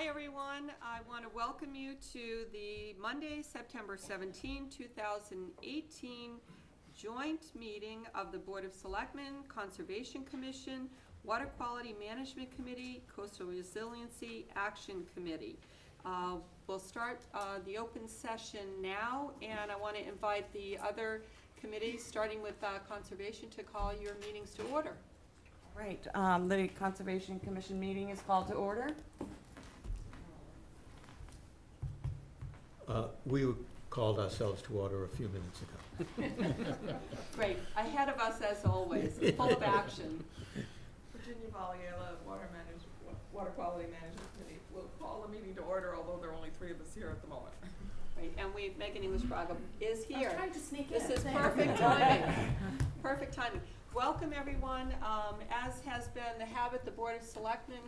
Hi, everyone. I want to welcome you to the Monday, September 17, 2018 joint meeting of the Board of Selectmen, Conservation Commission, Water Quality Management Committee, Coastal Resiliency Action Committee. We'll start the open session now, and I want to invite the other committees, starting with Conservation, to call your meetings to order. Right, the Conservation Commission meeting is called to order. We called ourselves to order a few minutes ago. Great. Ahead of us, as always, full of action. Virginia Valiela, Water Quality Management Committee, will call the meeting to order, although there are only 3 of us here at the moment. Right, and Megan English-Braga is here. I was trying to sneak This in. is perfect timing. Perfect timing. Welcome, everyone. As has been the habit, the Board of Selectmen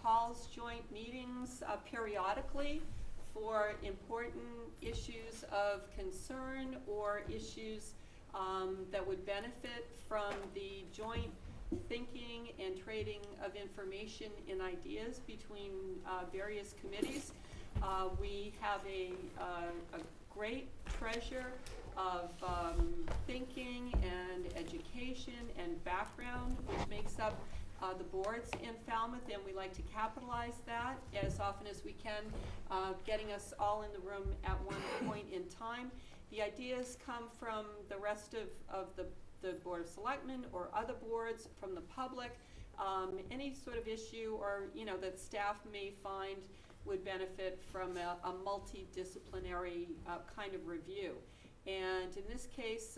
calls joint meetings periodically for important issues of concern or issues that would benefit from the joint thinking and trading of information and ideas between various committees. We have a great treasure of thinking and education and background, which makes up the boards in Falmouth, and we like to capitalize that as often as we can, getting us all in the room at one point in time. The ideas come from the rest of the Board of Selectmen or other boards, from the public, any sort of issue or that staff may find would benefit from a multidisciplinary kind of review. And in this case,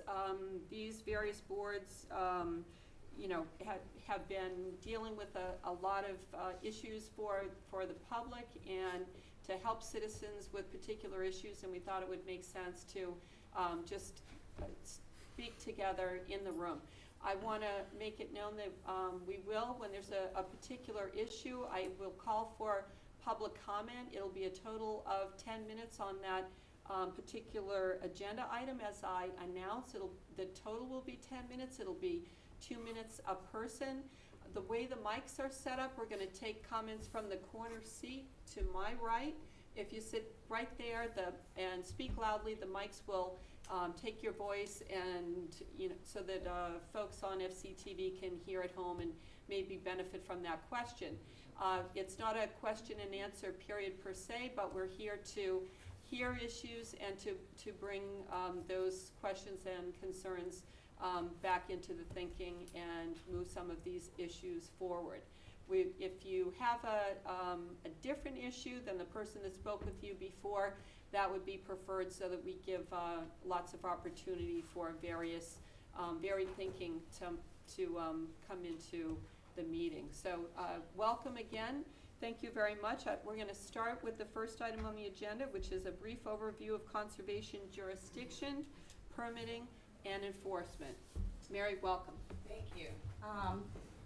these various boards have been dealing with a lot of issues for the public and to help citizens with particular issues, and we thought it would make sense to just speak together in the room. I want to make it known that we will, when there's a particular issue, I will call for public comment. It'll be a total of 10 minutes on that particular agenda item. As I announce, the total will be 10 minutes. It'll be 2 minutes a person. The way the mics are set up, we're going to take comments from the corner seat to my right. If you sit right there and speak loudly, the mics will take your voice, and so that folks on FCTV can hear at home and maybe benefit from that question. It's not a question and answer period per se, but we're here to hear issues and to bring those questions and concerns back into the thinking and move some of these issues forward. If you have a different issue than the person that spoke with you before, that would be preferred, so that we give lots of opportunity for various varied thinking to come into the meeting. So welcome again. Thank you very much. We're going to start with the first item on the agenda, which is a brief overview of conservation jurisdiction, permitting, and enforcement. Mary, welcome. Thank you.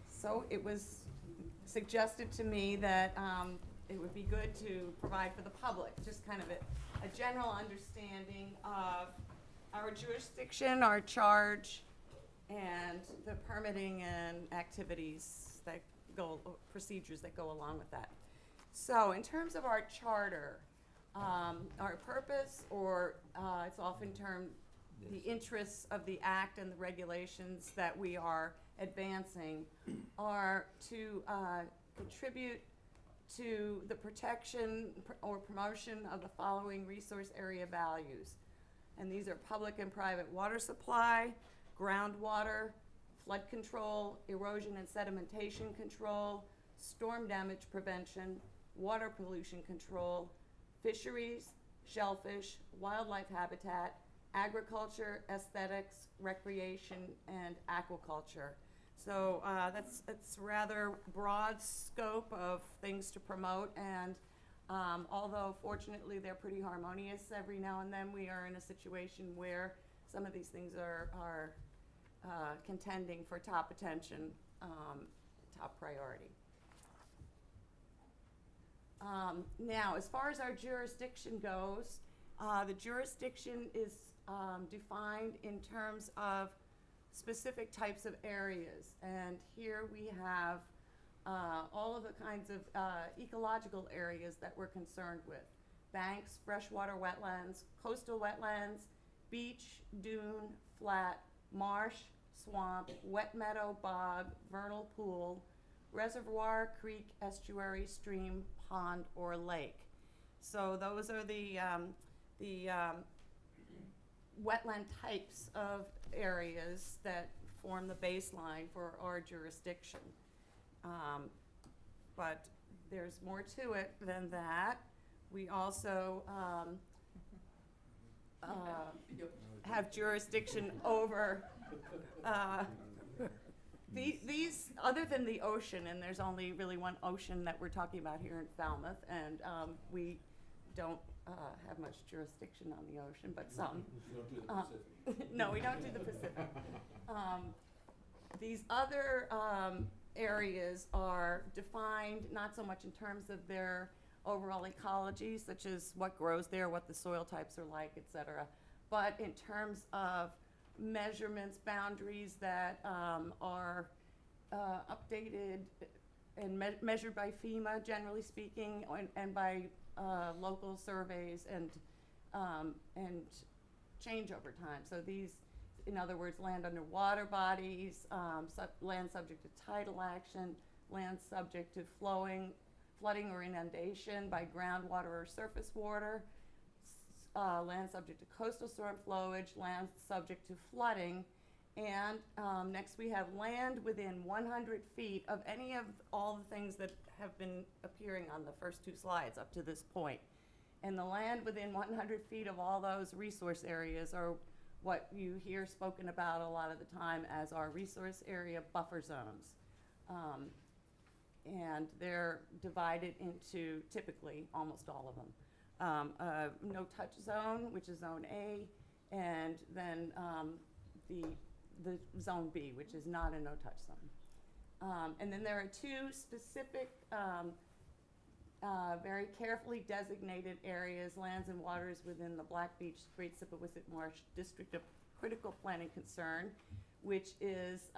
So it was suggested to me that it would be good to provide for the public just kind of a general understanding of our jurisdiction, our charge, and the permitting and activities that procedures that go along with that. So in terms of our charter, our purpose, or it's often termed the interests of the act and the regulations that we are advancing, are to contribute to the protection or promotion of the following resource area values. And these are public and private water supply, groundwater, flood control, erosion and sedimentation control, storm damage prevention, water pollution control, fisheries, shellfish, wildlife habitat, agriculture, aesthetics, recreation, and aquaculture. So that's rather broad scope of things to promote, and although fortunately they're pretty harmonious, every now and then we are in a situation where some of these things are contending for top attention, top priority. Now, as far as our jurisdiction goes, the jurisdiction is defined in terms of specific types of areas. And here we have all of the kinds of ecological areas that we're concerned with. Banks, freshwater wetlands, coastal wetlands, beach, dune, flat, marsh, swamp, wet meadow, bog, vernal pool, reservoir, creek, estuary, stream, pond, or lake. So those are the wetland types of areas that form the baseline for our jurisdiction. But there's more to it than that. We also have jurisdiction over these, other than the ocean, and there's only really one ocean that we're talking about here in Falmouth, and we don't have much jurisdiction on the ocean, but some. You don't do the Pacific. No, we don't do the Pacific. These other areas are defined not so much in terms of their overall ecology, such as what grows there, what the soil types are like, et cetera, but in terms of measurements, boundaries that are updated and measured by FEMA, generally speaking, and by local surveys and change over time. So these, in other words, land under water bodies, land subject to tidal action, land subject to flooding or inundation by groundwater or surface water, land subject to coastal storm flowage, land subject to flooding, and next we have land within 100 feet of any of all the things that have been appearing on the first two slides up to this point. And the land within 100 feet of all those resource areas are what you hear spoken about a lot of the time as our resource area buffer zones. And they're divided into, typically, almost all of them, a no-touch zone, which is Zone A, and then the Zone B, which is not a no-touch zone. And then there are two specific, very carefully designated areas, lands and waters within the Black Beach Great Sipawissat Marsh District of Critical Planning Concern, which is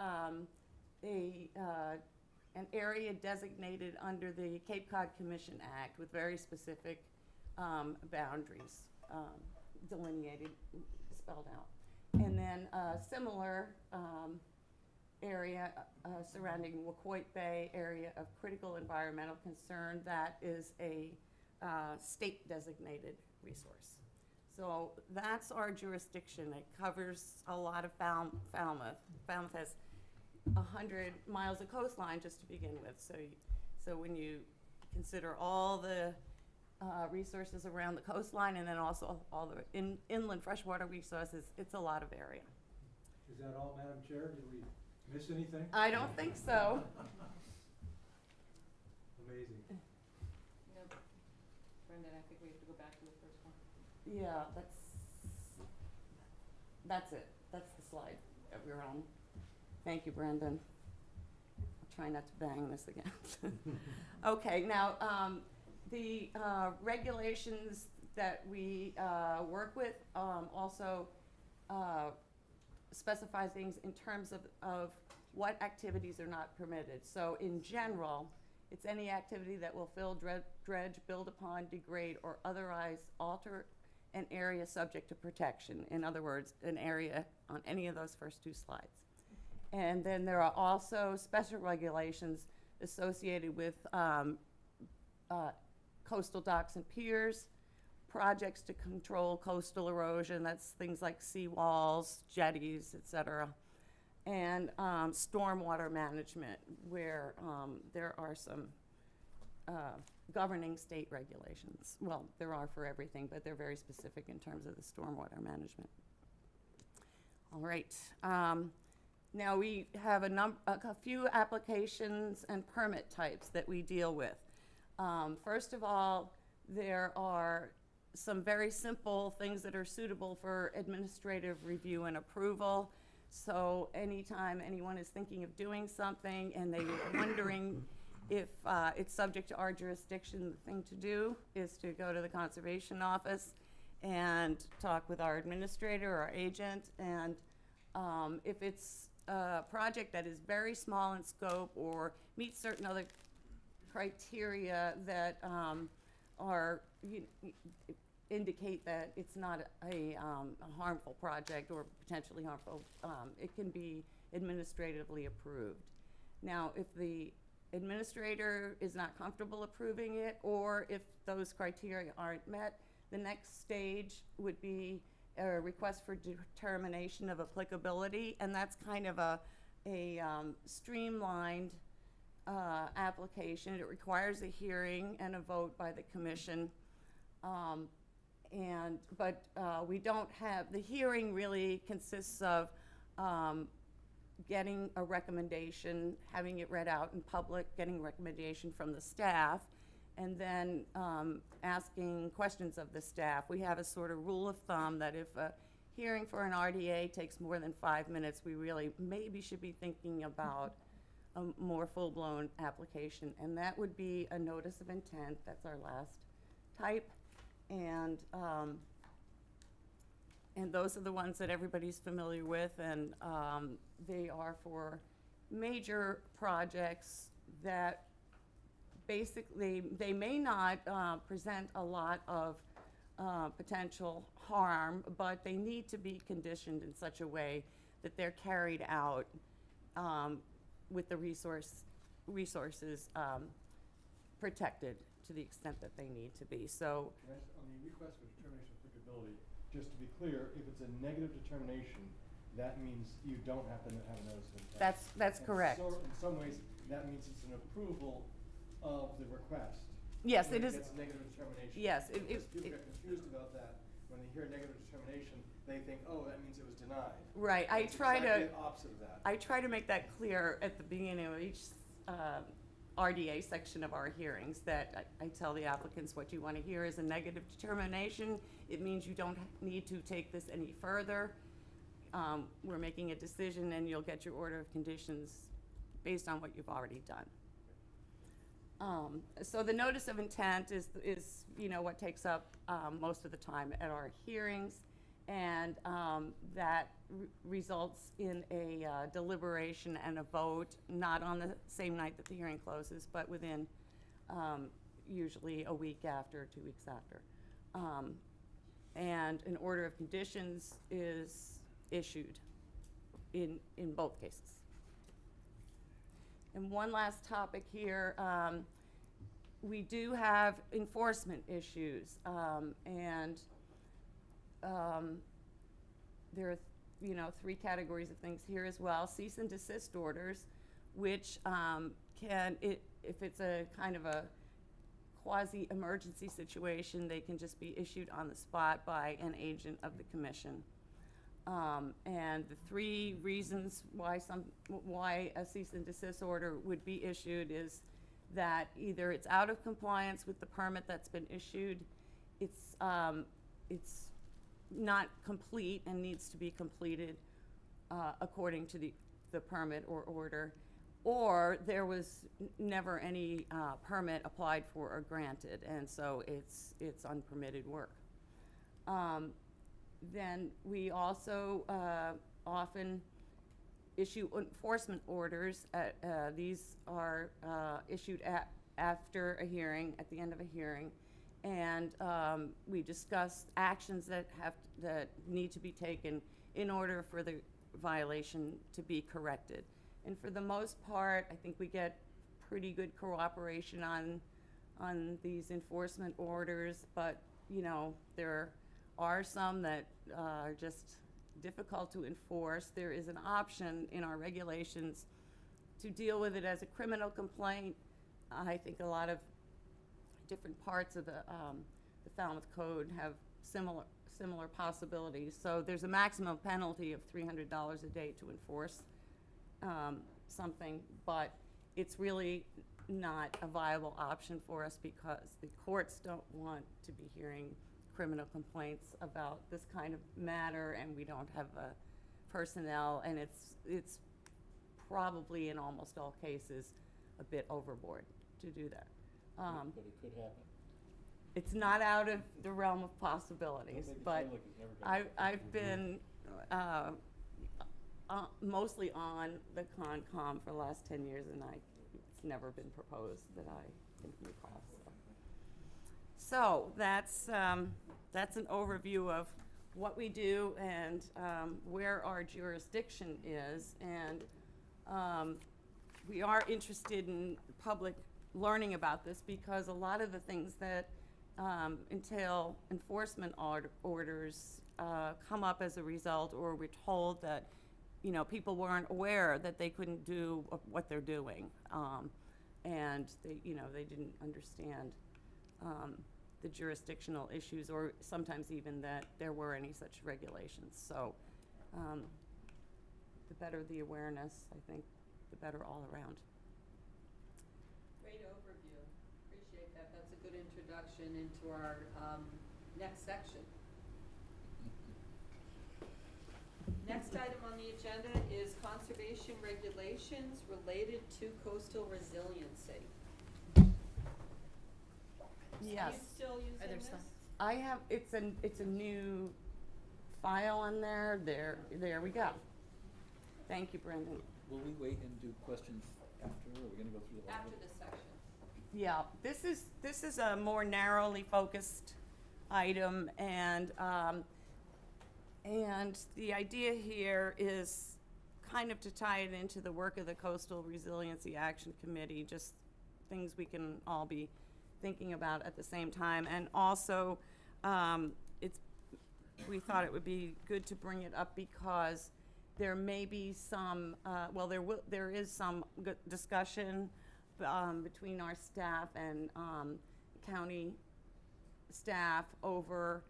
an area designated under the Cape Cod Commission Act with very specific boundaries delineated, spelled out. And then a similar area surrounding Wacoit Bay area of critical environmental concern that is a state designated resource. So that's our jurisdiction. It covers a lot of Falmouth. Falmouth has 100 miles of coastline just to begin with. So when you consider all the resources around the coastline and then also all the inland freshwater resources, it's a lot of area. Is that all, Madam Chair? Did we miss anything? I don't think so. Amazing. No, Brendan, I think we have to go back to the first one. Yeah, that's it. That's the slide that we're on. Thank you, Brendan. I'll try not to bang this again. Okay, now the regulations that we work with also specify things in terms of what activities are not permitted. So in general, it's any activity that will fill, dredge, build upon, degrade, or otherwise alter an area subject to protection. In other words, an area on any of those first two slides. And then there are also special regulations associated with coastal docks and piers, projects to control coastal erosion, that's things like seawalls, jetties, et cetera, and stormwater management, where there are some governing state regulations. Well, there are for everything, but they're very specific in terms of the stormwater management. All right. Now we have a few applications and permit types that we deal with. First of all, there are some very simple things that are suitable for administrative review and approval. So anytime anyone is thinking of doing something and they're wondering if it's subject to our jurisdiction, the thing to do is to go to the Conservation Office and talk with our administrator or our agent. And if it's a project that is very small in scope or meets certain other criteria that are, indicate that it's not a harmful project or potentially harmful, it can be administratively approved. Now, if the administrator is not comfortable approving it, or if those criteria aren't met, the next stage would be a request for determination of applicability, and that's kind of a streamlined application. It requires a hearing and a vote by the commission. But we don't have, the hearing really consists of getting a recommendation, having it read out in public, getting a recommendation from the staff, and then asking questions of the staff. We have a sort of rule of thumb that if a hearing for an RDA takes more than 5 minutes, we really maybe should be thinking about a more full-blown application. And that would be a notice of intent. That's our last type. And those are the ones that everybody's familiar with, and they are for major projects that basically, they may not present a lot of potential harm, but they need to be conditioned in such a way that they're carried out with the resources protected to the extent that they need to be. So, Can I ask, on the request for determination of applicability, just to be clear, if it's a negative determination, that means you don't have to have a notice of intent. that's And correct. so, in some ways, that means it's an approval of the request. Yes, When it is. gets negative determination. Yes, Because people get confused about that. When they hear negative determination, they think, oh, that means it was denied. Right, It's exactly the opposite of that. I try to make that clear at the beginning of each RDA section of our hearings, that I tell the applicants what you want to hear is a negative determination. It means you don't need to take this any further. We're making a decision, and you'll get your order of conditions based on what you've already done. So the notice of intent is what takes up most of the time at our hearings, and that results in a deliberation and a vote, not on the same night that the hearing closes, but within usually a week after, 2 weeks after. And an order of conditions is issued in both cases. And one last topic here, we do have enforcement issues, and there are, 3 categories of things here as well. Cease and desist orders, which if it's a kind of a quasi-emergency situation, they can just be issued on the spot by an agent of the commission. And the 3 reasons why a cease and desist order would be issued is that either it's out of compliance with the permit that's been issued, it's not complete and needs to be completed according to the permit or order, or there was never any permit applied for or granted, and so it's unpermitted work. Then we also often issue enforcement orders. These are issued after a hearing, at the end of a hearing, and we discuss actions that need to be taken in order for the violation to be corrected. And for the most part, I think we get pretty good cooperation on these enforcement orders, but there are some that are just difficult to enforce. There is an option in our regulations to deal with it as a criminal complaint. I think a lot of different parts of the Falmouth Code have similar possibilities. So there's a maximum penalty of $300 a day to enforce something, but it's really not a viable option for us because the courts don't want to be hearing criminal complaints about this kind of matter, and we don't have personnel, and it's probably in almost all cases a bit overboard to do that. But it could happen. It's not out of the realm of possibilities, Don't make it but sound like it's never gonna happen. I've been mostly on the Concom for the last 10 years, and it's never been proposed that I can recall. So that's an overview of what we do and where our jurisdiction is. And we are interested in public learning about this because a lot of the things that entail enforcement orders come up as a result, or we're told that, you know, people weren't aware that they couldn't do what they're doing. And they, you know, they didn't understand the jurisdictional issues, or sometimes even that there were any such regulations. So the better the awareness, I think, the better all around. Great overview. Appreciate that. That's a good introduction into our next section. Next item on the agenda is conservation regulations related to coastal resiliency. Yes. Are you still using there this? some- I have, it's a new file on there. There we go. Thank you, Brendan. Will we wait and do questions after, or are we gonna go through the whole? After this section. Yeah, this is a more narrowly focused item, and the idea here is kind of to tie it into the work of the Coastal Resiliency Action Committee, just things we can all be thinking about at the same time. And also, we thought it would be good to bring it up because there may be some, there is some discussion between our staff and county staff over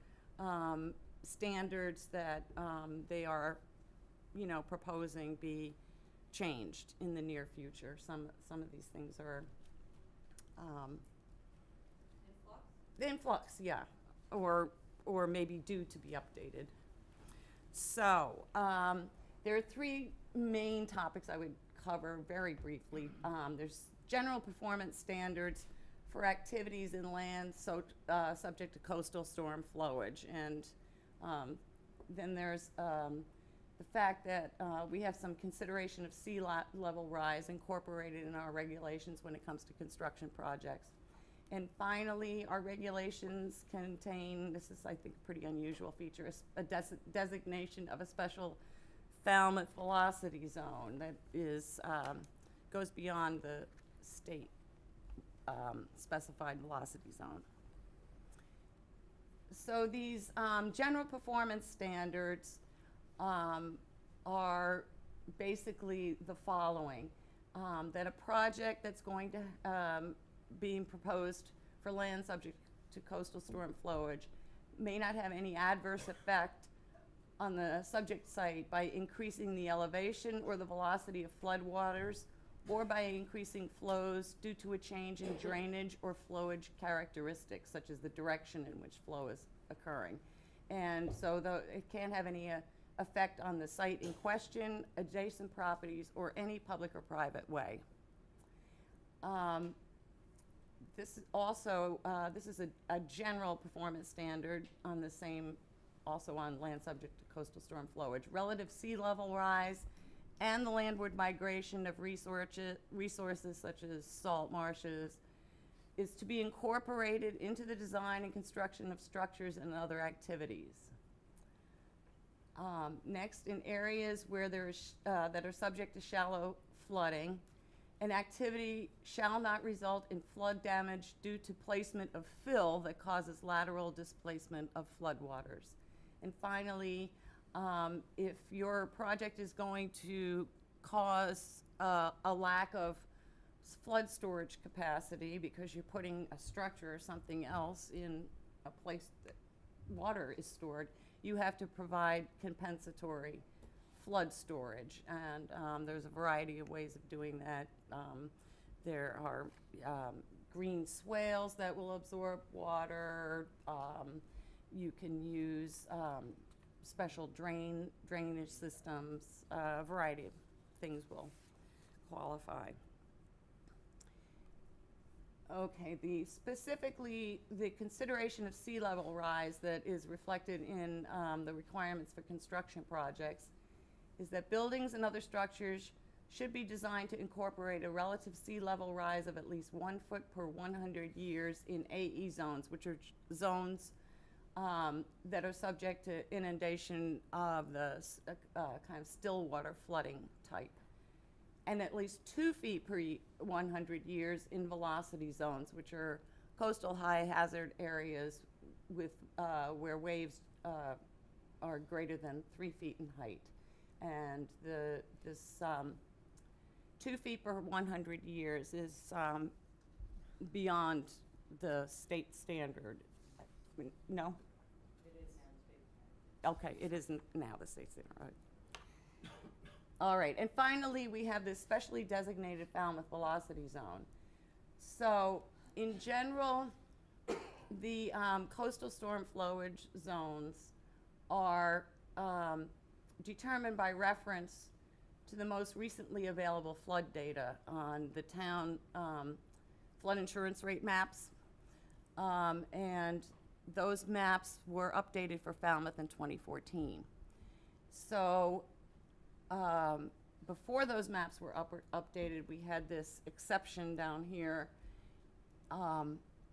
standards that they are, you know, proposing be changed in the near future. Some of these things are in flux, yeah, or maybe due to be updated. So there are three main topics I would cover very briefly. There's general performance standards for activities in land subject to coastal storm flowage, and then there's the fact that we have some consideration of sea level rise incorporated in our regulations when it comes to construction projects. And finally, our regulations contain, this is, I think, a pretty unusual feature, a designation of a special Falmouth velocity zone that is, goes beyond the state specified velocity zone. So these general performance standards are basically the following, that a project that's going to being proposed for land subject to coastal storm flowage may not have any adverse effect on the subject site by increasing the elevation or the velocity of floodwaters, or by increasing flows due to a change in drainage or flowage characteristics, such as the direction in which flow is occurring. And so it can't have any effect on the site in question, adjacent properties, or any public or private way. This is also, this is a general performance standard on the same, also on land subject to coastal storm flowage. Relative sea level rise and the landward migration of resources such as salt marshes is to be incorporated into the design and construction of structures and other activities. Next, in areas where there's, that are subject to shallow flooding, an activity shall not result in flood damage due to placement of fill that causes lateral displacement of floodwaters. And finally, if your project is going to cause a lack of flood storage capacity because you're putting a structure or something else in a place that water is stored, you have to provide compensatory flood storage, and there's a variety of ways of doing that. There are green swales that will absorb water. You can use special drainage systems. A variety of things will qualify. Okay, specifically the consideration of sea level rise that is reflected in the requirements for construction projects is that buildings and other structures should be designed to incorporate a relative sea level rise of at least 1 foot per 100 years in AE zones, which are zones that are subject to inundation of the kind of still water flooding type, and at least 2 feet per 100 years in velocity zones, which are coastal high hazard areas with where waves are greater than 3 feet in height. And this 2 feet per 100 years is beyond the state standard. I mean, no? It is now the state standard. Okay, it isn't now the state standard, right. All right, and finally, we have this specially designated Falmouth velocity zone. So, in general, the coastal storm flowage zones are determined by reference to the most recently available flood data on the town flood insurance rate maps. And those maps were updated for Falmouth in 2014. So before those maps were updated, we had this exception down here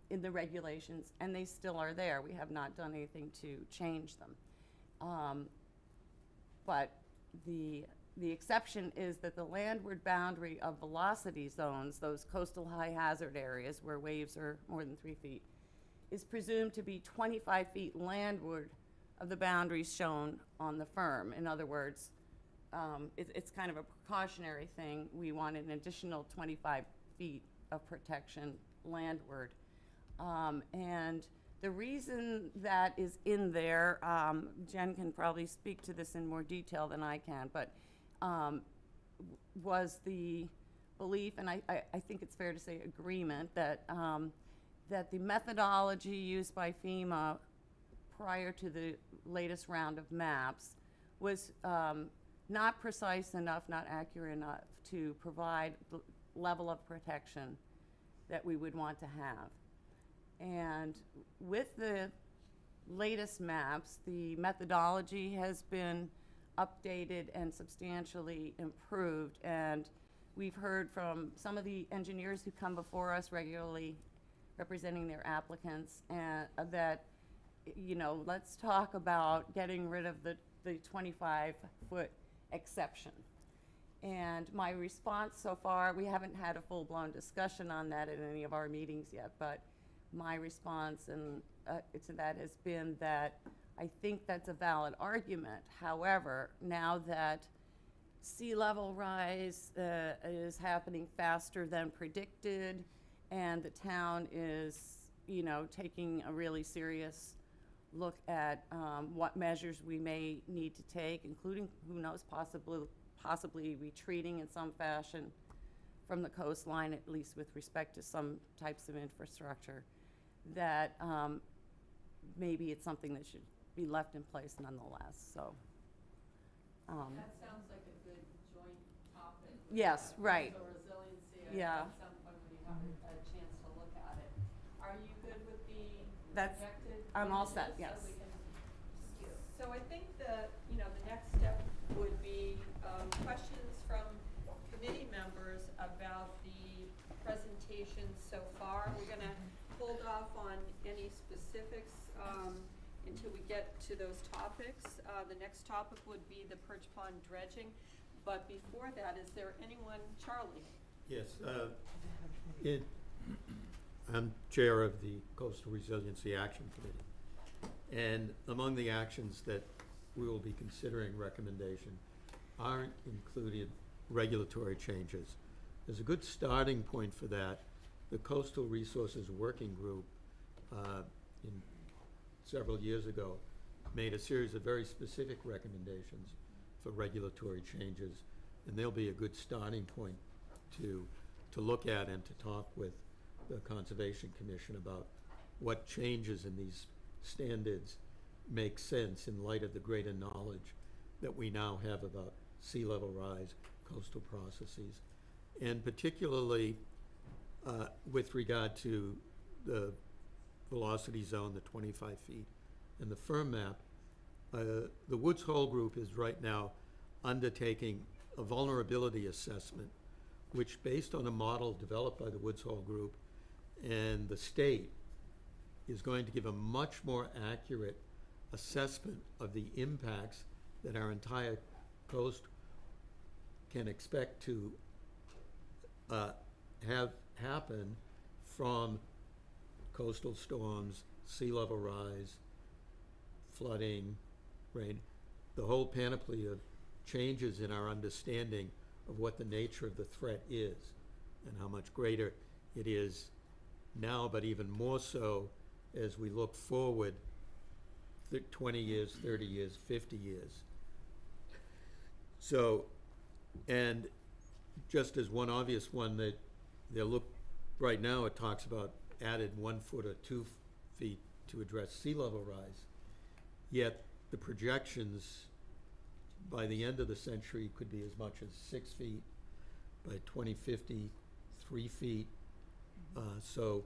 in the regulations, and they still are there. We have not done anything to change them. But the exception is that the landward boundary of velocity zones, those coastal high hazard areas where waves are more than 3 feet, is presumed to be 25 feet landward of the boundaries shown on the firm. In other words, it's kind of a precautionary thing. We want an additional 25 feet of protection landward. And the reason that is in there, Jen can probably speak to this in more detail than I can, but was the belief, and I think it's fair to say agreement, that that the methodology used by FEMA prior to the latest round of maps was not precise enough, not accurate enough to provide the level of protection that we would want to have. And with the latest maps, the methodology has been updated and substantially improved. And we've heard from some of the engineers who come before us regularly representing their applicants, and that, you know, let's talk about getting rid of the 25-foot exception. And my response so far, we haven't had a full-blown discussion on that at any of our meetings yet, but my response to that has been that I think that's a valid argument. However, now that sea level rise is happening faster than predicted, and the town is, you know, taking a really serious look at what measures we may need to take, including, who knows, possibly retreating in some fashion from the coastline, at least with respect to some types of infrastructure, that maybe it's something that should be left in place nonetheless. So That sounds like a good joint topic. Yes, right. So resiliency, Yeah. at some point when you have a chance to look at it. Are you good with the That's- projected? I'm all set, images? yes. So we can, so I think the next step would be questions from committee members about the presentation so far. We're gonna hold off on any specifics until we get to those topics. The next topic would be the Perch Pond dredging. But before that, is there anyone, Charlie? Yes, I'm chair of the Coastal Resiliency Action Committee. And among the actions that we will be considering recommendation aren't included regulatory changes. As a good starting point for that, the Coastal Resources Working Group, several years ago, made a series of very specific recommendations for regulatory changes, and they'll be a good starting point to look at and to talk with the Conservation Commission about what changes in these standards make sense in light of the greater knowledge that we now have about sea level rise, coastal processes, and particularly with regard to the velocity zone, the 25 feet, and the firm map. The Woods Hole Group is right now undertaking a vulnerability assessment, which, based on a model developed by the Woods Hole Group and the state, is going to give a much more accurate assessment of the impacts that our entire coast can expect to have happen from coastal storms, sea level rise, flooding, rain, the whole panoply of changes in our understanding of what the nature of the threat is and how much greater it is now, but even more so as we look forward 20 years, 30 years, 50 years. So, and just as one obvious one that they look, right now it talks about added 1 foot or 2 feet to address sea level rise. Yet the projections by the end of the century could be as much as 6 feet, by 2050, 3 feet. So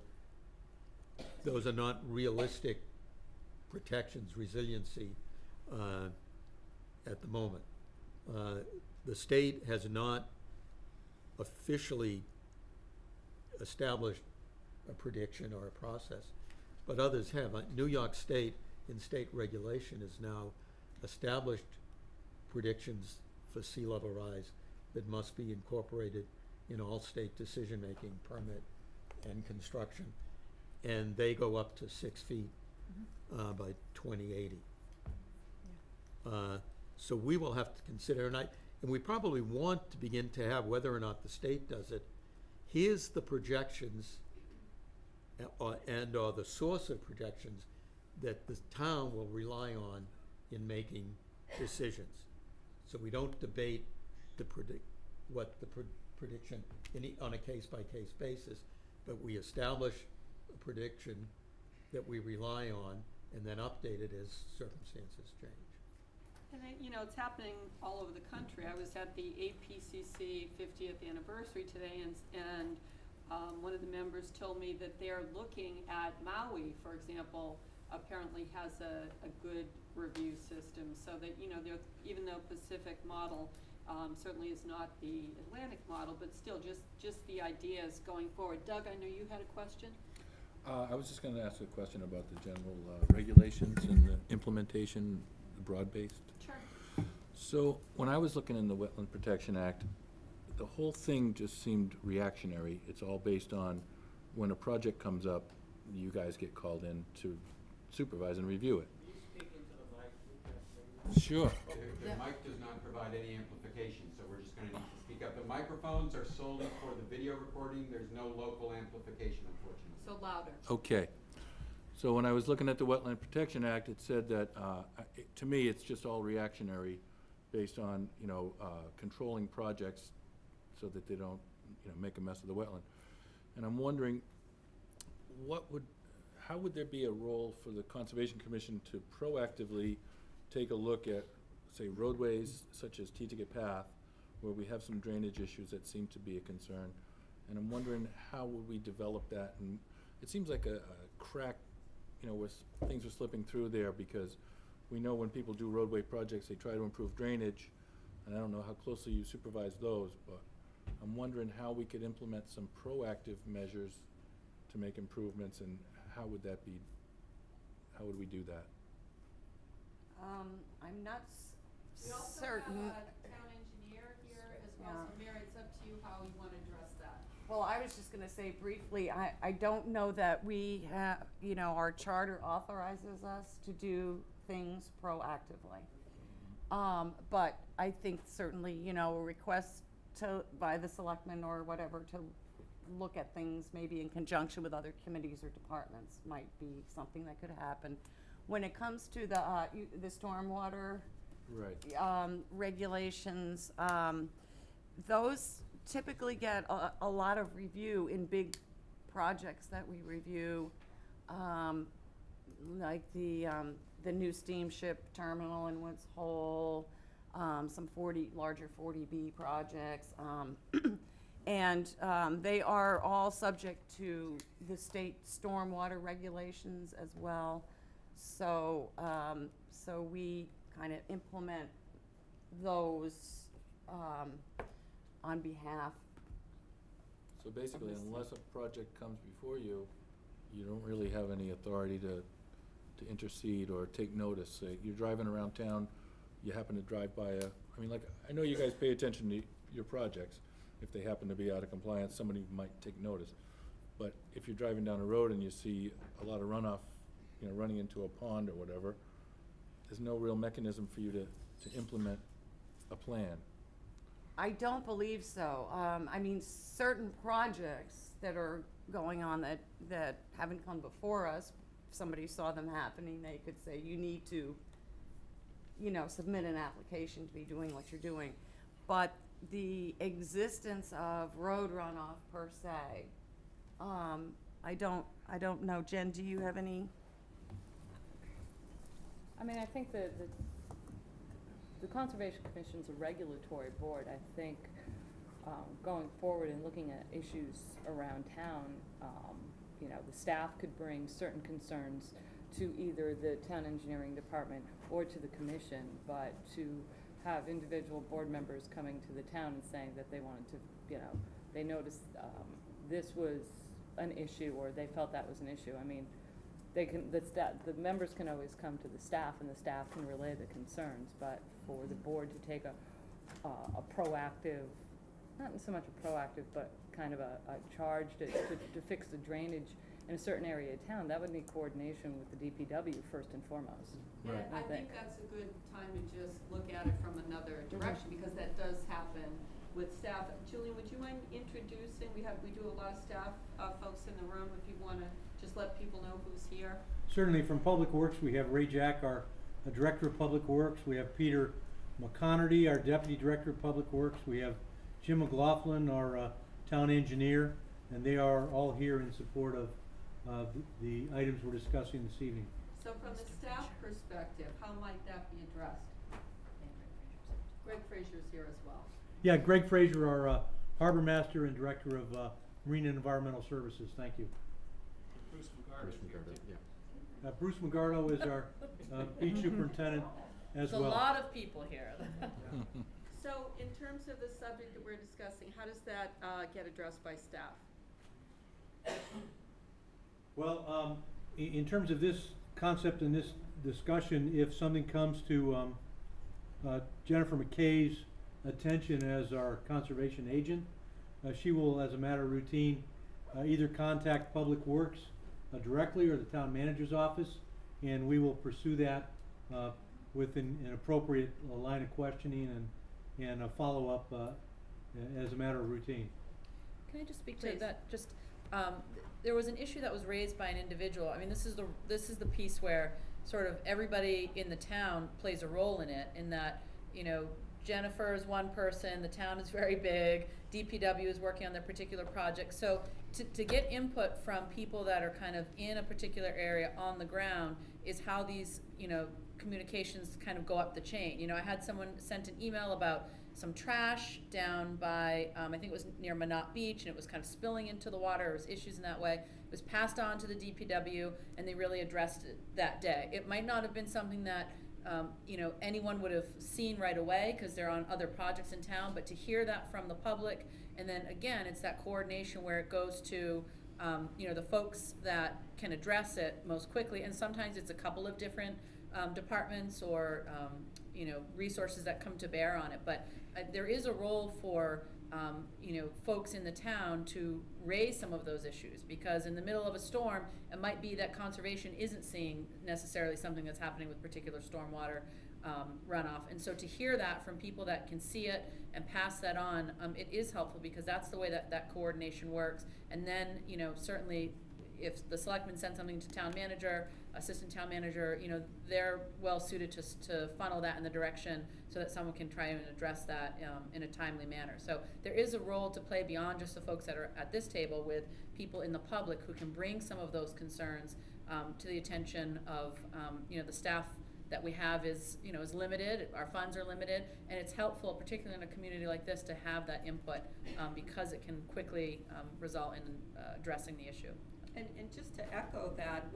those are not realistic protections, resiliency, at the moment. The state has not officially established a prediction or a process, but others have. New York State, in state regulation, has now established predictions for sea level rise that must be incorporated in all state decision-making, permit, and construction. And they go up to 6 feet by 2080. So we will have to consider, and we probably want to begin to have, whether or not the state does it, here's the projections and/or the source of projections that the town will rely on in making decisions. So we don't debate what the prediction on a case-by-case basis, but we establish a prediction that we rely on and then update it as circumstances change. And it's happening all over the country. I was at the APCC 50th anniversary today, and one of the members told me that they're looking at Maui, for example, apparently has a good review system, so that, even though Pacific model certainly is not the Atlantic model, but still just the ideas going forward. Doug, I know you had a question? I was just gonna ask a question about the general regulations and the implementation, the broad-based. Sure. So, when I was looking in the Wetland Protection Act, the whole thing just seemed reactionary. It's all based on when a project comes up, you guys get called in to supervise and review it. Can you speak into the mic, please? Sure. The mic does not provide any amplification, so we're just gonna need to speak up. The microphones are solely for the video recording. There's no local amplification, unfortunately. So louder. Okay. So when I was looking at the Wetland Protection Act, it said that, to me, it's just all reactionary based on, controlling projects so that they don't, make a mess of the wetland. And I'm wondering, how would there be a role for the Conservation Commission to proactively take a look at, say, roadways such as Teeticket Path, where we have some drainage issues that seem to be a concern? And I'm wondering, how would we develop that? And it seems like a crack, where things are slipping through there, because we know when people do roadway projects, they try to improve drainage, and I don't know how closely you supervise those, but I'm wondering how we could implement some proactive measures to make improvements, and how would we do that? I'm not We also certain. have a town engineer here as well, so Mary, it's up to you how you want to address that. Well, I was just gonna say briefly, I don't know that we have, our charter authorizes us to do things proactively. But I think certainly, a request by the selectmen or whatever to look at things maybe in conjunction with other committees or departments might be something that could happen. When it comes to the stormwater Right. regulations, those typically get a lot of review in big projects that we review, like the new steamship terminal in Woods Hole, some larger 40B projects, and they are all subject to the state stormwater regulations as well. So we kind of implement those, on behalf. So basically, Of the unless a project comes before you, you don't really have any authority to intercede or take notice. Say, you're driving around town, you happen to drive by I mean, like, I know you guys pay attention to your projects. If they happen to be out of compliance, somebody might take notice. But if you're driving down a road and you see a lot of runoff, you know, running into a pond or whatever, there's no real mechanism for you to implement a plan. I don't believe so. I mean, certain projects that are going on that haven't come before us, if somebody saw them happening, they could say, you need to, you know, submit an application to be doing what you're doing. But the existence of road runoff per se, I don't know. Jen, do you have any? I mean, I think the Conservation Commission's a regulatory board. I think going forward and looking at issues around town, you know, the staff could bring certain concerns to either the town engineering department or to the commission, but to have individual board members coming to the town and saying that they wanted to, you know, they noticed this was an issue or they felt that was an issue. I mean, they can, the members can always come to the staff and the staff can relay the concerns, but for the board to take a proactive, not so much a proactive, but kind of a charge to fix the drainage in a certain area of town, that would need coordination with the DPW first and foremost. And I think that's a good time to just look at it from another direction, because that does happen with staff. Julian, would you mind introducing, we do a lot of staff folks in the room, if you want to just let people know who's here. Certainly, from Public Works, we have Ray Jack, our Director of Public Works. We have Peter McConerty, our Deputy Director of Public Works. We have Jim McLaughlin, our Town Engineer, and they are all here in support of the items we're discussing this evening. So from the staff perspective, how might that be addressed? Greg Frazier's here as well. Yeah, Greg Frazier, our Harbor Master and Director of Marine and Environmental Services. Thank you. Bruce McGarty, yeah. Bruce McGardo is our Beach Superintendent as well. There's a lot of people here. So in terms of the subject that we're discussing, how does that get addressed by staff? Well, in terms of this concept and this discussion, if something comes to Jennifer McKay's attention as our conservation agent, she will, as a matter of routine, either contact Public Works directly or the town manager's office, and we will pursue that with an appropriate line of questioning and a follow-up as a matter of routine. Can I just speak Please. to that? Just there was an issue that was raised by an individual. I mean, this is the piece where sort of everybody in the town plays a role in it. In that, you know, Jennifer is one person, the town is very big, DPW is working on their particular project. So to get input from people that are kind of in a particular area on the ground is how these, you know, communications kind of go up the chain. You know, I had someone sent an email about some trash down by, I think it was near Minot Beach, and it was kind of spilling into the water. There was issues in that way. It was passed on to the DPW, and they really addressed it that day. It might not have been something that you know, anyone would have seen right away because they're on other projects in town, but to hear that from the public, and then again, it's that coordination where it goes to you know, the folks that can address it most quickly, and sometimes it's a couple of different departments or you know, resources that come to bear on it. But there is a role for you know, folks in the town to raise some of those issues, because in the middle of a storm, it might be that conservation isn't seeing necessarily something that's happening with particular stormwater runoff. And so to hear that from people that can see it and pass that on, it is helpful, because that's the way that coordination works. And then, you know, certainly if the selectmen send something to town manager, assistant town manager, you know, they're well suited to funnel that in the direction so that someone can try and address that in a timely manner. So there is a role to play beyond just the folks that are at this table, with people in the public who can bring some of those concerns to the attention of you know, the staff that we have is, you know, is limited. Our funds are limited, and it's helpful, particularly in a community like this, to have that input because it can quickly result in addressing the issue. And just to echo that,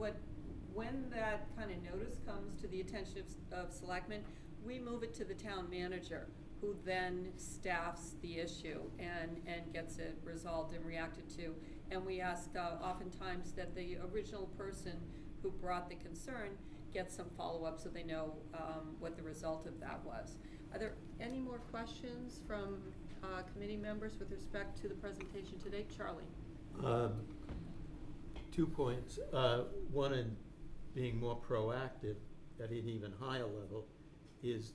when that kind of notice comes to the attention of selectmen, we move it to the town manager, who then staffs the issue and gets it resolved and reacted to. And we ask oftentimes that the original person who brought the concern gets some follow-up so they know what the result of that was. Are there any more questions from committee members with respect to the presentation today? Charlie? 2 points. One, in being more proactive at an even higher level, is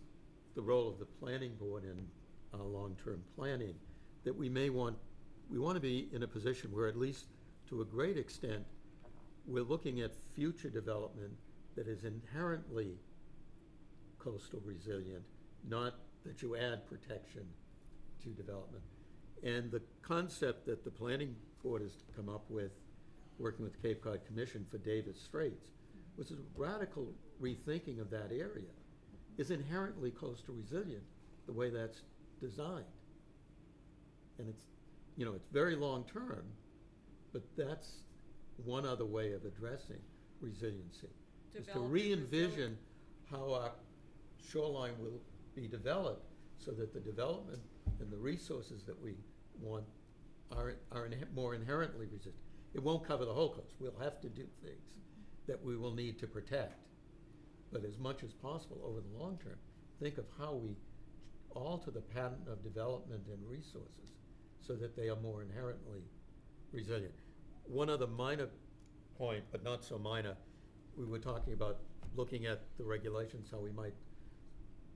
the role of the planning board in long-term planning. That we want to be in a position where, at least to a great extent, we're looking at future development that is inherently coastal resilient, not that you add protection to development. And the concept that the planning board has come up with, working with the Cape Cod Commission for Davis Straits, was a radical rethinking of that area, is inherently coastal resilient, the way that's designed. And it's, it's very long-term, but that's one other way of addressing resiliency, is to Developing re-envision how our shoreline will be developed so that the development and the resources that we want are more inherently resistant. It won't cover the whole coast. We'll have to do things that we will need to protect. But as much as possible over the long term, think of how we alter the pattern of development and resources so that they are more inherently resilient. One other minor point, but not so minor, we were talking about looking at the regulations, how we might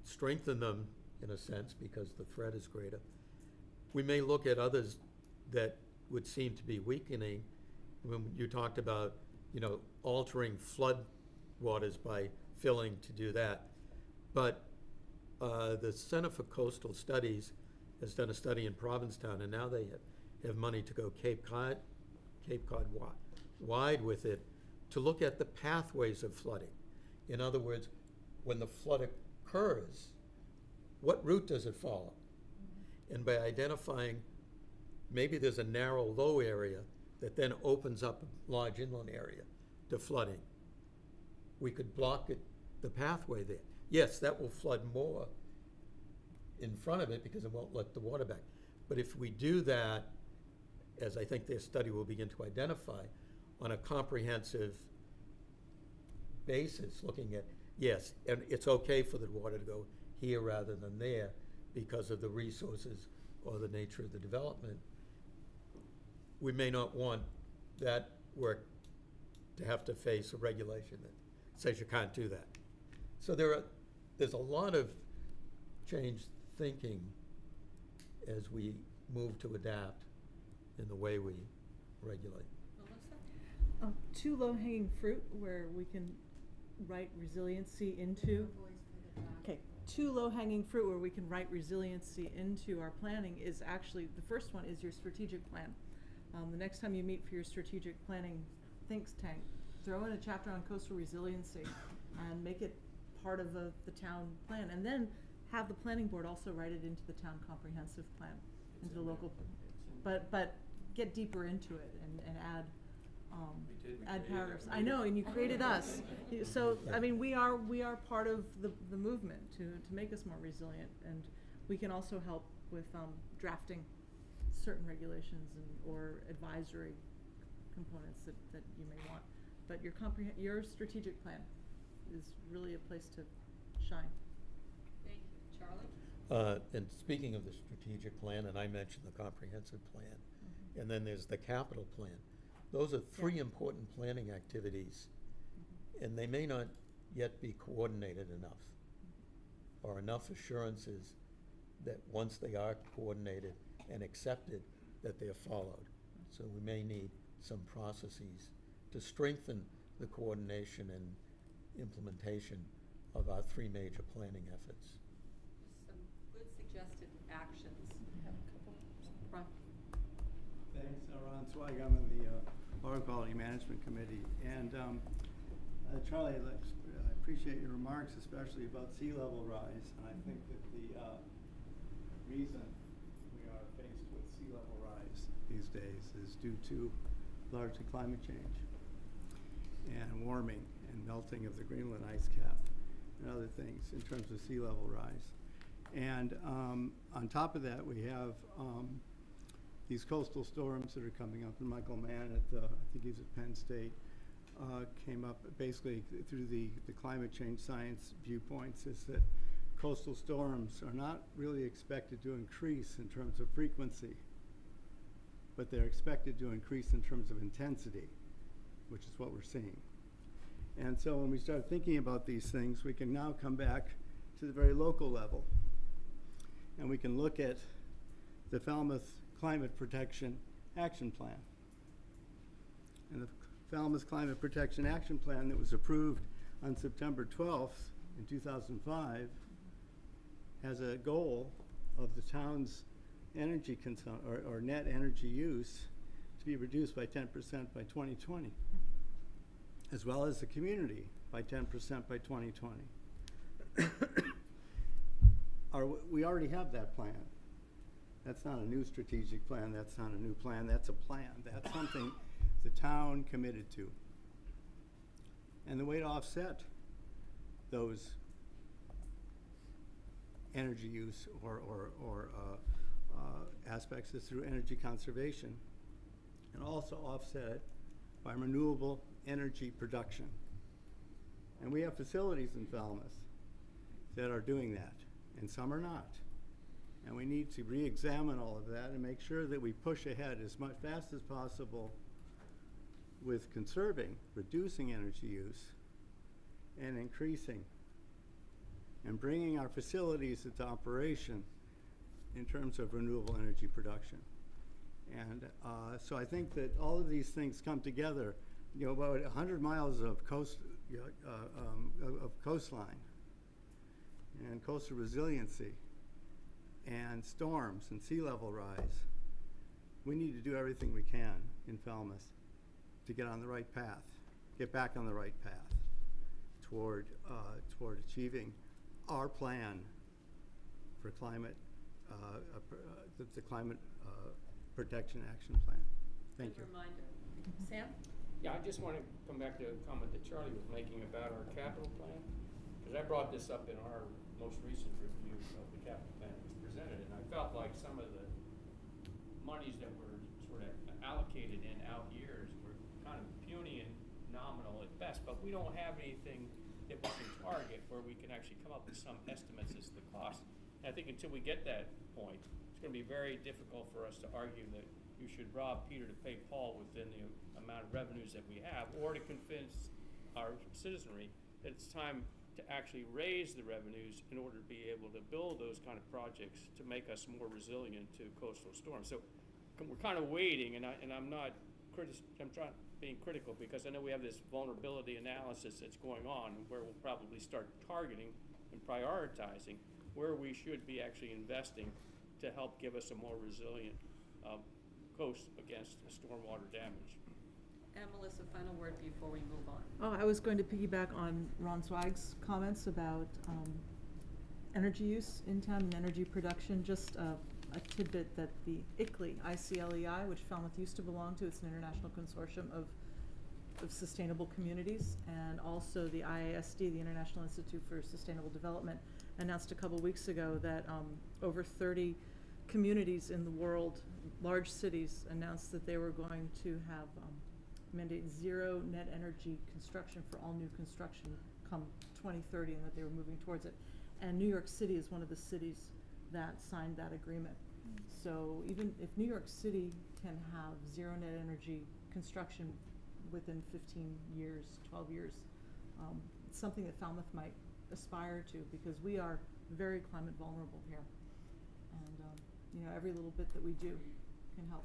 strengthen them in a sense because the threat is greater. We may look at others that would seem to be weakening. When you talked about, altering flood waters by filling to do that. But the Center for Coastal Studies has done a study in Provincetown, and now they have money to go Cape Cod wide with it to look at the pathways of flooding. In other words, when the flood occurs, what route does it follow? And by identifying, maybe there's a narrow, low area that then opens up a large inland area to flooding. We could block the pathway there. Yes, that will flood more in front of it because it won't let the water back. But if we do that, as I think their study will begin to identify, on a comprehensive basis, looking at, yes, and it's okay for the water to go here rather than there because of the resources or the nature of the development, we may not want that work to have to face a regulation that says you can't do that. So there's a lot of changed thinking as we move to adapt in the way we regulate. Melissa? Two low-hanging fruit where we can write resiliency into. Okay, two low-hanging fruit where we can write resiliency into our planning is actually, the first one is your strategic plan. The next time you meet for your strategic planning think tank, throw in a chapter on coastal resiliency and make it part of the town plan. And then have the planning board also write it into the town comprehensive plan, into the local, but get deeper into it and add add paragraphs. I know, and you created us. So, I mean, we are part of the movement to make us more resilient, and we can also help with drafting certain regulations or advisory components that you may want. But your strategic plan is really a place to shine. Thank you. Charlie? And speaking of the strategic plan, and I mentioned the comprehensive plan, and then there's the capital plan. Those are three important planning activities, and they may not yet be coordinated enough, or enough assurances that once they are coordinated and accepted, that they're followed. So we may need some processes to strengthen the coordination and implementation of our three major planning efforts. Some good suggested actions. Ron? Thanks, Ron Zweig. I'm on the Water Quality Management Committee. And Charlie, I appreciate your remarks, especially about sea level rise. And I think that the reason we are faced with sea level rise these days is due to largely climate change and warming and melting of the Greenland ice cap. and other things in terms of sea level rise. And on top of that, we have these coastal storms that are coming up. And Michael Mann I think he's at Penn State, came up basically through the climate change science viewpoints, is that coastal storms are not really expected to increase in terms of frequency, but they're expected to increase in terms of intensity, which is what we're seeing. And so when we start thinking about these things, we can now come back to the very local level. And we can look at the Falmouth Climate Protection Action Plan. And the Falmouth Climate Protection Action Plan that was approved on September 12th in 2005 has a goal of the town's energy or net energy use to be reduced by 10% by 2020, as well as the community by 10% by 2020. We already have that plan. That's not a new strategic plan. That's not a new plan. That's a plan. That's something the town committed to. And the way to offset those energy use or aspects is through energy conservation, and also offset it by renewable energy production. And we have facilities in Falmouth that are doing that, and some are not. And we need to re-examine all of that and make sure that we push ahead as fast as possible with conserving, reducing energy use, and increasing and bringing our facilities into operation in terms of renewable energy production. And so I think that all of these things come together. You know, about 100 miles of coastline and coastal resiliency and storms and sea level rise. We need to do everything we can in Falmouth to get on the right path, get back on the right path toward achieving our plan for climate, the climate protection action plan. Thank you. Good reminder. Sam? Yeah, I just want to come back to a comment that Charlie was making about our capital plan, because I brought this up in our most recent review of the capital plan that was presented, and I felt like some of the monies that were sort of allocated in out years were kind of puny and nominal at best, but we don't have anything that we can target where we can actually come up with some estimates as to the cost. And I think until we get that point, it's going to be very difficult for us to argue that you should rob Peter to pay Paul within the amount of revenues that we have, or to convince our citizenry that it's time to actually raise the revenues in order to be able to build those kind of projects to make us more resilient to coastal storms. So we're kind of waiting, and I'm not being critical, because I know we have this vulnerability analysis that's going on where we'll probably start targeting and prioritizing where we should be actually investing to help give us a more resilient coast against stormwater damage. And Melissa, final word before we move on. Oh, I was going to piggyback on Ron Zweig's comments about energy use in town and energy production. Just a tidbit that the ICLEI, I-C-L-E-I, which Falmouth used to belong to, it's an international consortium of sustainable communities, and also the IASD, the International Institute for Sustainable Development, announced a couple weeks ago that over 30 communities in the world, large cities, announced that they were going to have mandate zero net energy construction for all new construction come 2030, and that they were moving towards it. And New York City is one of the cities that signed that agreement. So even if New York City can have zero net energy construction within 15 years, 12 years, it's something that Falmouth might aspire to, because we are very climate vulnerable here. And you know, every little bit that we do can help.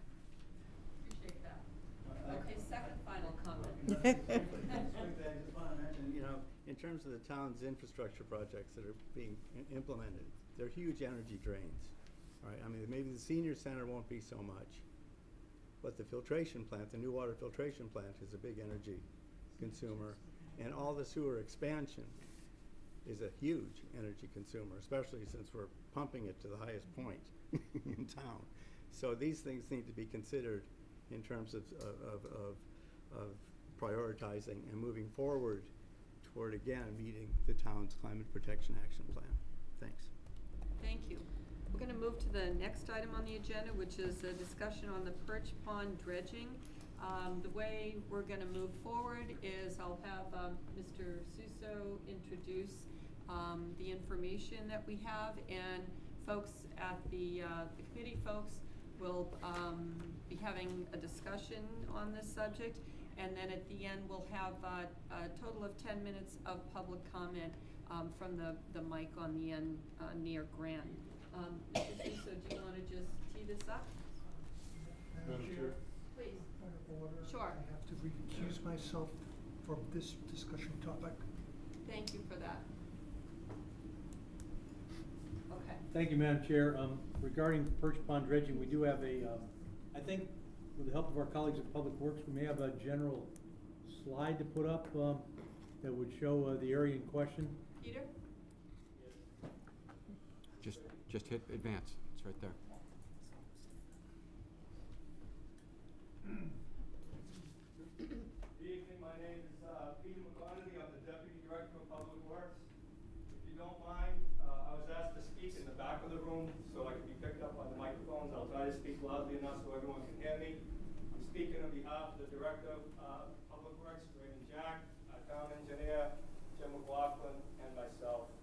Appreciate that. Okay, second final comment. I just want to mention, you know, in terms of the town's infrastructure projects that are being implemented, they're huge energy drains. Right? I mean, maybe the senior center won't be so much, but the filtration plant, the new water filtration plant, is a big energy consumer, and all the sewer expansion is a huge energy consumer, especially since we're pumping it to the highest point in town. So these things need to be considered in terms of prioritizing and moving forward toward, again, meeting the town's climate protection action plan. Thanks. Thank you. We're gonna move to the next item on the agenda, which is a discussion on the Perch Pond dredging. The way we're gonna move forward is I'll have, Mr. Suso introduce, the information that we have, and folks at the committee folks will, be having a discussion on this subject. And then at the end, we'll have, a total of 10 minutes of public comment, from the mic on the end, near Grant. Mr. Suso, do you wanna just tee this up? Madam Chair? Please. Point of order. Sure. I have to recuse myself from this discussion topic. Thank you for that. Okay. Thank you, Madam Chair. Regarding Perch Pond dredging, we do have I think with the help of our colleagues at Public Works, we may have a general slide to put up, that would show, the area in question. Peter? Just hit advance, it's right there. Good evening, my name is Peter McConaughey, I'm the Deputy Director of Public Works. If you don't mind, I was asked to speak in the back of the room so I can be picked up on the microphones. I'll try to speak loudly enough so everyone can hear me. I'm speaking on behalf of the Director of Public Works, Raymond Jack, our Town Engineer, Jim McLaughlin, and myself.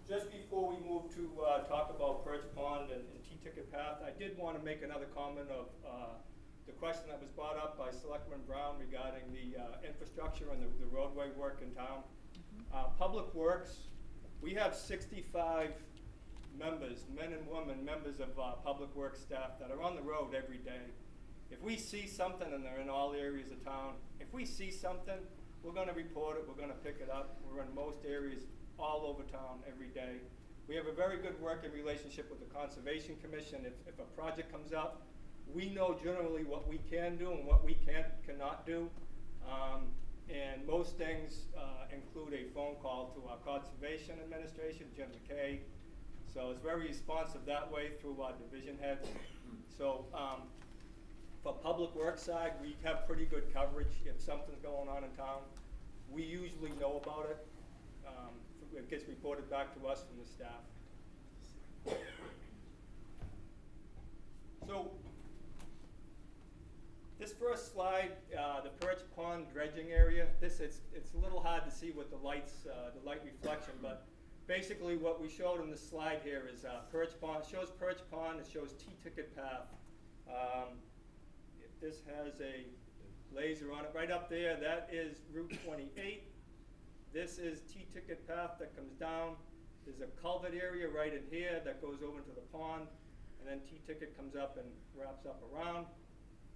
Just before we move to talk about Perch Pond and T-Ticket Path, I did want to make another comment of the question that was brought up by Selectman Brown regarding the infrastructure and the roadway work in town. Public Works, we have 65 members, men and women, members of Public Works staff that are on the road every day. If we see something, and they're in all areas of town, if we see something, we're going to report it, we're going to pick it up. We're in most areas all over town every day. We have a very good working relationship with the Conservation Commission. If a project comes up, we know generally what we can do and what we cannot do. And most things include a phone call to our Conservation Administration, Jim McKay. So it's very responsive that way through our division heads. So for Public Works side, we have pretty good coverage. If something's going on in town, we usually know about it. It gets reported back to us from the staff. So this first slide, the Perch Pond dredging area, it's a little hard to see with the lights, the light reflection, but basically what we showed on the slide here is Perch Pond. It shows Perch Pond, it shows T-Ticket Path. This has a laser on it right up there. That is Route 28. This is T-Ticket Path that comes down. There's a culvert area right in here that goes over into the pond, and then T-Ticket comes up and wraps up around.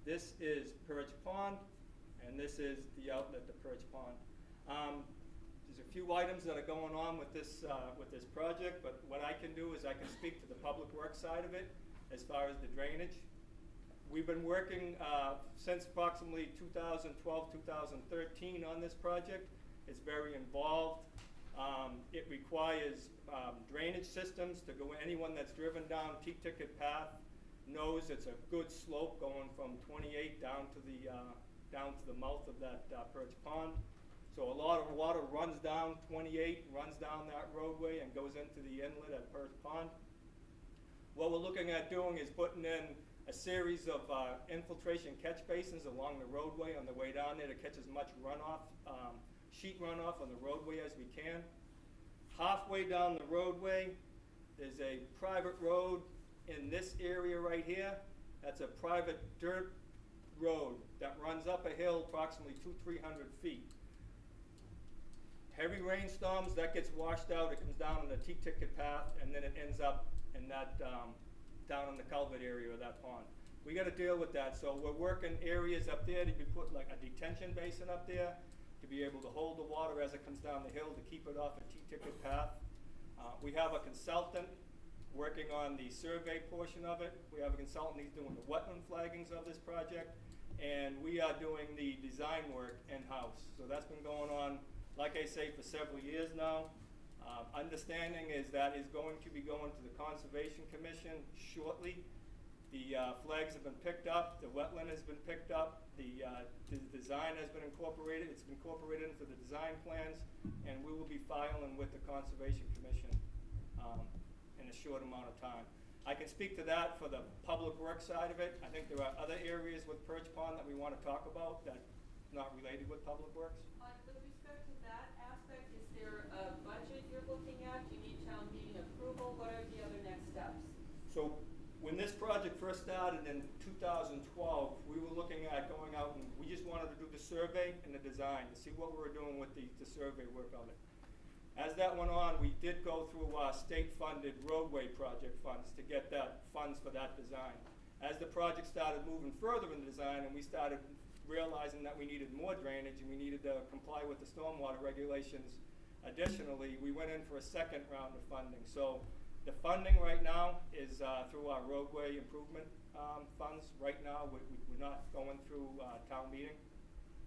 This is Perch Pond, and this is the outlet to Perch Pond. There's a few items that are going on with this project, but what I can do is I can speak to the Public Works side of it as far as the drainage. We've been working since approximately 2012, 2013 on this project. It's very involved. It requires drainage systems to go. Anyone that's driven down T-Ticket Path knows it's a good slope going from 28 down to the mouth of that Perch Pond. So a lot of water runs down 28, runs down that roadway and goes into the inlet at Perch Pond. What we're looking at doing is putting in a series of infiltration catch basins along the roadway on the way down there to catch as much runoff, sheet runoff on the roadway as we can. Halfway down the roadway, there's a private road in this area right here. That's a private dirt road that runs up a hill approximately 200-300 feet. Heavy rainstorms, that gets washed out, it comes down in the T-Ticket Path, and then it ends up in that, down in the culvert area of that pond. We gotta deal with that, so we're working areas up there to be put like a detention basin up there to be able to hold the water as it comes down the hill to keep it off a T-Ticket Path. We have a consultant working on the survey portion of it. We have a consultant, he's doing the wetland flaggings of this project, and we are doing the design work in-house. So that's been going on, like I say, for several years now. Understanding is that is going to be going to the Conservation Commission shortly The flags have been picked up, the wetland has been picked up, the design has been incorporated, it's been incorporated into the design plans, and we will be filing with the Conservation Commission in a short amount of time. I can speak to that for the public works side of it. I think there are other areas with Perch Pond that we want to talk about that's not related with public works. With respect to that aspect, is there a budget you're looking at? Do you need town meeting approval? What are the other next steps? So when this project first started in 2012, we were looking at going out and we just wanted to do the survey and the design to see what we were doing with the survey work of it. As that went on, we did go through state-funded roadway project funds to get that funds for that design. As the project started moving further in the design and we started realizing that we needed more drainage and we needed to comply with the stormwater regulations additionally, we went in for a second round of funding. So the funding right now is through our roadway improvement funds. Right now, we're not going through town meeting.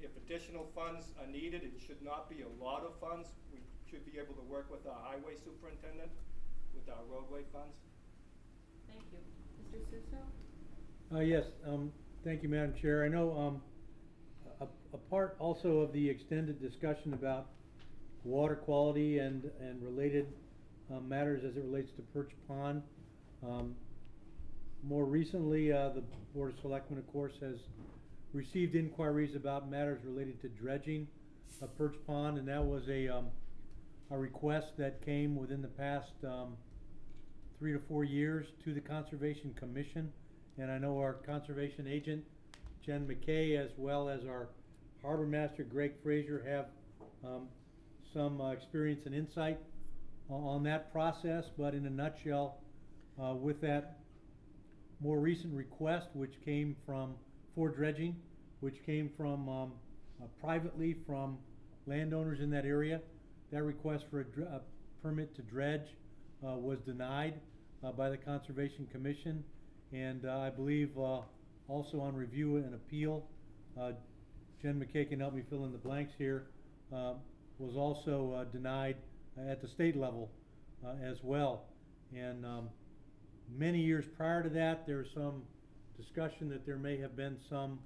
If additional funds are needed, it should not be a lot of funds. We should be able to work with our highway superintendent with our roadway funds. Thank you. Mr. Suso? Yes, thank you, Madam Chair. I know a part also of the extended discussion about water quality and related matters as it relates to Perch Pond. More recently, the Board of Selectmen, of course, has received inquiries about matters related to dredging of Perch Pond, and that was a request that came within the past 3 to 4 years to the Conservation Commission. And I know our conservation agent, Jen McKay, as well as our Harbor Master, Greg Frazier, have some experience and insight on that process. But in a nutshell, with that more recent request, which came from, for dredging, which came from privately from landowners in that area, that request for a permit to dredge was denied by the Conservation Commission. And I believe also on review and appeal, Jen McKay can help me fill in the blanks here, was also denied at the state level as well. And many years prior to that, there was some discussion that there may have been some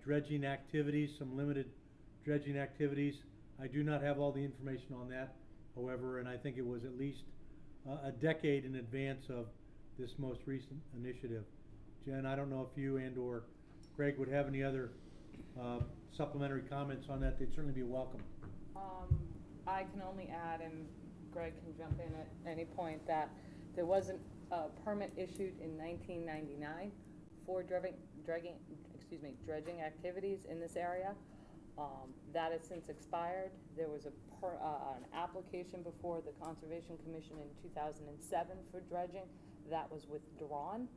dredging activities, some limited dredging activities. I do not have all the information on that, however, and I think it was at least a decade in advance of this most recent initiative. Jen, I don't know if you and or Greg would have any other supplementary comments on that. They'd certainly be welcome. I can only add, and Greg can jump in at any point, that there was a permit issued in 1999 for dredging activities in this area. That has since expired. There was an application before the Conservation Commission in 2007 for dredging. That was withdrawn,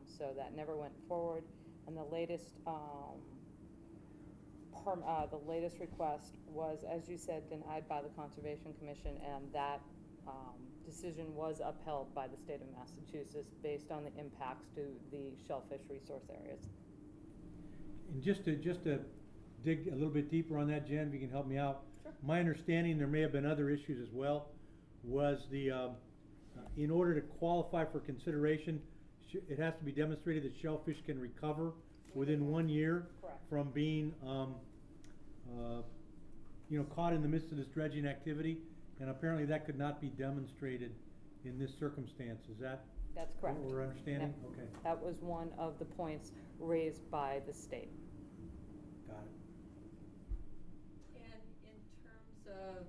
so that never went forward. And the latest request was, as you said, denied by the Conservation Commission, and that decision was upheld by the state of Massachusetts based on the impacts to the shellfish resource areas. And just to dig a little bit deeper on that, Jen, if you can help me out. Sure. My understanding, there may have been other issues as well, was the in order to qualify for consideration, it has to be demonstrated that shellfish can recover within 1 year. Correct. From being caught in the midst of this dredging activity, and apparently that could not be demonstrated in this circumstance. Is that That's correct. what we're understanding? Yep. Okay, That was one of the points raised by the state. got it. And in terms of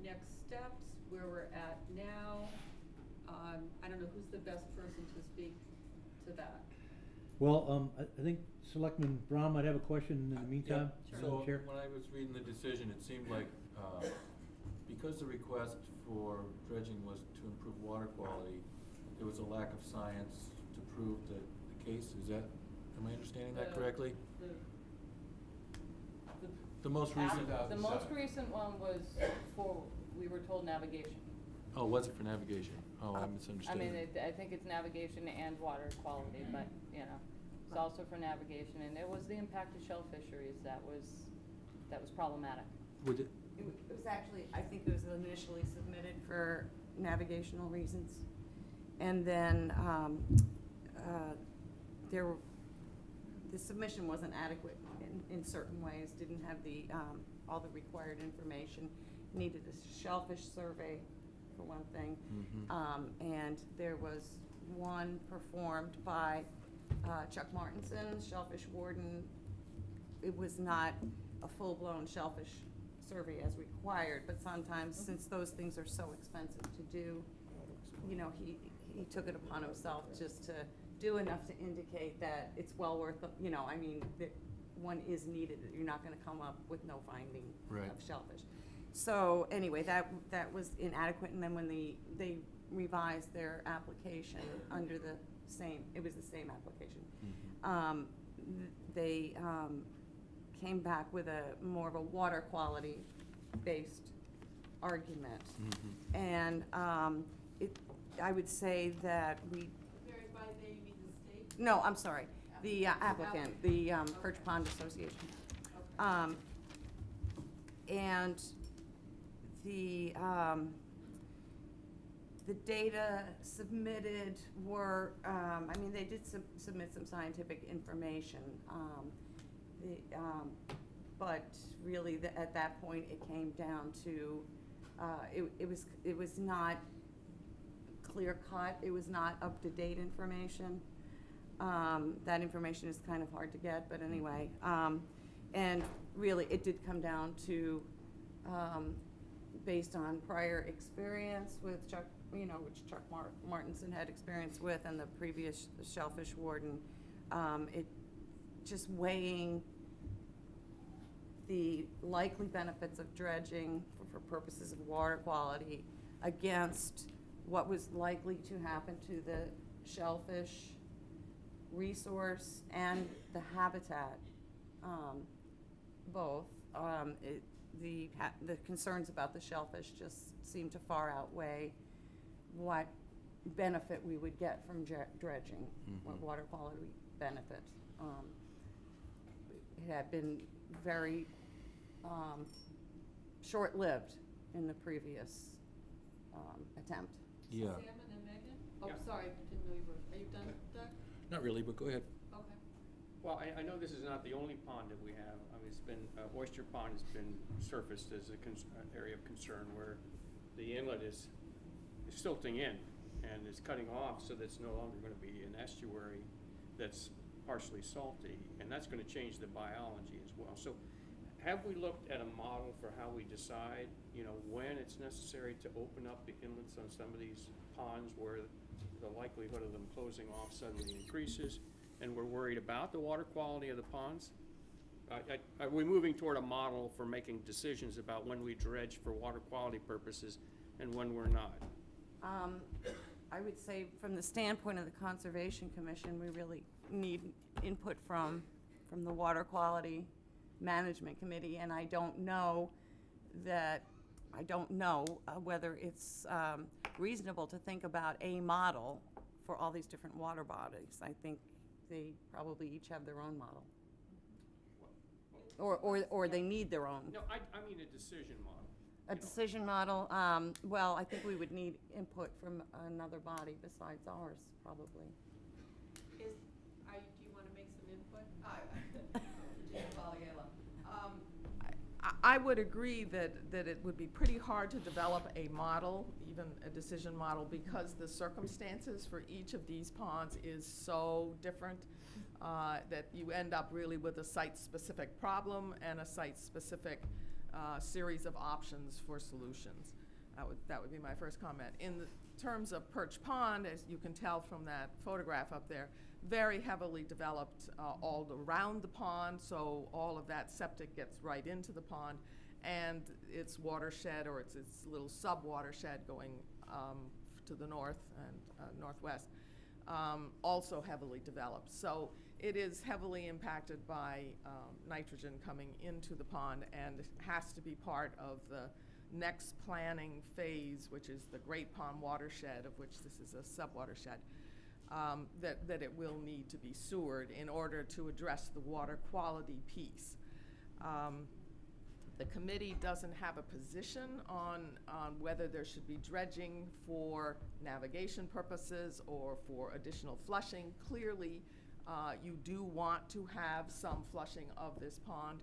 next steps, where we're at now, I don't know who's the best person to speak to that. Well, I think Selectman Brown might have a question in the meantime. Sure. So Madam Chair. when I was reading the decision, it seemed like because the request for dredging was to improve water quality, there was a lack of science to prove the case. Am I understanding that correctly? The most recent. The most recent one was for, we were told, navigation. Oh, was it for navigation? Oh, I misunderstood. I mean, I think it's navigation and water quality, but, it's also for navigation, and it was the impact of shell fisheries that was problematic. Would it? It was actually, I think it was initially submitted for navigational reasons. And then the submission wasn't adequate in certain ways, didn't have all the required information, needed a shellfish survey, for one thing. And there was one performed by Chuck Martinson, shellfish warden. It was not a full-blown shellfish survey as required, but sometimes, since those things are so expensive to do, you know, he took it upon himself just to do enough to indicate that it's well worth, you know, I mean, that one is needed. You're not gonna come up with no finding Right. of shellfish. So anyway, that was inadequate, and then when they revised their application under the same, it was the same application. They came back with more of a water quality based argument. And I would say that we. By they, you mean the state? No, I'm sorry, the applicant, the Perch Pond Association. And the data submitted were, I mean, they did submit some scientific information, but really at that point it came down to, it was not clear cut, it was not up-to-date information. That information is kind of hard to get, but anyway, and really it did come down to, based on prior experience with Chuck, you know, which Chuck Martinson had experience with, and the previous shellfish warden, it just weighing the likely benefits of dredging for purposes of water quality against what was likely to happen to the shellfish resource and the habitat, both. The concerns about the shellfish just seem to far outweigh what benefit we would get from dredging, what water quality benefit. It had been very short-lived in the previous attempt. Yeah. Sam and then Megan? Oh, Yeah. sorry, didn't know you were, are you done, Doug? Not really, but go ahead. Okay. Well, I know this is not the only pond that we have. I mean, it's been, Oyster Pond has been surfaced as an area of concern where the inlet is silting in and is cutting off, so that it's no longer gonna be an estuary that's partially salty, and that's gonna change the biology as well. So have we looked at a model for how we decide, you know, when it's necessary to open up the inlets on some of these ponds where the likelihood of them closing off suddenly increases, and we're worried about the water quality of the ponds? Are we moving toward a model for making decisions about when we dredge for water quality purposes and when we're not? I would say from the standpoint of the Conservation Commission, we really need input from the Water Quality Management Committee, and I don't know whether it's reasonable to think about a model for all these different water bodies. I think they probably each have their own model. Or they need their own. No, I mean a decision model. A decision model, well, I think we would need input from another body besides ours, probably. Do you wanna make some input? Virginia Valiela. I would agree that it would be pretty hard to develop a model, even a decision model, because the circumstances for each of these ponds is so different that you end up really with a site-specific problem and a site-specific series of options for solutions. That would be my first comment. In the terms of Perch Pond, as you can tell from that photograph up there, very heavily developed all around the pond, so all of that septic gets right into the pond, and its watershed, or its little sub-watershed going to the north and northwest, also heavily developed. So it is heavily impacted by nitrogen coming into the pond, and it has to be part of the next planning phase, which is the Great Pond watershed, of which this is a sub-watershed, that it will need to be sewered in order to address the water quality piece. The committee doesn't have a position on whether there should be dredging for navigation purposes or for additional flushing. Clearly, you do want to have some flushing of this pond.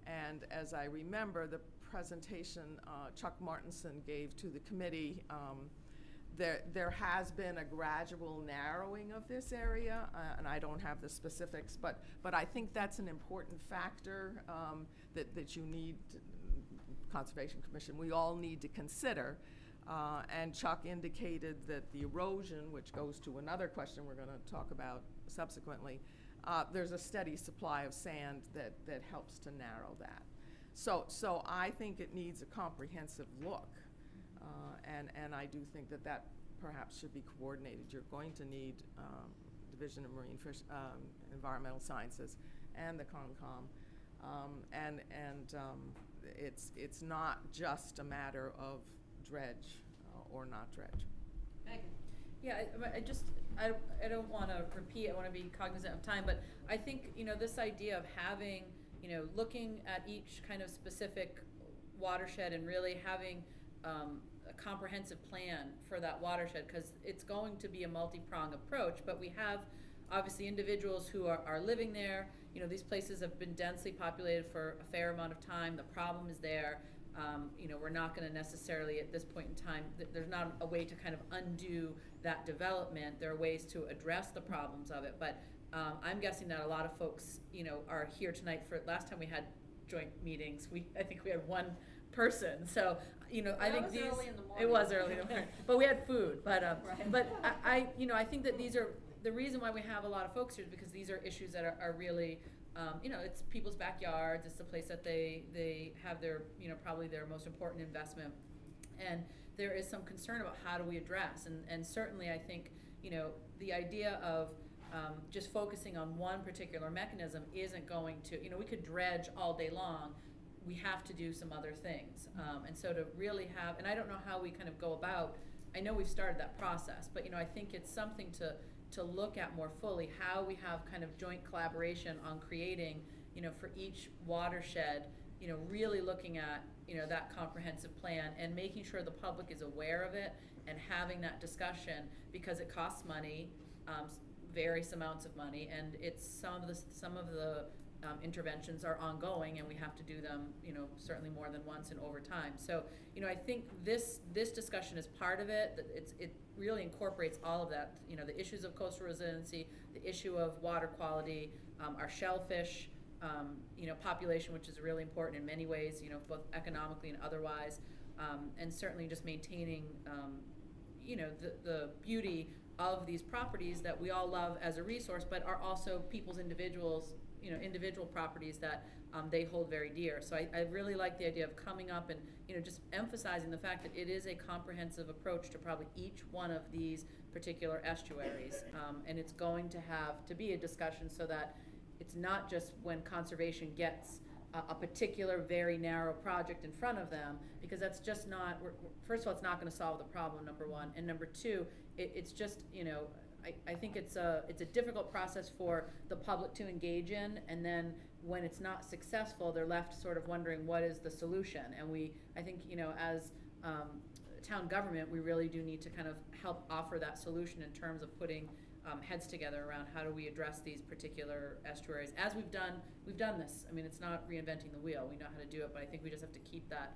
And as I remember, the presentation Chuck Martinson gave to the committee, there has been a gradual narrowing of this area, and I don't have the specifics, but I think that's an important factor that you need, Conservation Commission, we all need to consider. And Chuck indicated that the erosion, which goes to another question we're going to talk about subsequently, there's a steady supply of sand that helps to narrow that. So I think it needs a comprehensive look. And I do think that perhaps should be coordinated. You're going to need Division of Marine Fish, Environmental Sciences and the Concom. It's not just a matter of dredge or not dredge. Megan? Yeah, I don't want to repeat, I want to be cognizant of time, but I think, this idea of having, looking at each kind of specific watershed and really having a comprehensive plan for that watershed, because it's going to be a multi-pronged approach, but we have obviously individuals who are living there. These places have been densely populated for a fair amount of time. The problem is there. We're not going to necessarily at this point in time, there's not a way to kind of undo that development. There are ways to address the problems of it, but I'm guessing that a lot of folks, are here tonight for, last time we had joint meetings, I think we had one person, so, I think these. Early in the morning. It was early in the morning, but we had food, but Right. I think that these are, the reason why we have a lot of folks here is because these are issues that are really, it's people's backyards, it's the place that they have their, probably their most important investment. And there is some concern about how do we address, and certainly I think, the idea of just focusing on one particular mechanism isn't going to, we could dredge all day long. We have to do some other things. And so to really have, and I don't know how we kind of go about, I know we've started that process, but I think it's something to look at more fully, how we have kind of joint collaboration on creating, for each watershed, really looking at, that comprehensive plan and making sure the public is aware of it and having that discussion, because it costs money, various amounts of money, and it's some of the interventions are ongoing, and we have to do them, certainly more than once and over time. So, I think this discussion is part of it. That it really incorporates all of that. The issues of coastal resiliency, the issue of water quality, our shellfish, population, which is really important in many ways, both economically and otherwise, and certainly just maintaining, the beauty of these properties that we all love as a resource, but are also people's individual properties that they hold very dear. So I really like the idea of coming up and, just emphasizing the fact that it is a comprehensive approach to probably each one of these particular estuaries. And it's going to have to be a discussion so that it's not just when conservation gets a particular very narrow project in front of them, because that's just not, first of all, it's not going to solve the problem, number one, and number two, it's just, I think it's a difficult process for the public to engage in, and then when it's not successful, they're left sort of wondering what is the solution. And I think, as town government, we really do need to kind of help offer that solution in terms of putting heads together around how do we address these particular estuaries. As we've done this. I mean, it's not reinventing the wheel. We know how to do it, but I think we just have to keep that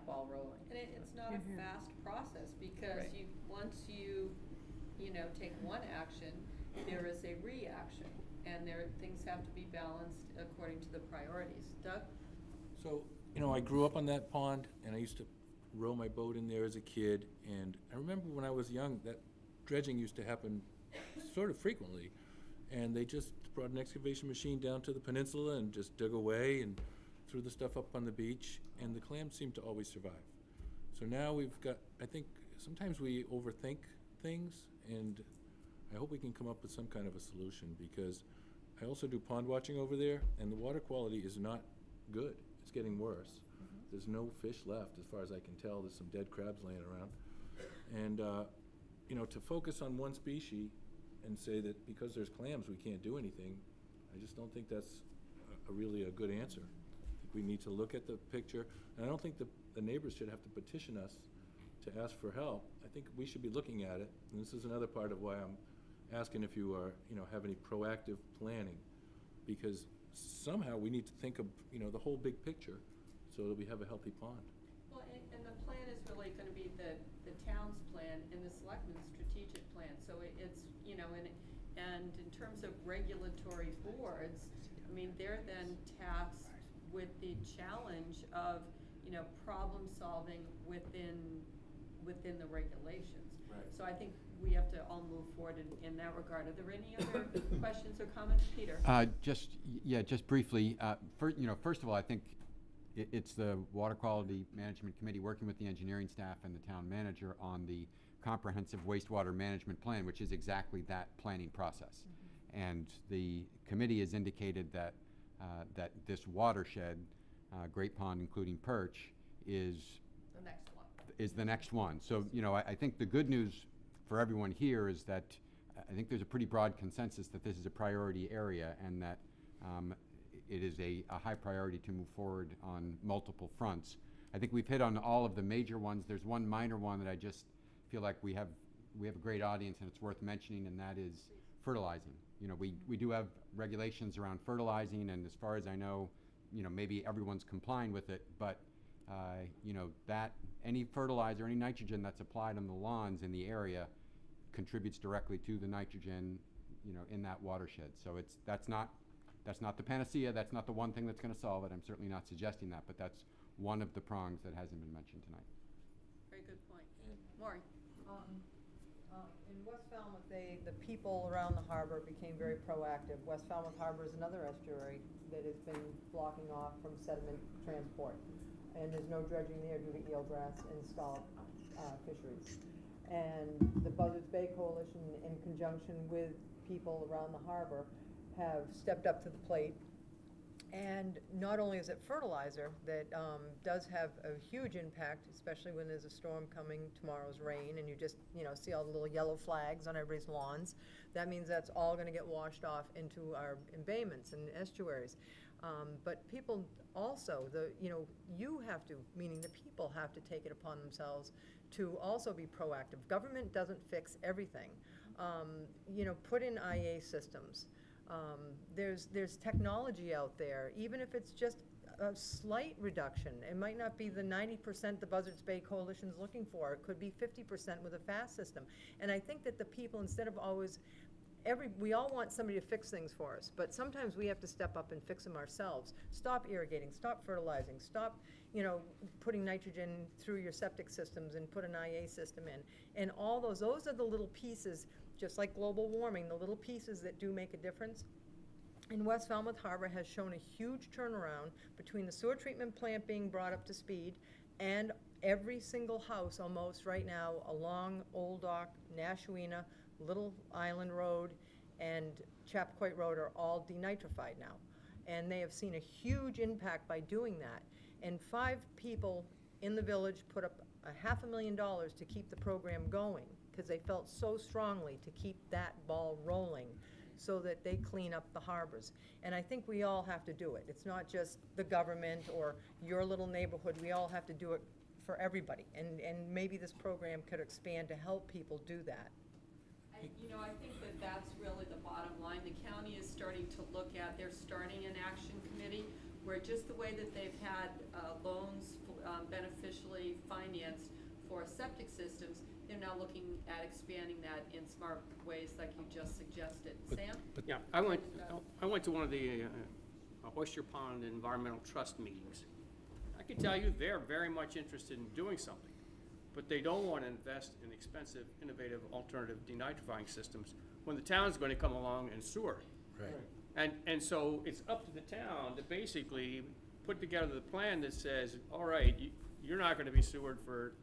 ball rolling. And it's not a fast process, because Right. once you take one action, there is a reaction, and things have to be balanced according to the priorities. Doug? So, I grew up on that pond, and I used to row my boat in there as a kid, and I remember when I was young, that dredging used to happen sort of frequently, and they just brought an excavation machine down to the peninsula and just dug away and threw the stuff up on the beach, and the clams seemed to always survive. So now we've got, I think, sometimes we overthink things, and I hope we can come up with some kind of a solution, because I also do pond watching over there, and the water quality is not good. It's getting worse. There's no fish left, as far as I can tell. There's some dead crabs laying around. And, to focus on one species and say that because there's clams we can't do anything, I just don't think that's really a good answer. I think we need to look at the picture, and I don't think the neighbors should have to petition us to ask for help. I think we should be looking at it, and this is another part of why I'm asking if you are, have any proactive planning, because somehow we need to think of, the whole big picture so that we have a healthy pond. Well, and the plan is really gonna be the town's plan and the selectmen's strategic plan, so it's, and in terms of regulatory boards, I mean, they're then tasked with the challenge of, problem solving within the regulations. Right. So I think we have to all move forward in that regard. Are there any other questions or comments, Peter? Just briefly, first of all, I think it's the Water Quality Management Committee working with the engineering staff and the town manager on the comprehensive wastewater management plan, which is exactly that planning process. Mm-hmm. And the committee has indicated that that this watershed, Great Pond, including Perch, is the next one. So, I think the good news for everyone here is that I think there's a pretty broad consensus that this is a priority area and that it is a high priority to move forward on multiple fronts. I think we've hit on all of the major ones. There's one minor one that I just feel like we have a great audience and it's worth mentioning, and that is fertilizing. We do have regulations around fertilizing, and as far as I know, maybe everyone's complying with it, but that any fertilizer, any nitrogen that's applied on the lawns in the area contributes directly to the nitrogen, in that watershed. So that's not the panacea. That's not the one thing that's going to solve it. I'm certainly not suggesting that, but that's one of the prongs that hasn't been mentioned tonight. Very good point. Maureen? In West Falmouth, the people around the harbor became very proactive. West Falmouth Harbor is another estuary that has been blocking off from sediment transport. And there's no dredging there due to eelgrass and scallop fisheries. And the Buzzards Bay Coalition, in conjunction with people around the harbor, have stepped up to the plate. And not only is it fertilizer that does have a huge impact, especially when there's a storm coming, tomorrow's rain, and you just see all the little yellow flags on everybody's lawns. That means that's all going to get washed off into our embayments and estuaries. But people also, you have to, meaning the people have to take it upon themselves to also be proactive. Government doesn't fix everything. Put in IA systems. There's technology out there, even if it's just a slight reduction. It might not be the 90% the Buzzards Bay Coalition's looking for. It could be 50% with a fast system. And I think that the people, instead of always, we all want somebody to fix things for us, but sometimes we have to step up and fix them ourselves. Stop irrigating, stop fertilizing, stop, putting nitrogen through your septic systems and put an IA system in. And all those are the little pieces, just like global warming, the little pieces that do make a difference. And West Falmouth Harbor has shown a huge turnaround between the sewer treatment plant being brought up to speed and every single house almost right now along Old Dock, Nashwina, Little Island Road, and Chapcoit Road are all denitrified now. And they have seen a huge impact by doing that. And 5 people in the village put up $500,000 to keep the program going because they felt so strongly to keep that ball rolling so that they clean up the harbors. And I think we all have to do it. It's not just the government or your little neighborhood. We all have to do it for everybody. And maybe this program could expand to help people do that. I think that that's really the bottom line. The county is starting to look at, they're starting an action committee where just the way that they've had loans beneficially financed for septic systems, they're now looking at expanding that in smart ways like you just suggested. Sam? Yeah, I went to one of the Oyster Pond Environmental Trust meetings. I can tell you they're very much interested in doing something, but they don't want to invest in expensive, innovative, alternative denitrifying systems when the town's going to come along and sewer. Right. And so it's up to the town to basically put together the plan that says, all right, you're not going to be sewered for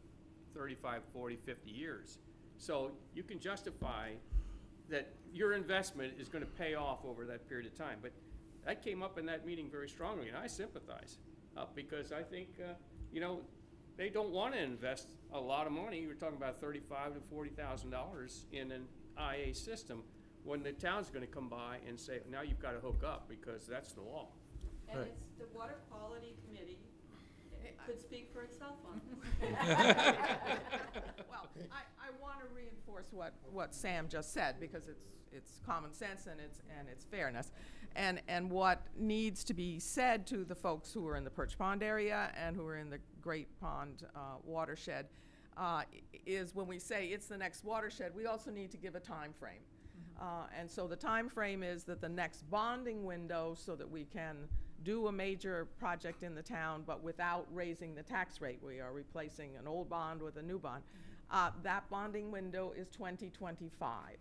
35, 40, 50 years. So you can justify that your investment is going to pay off over that period of time. But that came up in that meeting very strongly, and I sympathize because I think, they don't want to invest a lot of money. We're talking about $35,000 to $40,000 in an IA system when the town's going to come by and say, now you've got to hook up because that's the law. And Right. it's the Water Quality Committee, it could speak for itself on this. Well, I want to reinforce what Sam just said, because it's common sense and it's fairness. And what needs to be said to the folks who are in the Perch Pond area and who are in the Great Pond watershed is when we say it's the next watershed, we also need to give a time frame. And so the time frame is that the next bonding window, so that we can do a major project in the town, but without raising the tax rate. We are replacing an old bond with a new bond. That bonding window is 2025.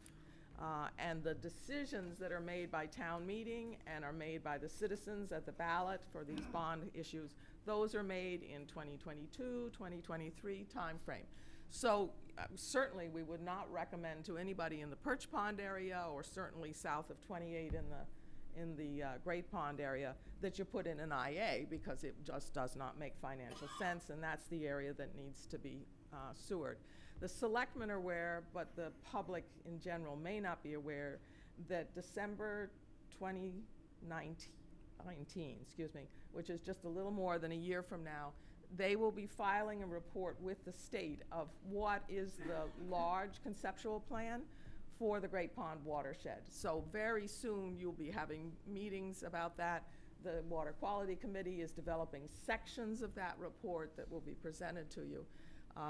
And the decisions that are made by town meeting and are made by the citizens at the ballot for these bond issues, those are made in 2022, 2023 timeframe. So certainly we would not recommend to anybody in the Perch Pond area, or certainly south of 28 in the Great Pond area, that you put in an IA, because it just does not make financial sense, and that's the area that needs to be sewered. The selectmen are aware, but the public in general may not be aware, that December 2019, which is just a little more than a year from now, they will be filing a report with the state of what is the large conceptual plan for the Great Pond watershed. So very soon you'll be having meetings about that. The Water Quality Committee is developing sections of that report that will be presented to you.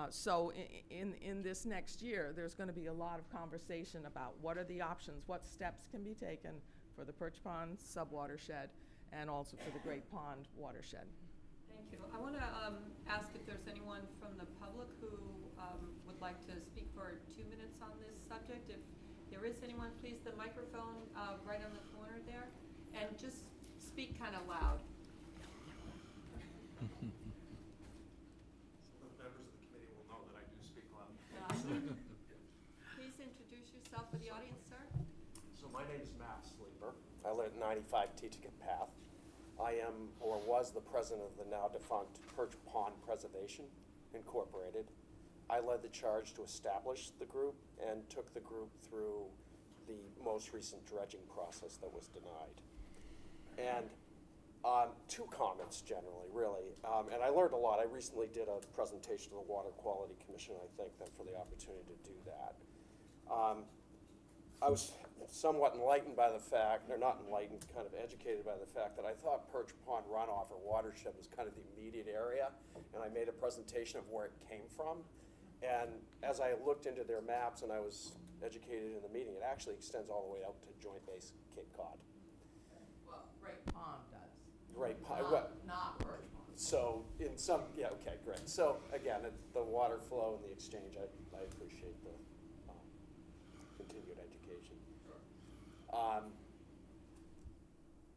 So in this next year, there's going to be a lot of conversation about what are the options, what steps can be taken for the Perch Pond subwatershed and also for the Great Pond watershed. Thank you. I want to ask if there's anyone from the public who would like to speak for 2 minutes on this subject. If there is anyone, please, the microphone right on the corner there, and just speak kind of loud. Some of the members of the committee will know that I do speak loud. Please introduce yourself for the audience, sir. So my name is Matt Sleeper. I live at 95 Teeticket Path. I am, or was, the president of the now defunct Perch Pond Preservation Incorporated. I led the charge to establish the group and took the group through the most recent dredging process that was denied. And two comments generally, really. And I learned a lot. I recently did a presentation to the Water Quality Commission. I thank them for the opportunity to do that. I was somewhat enlightened by the fact, or not enlightened, kind of educated by the fact that I thought Perch Pond runoff or watershed was kind of the immediate area, and I made a presentation of where it came from. And as I looked into their maps and I was educated in the meeting, it actually extends all the way out to Joint Base Cape Cod. Well, Great Pond does. Great Pond. Not Perch Pond. So in some, yeah, okay, great. So again, the water flow and the exchange, I appreciate the continued education.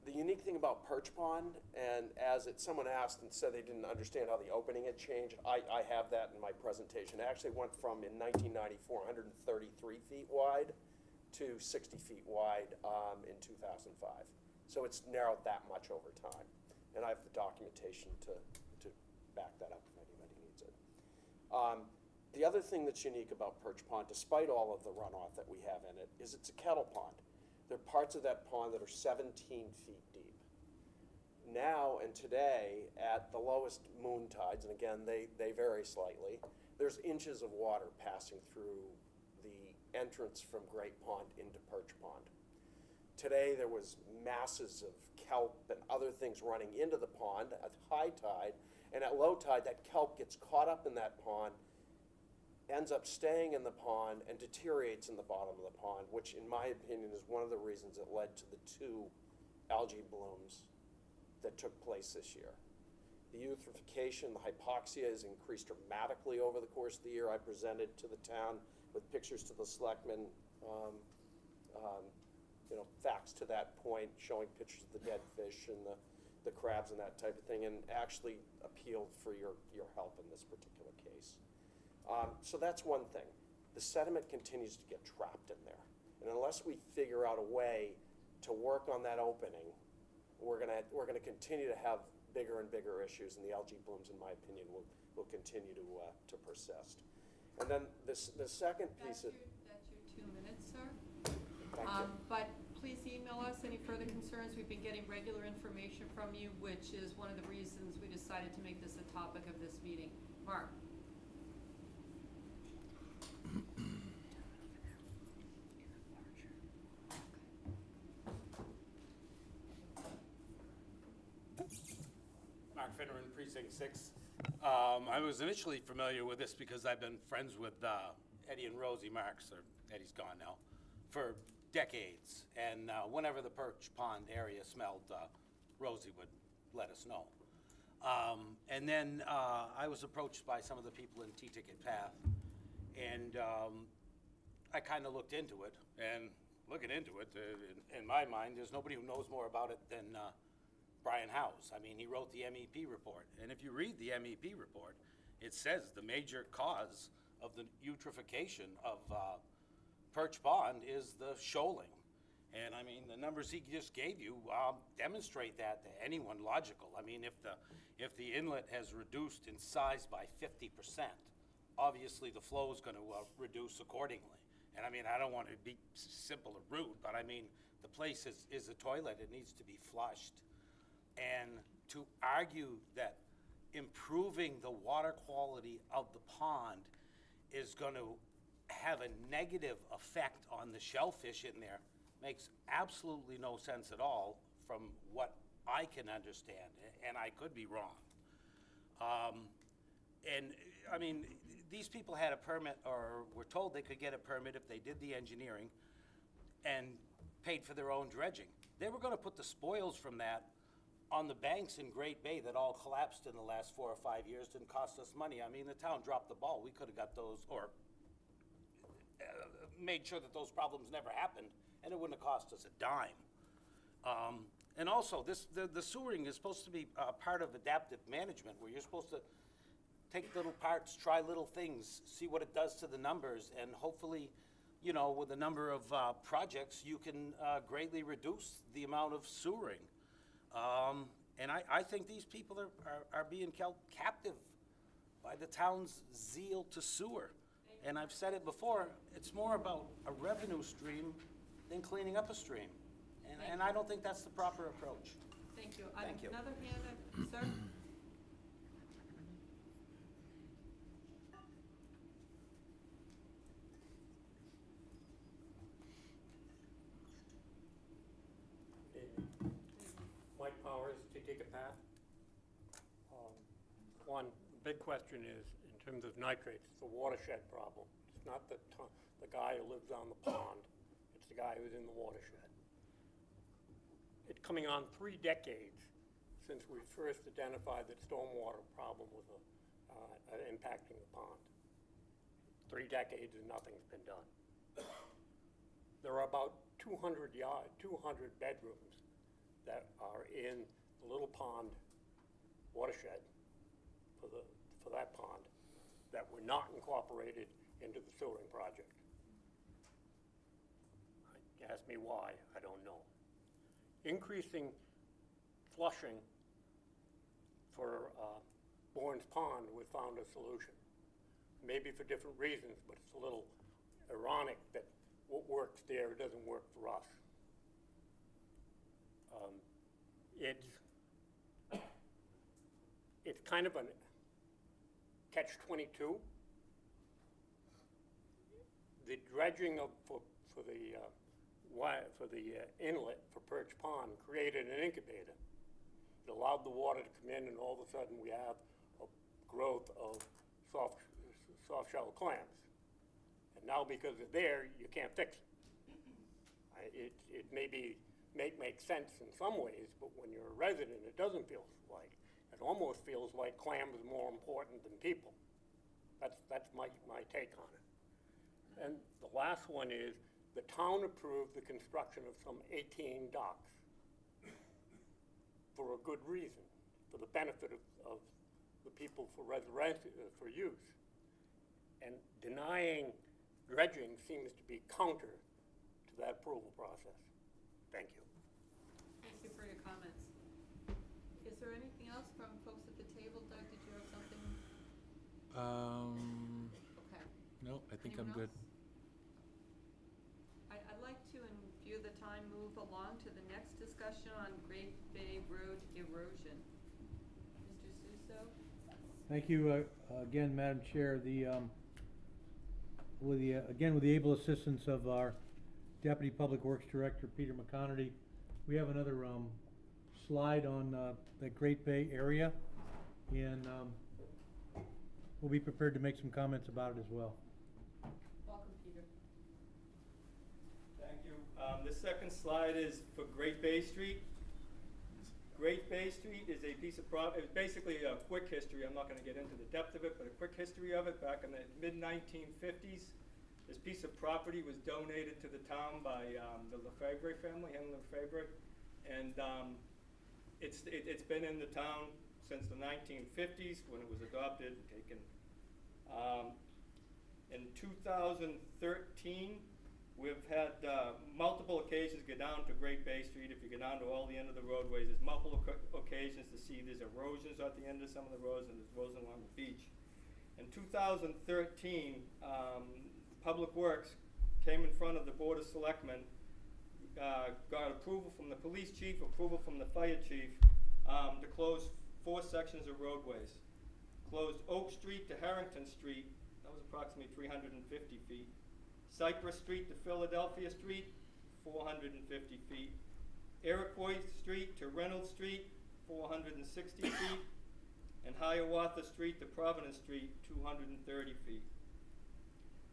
The unique thing about Perch Pond, and as someone asked and said they didn't understand how the opening had changed, I have that in my presentation. It actually went from, in 1994, 133 feet wide to 60 feet wide in 2005. So it's narrowed that much over time. And I have the documentation to back that up if anybody needs it. The other thing that's unique about Perch Pond, despite all of the runoff that we have in it, is it's a kettle pond. There are parts of that pond that are 17 feet deep. Now and today, at the lowest moon tides, and again, they vary slightly, there's inches of water passing through the entrance from Great Pond into Perch Pond. Today, there was masses of kelp and other things running into the pond at high tide, and at low tide, that kelp gets caught up in that pond, ends up staying in the pond and deteriorates in the bottom of the pond, which in my opinion is one of the reasons that led to the 2 algae blooms that took place this year. The eutrophication, the hypoxia has increased dramatically over the course of the year. I presented to the town with pictures to the selectmen, facts to that point, showing pictures of the dead fish and the crabs and that type of thing, and actually appealed for your help in this particular case. So that's one thing. The sediment continues to get trapped in there. And unless we figure out a way to work on that opening, we're gonna continue to have bigger and bigger issues, and the algae blooms, in my opinion, will continue to persist. And then the second piece of... That's your 2 minutes, sir. Thank you. But please email us any further concerns. We've been getting regular information from you, which is one of the reasons we decided to make this a topic of this meeting. Mark? Mark Finneran, Precinct 6. I was initially familiar with this because I've been friends with Eddie and Rosie Marks, or Eddie's gone now, for decades. And whenever the Perch Pond area smelled, Rosie would let us know. And then I was approached by some of the people in T-Ticket Path, and I kind of looked into it. And looking into it, in my mind, there's nobody who knows more about it than Brian Howes. I mean, he wrote the MEP report. And if you read the MEP report, it says the major cause of the eutrophication of Perch Pond is the shoaling. And I mean, the numbers he just gave you demonstrate that to anyone logical. I mean, if the inlet has reduced in size by 50%, obviously the flow is going to reduce accordingly. And I mean, I don't want to be simple or rude, but I mean, the place is a toilet. It needs to be flushed. And to argue that improving the water quality of the pond is going to have a negative effect on the shellfish in there makes absolutely no sense at all from what I can understand, and I could be wrong. And I mean, these people had a permit, or were told they could get a permit if they did the engineering and paid for their own dredging. They were going to put the spoils from that on the banks in Great Bay that all collapsed in the last 4 or 5 years. Didn't cost us money. I mean, the town dropped the ball. We could have got those, or made sure that those problems never happened, and it wouldn't have cost us a dime. And also, the sewering is supposed to be part of adaptive management, where you're supposed to take little parts, try little things, see what it does to the numbers, and hopefully, you know, with a number of projects, you can greatly reduce the amount of sewering. And I think these people are being held captive by the town's zeal to sewer. And I've said it before, it's more about a revenue stream than cleaning up a stream. And I don't think that's the proper approach. Thank you. Thank you. Another hand, sir? Mike Powers, T-Ticket Path. One, the big question is, in terms of nitrates, it's a watershed problem. It's not the guy who lives on the pond, it's the guy who's in the watershed. It's coming on 3 decades since we first identified that stormwater problem was impacting the pond. 3 decades and nothing's been done. There are about 200 bedrooms that are in the little pond watershed for that pond that were not incorporated into the sewering project. Ask me why, I don't know. Increasing flushing for Bourne's Pond, we found a solution. Maybe for different reasons, but it's a little ironic that what works there doesn't work for us. It's kind of a catch-22. The dredging for the inlet for Perch Pond created an incubator. It allowed the water to come in, and all of a sudden we have a growth of soft shell clams. And now because it's there, you can't fix it. It may make sense in some ways, but when you're a resident, it doesn't feel like. It almost feels like clams are more important than people. That's my take on it. And the last one is, the town approved the construction of some 18 docks for a good reason, for the benefit of the people for use. And denying dredging seems to be counter to that approval process. Thank you. Thank you for your comments. Is there anything else from folks at the table? Doug, did you have something? Okay. No, I think I'm Anyone good. else? I'd like to, in view of the time, move discussion on Great Bay Road erosion. Mr. Suso? Thank you, again, Madam Chair. With the able assistance of our Deputy Public Works Director, Peter McConerty, we have another slide on the Great Bay area, and we'll be prepared to make some comments about it as well. Welcome, Peter. Thank you. The second slide is for Great Bay Street. Great Bay Street is a piece of it's basically a quick history. I'm not going to get into the depth of it, but a quick history of it. Back in the mid-1950s, this piece of property was donated to the town by the Lefebvre family, Henry Lefebvre, and it's been in the town since the 1950s when it was adopted and taken. In 2013, we've had multiple occasions go down to Great Bay Street. If you go down to all the end of the roadways, there's multiple occasions to see there's erosions at the end of some of the roads and there's erosion along the beach. In 2013, Public Works came in front of the Board of Selectmen, got approval from the police chief, approval from the fire chief to close 4 sections of roadways. Closed Oak Street to Harrington Street, that was approximately 350 feet. Cypress Street to Philadelphia Street, 450 feet. Iroquois Street to Reynolds Street, 460 feet. And Hiawatha Street to Providence Street, 230 feet.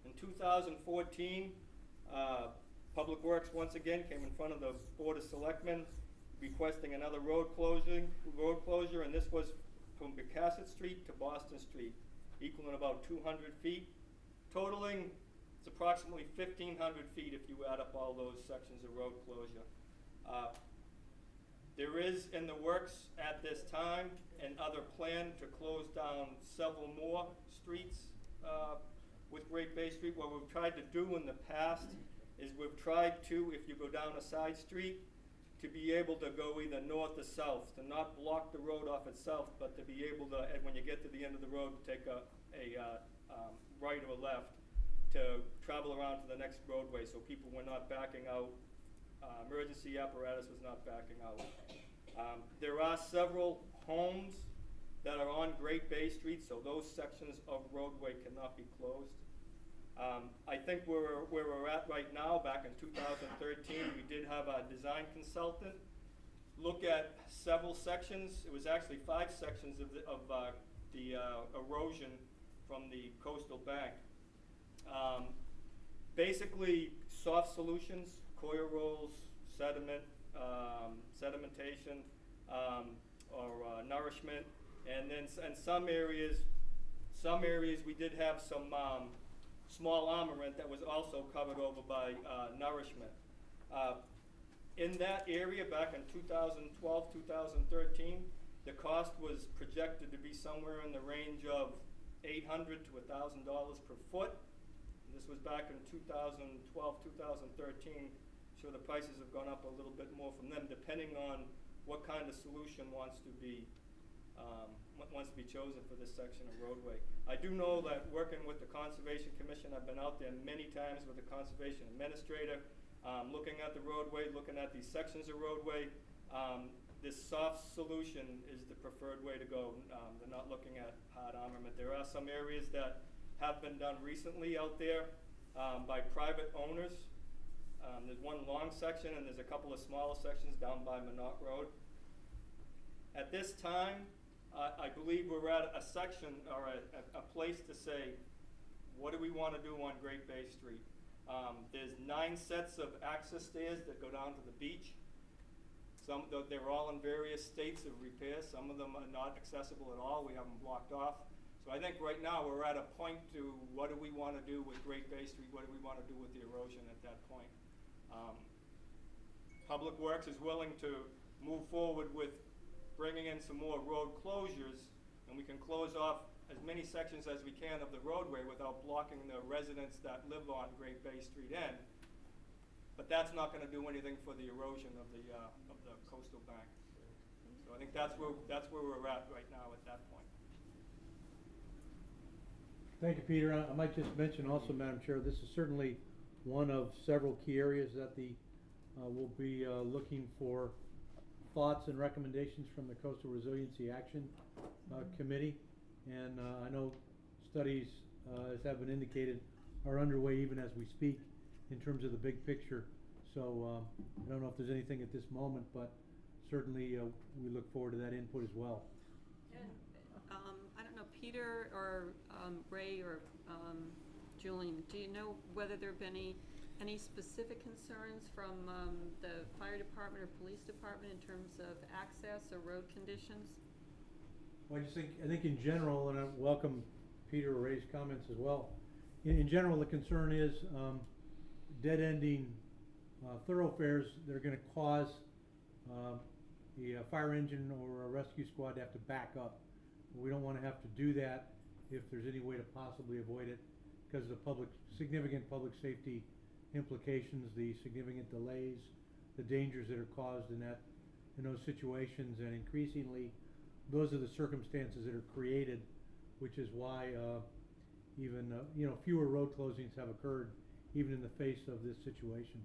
In 2014, Public Works once again came in front of the Board of Selectmen requesting another road closure, and this was from Becassett Street to Boston Street, equaling about 200 feet. Totaling, it's approximately 1,500 feet if you add up all those sections of road closure. There is in the works at this time another plan to close down several more streets with Great Bay Street. What we've tried to do in the past is we've tried to, if you go down a side street, to be able to go either north or south, to not block the road off itself, but to be able to, and when you get to the end of the road, to take a right or a left to travel around to the next roadway so people were not backing out. Emergency apparatus was not backing out. There are several homes that are on Great Bay Street, so those sections of roadway cannot be closed. I think where we're at right now, back in 2013, we did have a design consultant look at several sections. It was actually 5 sections of the erosion from the coastal bank. Basically, soft solutions, coir rolls, sediment, sedimentation, or nourishment, and then in some areas we did have some small armament that was also covered over by nourishment. In that area back in 2012, 2013, the cost was projected to be somewhere in the range of $800 to $1,000 per foot. This was back in 2012, 2013. So the prices have gone up a little bit more from them, depending on what kind of solution wants to be chosen for this section of roadway. I do know that working with the Conservation Commission, I've been out there many times with the Conservation Administrator, looking at the roadway, looking at these sections of roadway. This soft solution is the preferred way to go. They're not looking at hard armament. There are some areas that have been done recently out there by private owners. There's one long section and there's a couple of smaller sections down by Minot Road. At this time, I believe we're at a section or a place to say, what do we want to do on Great Bay Street? There's 9 sets of access stairs that go down to the beach. They're all in various states of repair. Some of them are not accessible at all. We have them blocked off. So I think right now we're at a point to what do we want to do with Great Bay Street? What do we want to do with the erosion at that point? Public Works is willing to move forward with bringing in some more road closures, and we can close off as many sections as we can of the roadway without blocking the residents that live on Great Bay Street end. But that's not going to do anything for the erosion of the coastal bank. So I think that's where we're at right now at that point. Thank you, Peter. I might just mention also, Madam Chair, this is certainly one of several key areas that we'll be looking for thoughts and recommendations from the Coastal Resiliency Action Committee. And I know studies, as have been indicated, are underway even as we speak in terms of the big picture. So I don't know if there's anything at this moment, but certainly we look forward to that input as well. And, I don't know, Peter or Ray or Julian, do you know whether there have been any specific concerns from the fire department or police department in terms of access or road conditions? Well, I think in general, and I welcome Peter or Ray's comments as well. In general, the concern is dead-ending thoroughfares that are going to cause the fire engine or a rescue squad to have to back up. We don't want to have to do that if there's any way to possibly avoid it, because of the significant public safety implications, the significant delays, the dangers that are caused in those situations, and increasingly those are the circumstances that are created, which is why even fewer road closings have occurred even in the face of this situation.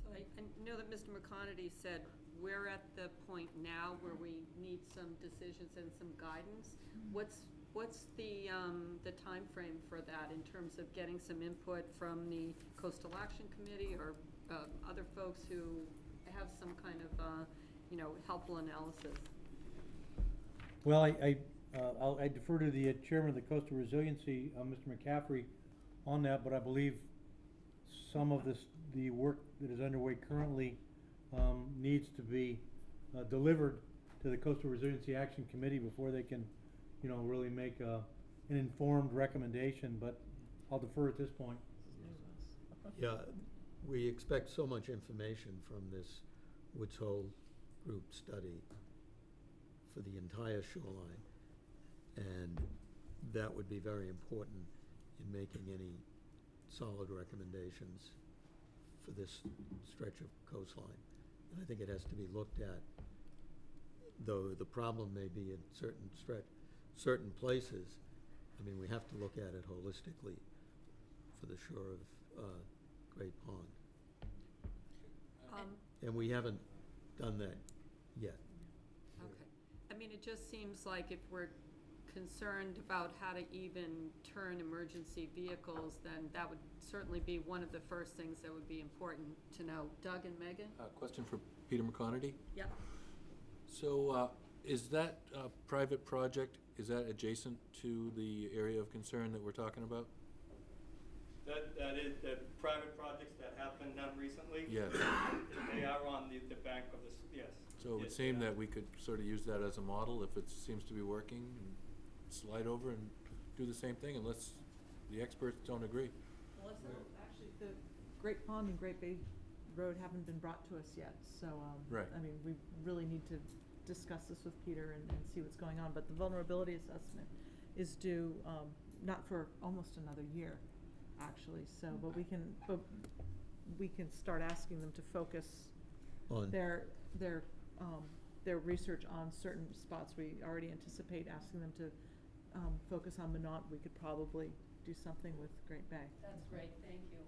So I know that Mr. McConaty said we're at the point now where we need some decisions and some guidance. What's the time frame for that in terms of getting some input from the Coastal Action Committee or other folks who have some kind of helpful analysis? Well, I defer to the chairman of the Coastal Resiliency, Mr. McCaffrey, on that, but I believe some of the work that is underway currently needs to be delivered to the Coastal Resiliency Action Committee before they can, really make an informed recommendation. But I'll defer at this point. Yeah, we expect so much information from this Woods Hole group study for the entire shoreline, and that would be very important in making any solid recommendations for this stretch of coastline. And I think it has to be looked at, though the problem may be in certain places. I mean, we have to look at it holistically for the shore of Great Pond. And we haven't done that yet. Okay. I mean, it just seems like if we're concerned about how to even turn emergency vehicles, then that would certainly be one of the first things that would be important to know. Doug and Megan? Question for Peter McConaty. Yeah. So is that private project, is that adjacent to the area of concern that we're talking about? That is the private projects that have been done recently. Yes. They are on the bank of this, yes. So it would seem that we could sort of use that as a model if it seems to be working, and slide over and do the same thing unless the experts don't agree. Melissa, actually, the Great Pond and Great Bay Road haven't been brought to us yet, so, Right. I mean, we really need to discuss this with Peter and see what's going on, but the vulnerability assessment is due, not for almost another year, actually, so, but we can start asking them to focus On their research on certain spots. We already anticipate asking them to focus on Minot. We could probably do something with Great Bay. That's great, thank you.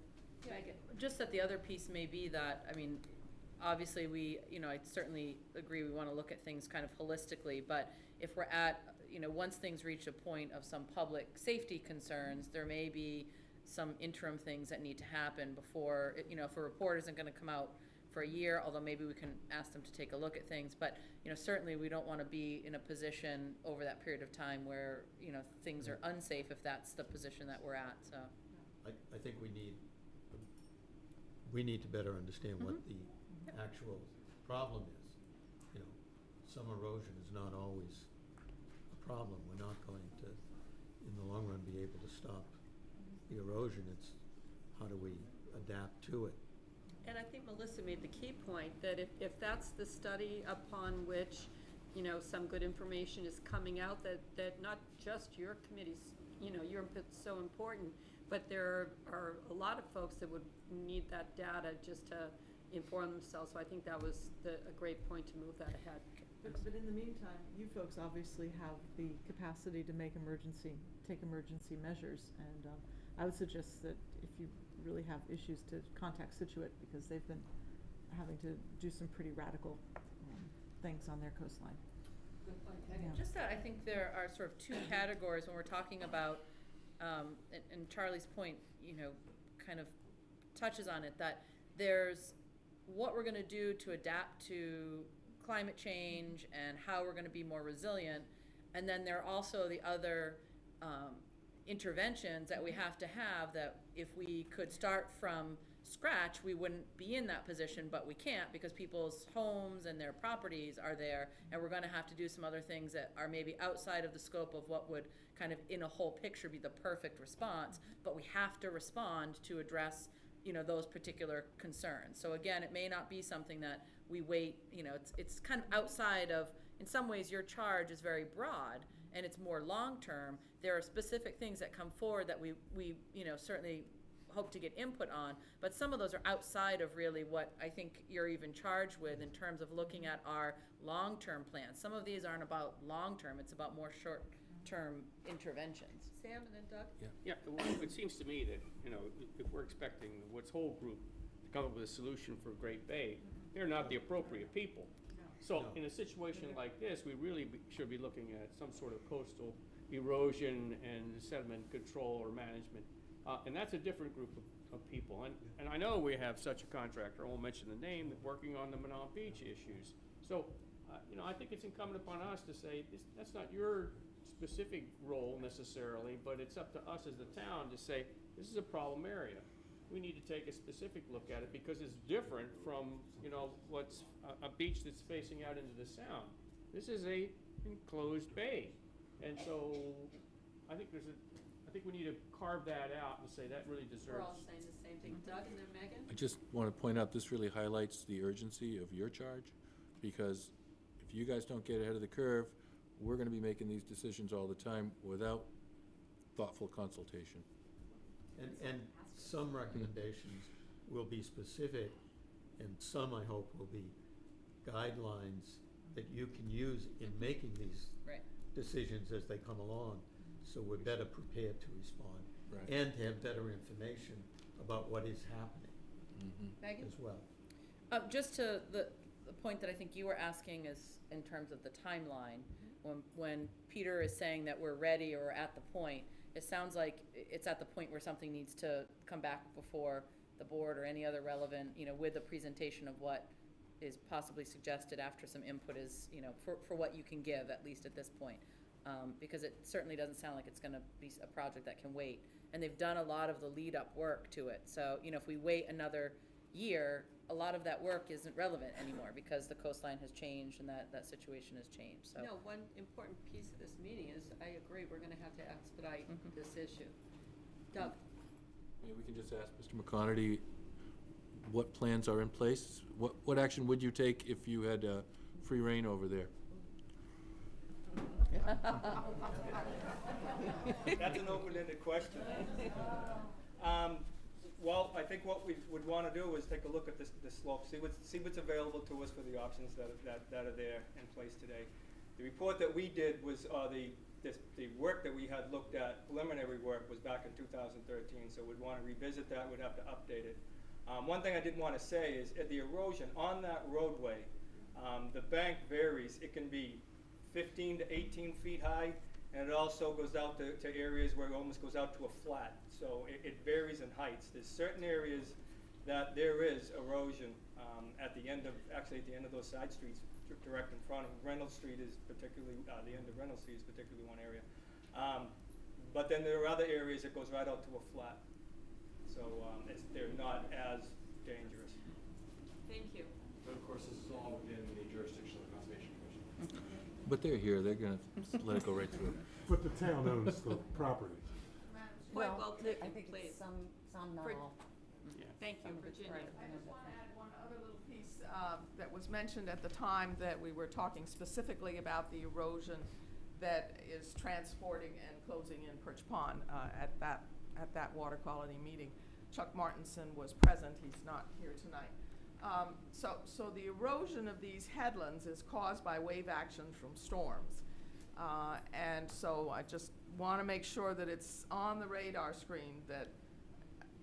Megan? Just that the other piece may be that, I mean, obviously I certainly agree we want to look at things kind of holistically, but if we're at, once things reach a point of some public safety concerns, there may be some interim things that need to happen before, if a report isn't going to come out for a year, although maybe we can ask them to take a look at things, but, certainly we don't want to be in a position over that period of time where, things are unsafe if that's the position that we're at, so. I think we need to better understand what the actual problem is. Some erosion is not always a problem. We're not going to, in the long run, be able to stop the erosion. It's how do we adapt to it. And I think Melissa made the key point that if that's the study upon which, some good information is coming out, that not just your committee's, your input's so important, but there are a lot of folks that would need that data just to inform themselves. So I think that was a great point to move that ahead. But in the meantime, you folks obviously have the capacity to take emergency measures, and I would suggest that if you really have issues, to contact Situate, because they've been having to do some pretty radical things on their coastline. Good point, Yeah. Just that I think there are sort of two categories when we're talking about, and Charlie's point, you know, kind of touches on it, that there's what we're gonna do to adapt to climate change and how we're gonna be more resilient, and then there are also the other interventions that we have to have, that if we could start from scratch, we wouldn't be in that position, but we can't because people's homes and their properties are there, and we're gonna have to do some other things that are maybe outside of the scope of what would kind of in a whole picture be the perfect response, but we have to respond to address, you know, those particular concerns. So again, it may not be something that we wait, you know, it's kind of outside of, in some ways your charge is very broad and it's more long-term. There are specific things that come forward that we you know, certainly hope to get input on, but some of those are outside of really what I think you're even charged with in terms of looking at our long-term plans. Some of these aren't about long-term, it's about more short-term interventions. Sam and then Doug? Yeah, well, it seems to me that, you know, if we're expecting the Woods Hole Group to come up with a solution for Great Bay, they're not the appropriate people. So in a situation like this, we really should be looking at some sort of coastal erosion and sediment control or management. And that's a different group of people. And I know we have such a contractor, I won't mention the name, that's working on the Manon Beach issues. So, you know, I think it's incumbent upon us to say, that's not your specific role necessarily, but it's up to us as the town to say, this is a problem area. We need to take a specific look at it because it's different from, you know, what's a beach that's facing out into the sound. This is a enclosed bay. And so I think we need to carve that out and say that really deserves. We're all saying the same thing. Doug and then Megan? I just want to point out, this really highlights the urgency of your charge, because if you guys don't get ahead of the curve, we're going to be making these decisions all the time without thoughtful consultation. And some recommendations will be specific, and some, I hope, will be guidelines that you can use in making these Right. decisions as they come along, so we're better prepared to respond. Right. And to have better information about what is happening Megan? as well. Just to the point that I think you were asking is in terms of the timeline, when Peter is saying that we're ready or at the point, it sounds like it's at the point where something needs to come back before the board or any other relevant, you know, with a presentation of what is possibly suggested after some input is, you know, for what you can give, at least at this point. Because it certainly doesn't sound like it's gonna be a project that can wait. And they've done a lot of the lead-up work to it. So, you know, if we wait another year, a lot of that work isn't relevant anymore because the coastline has changed and that situation has changed, so. No, one important piece of this meeting is, I agree, we're gonna have to expedite this issue. Doug? Yeah, we can just ask Mr. McConerty what plans are in place. What action would you take if you had free reign over there? That's an open-ended question. Well, I think what we would want to do is take a look at this slope, see what's available to us for the options that are there in place today. The report that we did was the work that we had looked at, preliminary work, was back in 2013. So we'd want to revisit that. We'd have to update it. One thing I did want to say is the erosion on that roadway, the bank varies. It can be 15 to 18 feet high, and it also goes out to areas where it almost goes out to a flat. So it varies in heights. There's certain areas that there is erosion at the end of those side streets, direct in front of Reynolds Street is particularly, the end of Reynolds Street is particularly one area. But then there are other areas that goes right out to a flat. So they're not as dangerous. Thank you. But of course, this is all within the jurisdiction of the Conservation Commission. But they're here, they're gonna let it go right through. But the town owns the property. Point well taken, I think please. it's some, not For- all. Thank you, Virginia. I just want to add one other little piece that was mentioned at the time that we were talking specifically about the erosion that is transporting and closing in Perch Pond at that water quality meeting. Chuck Martinson was present, he's not here tonight. So the erosion of these headlands is caused by wave action from storms. And so I just want to make sure that it's on the radar screen that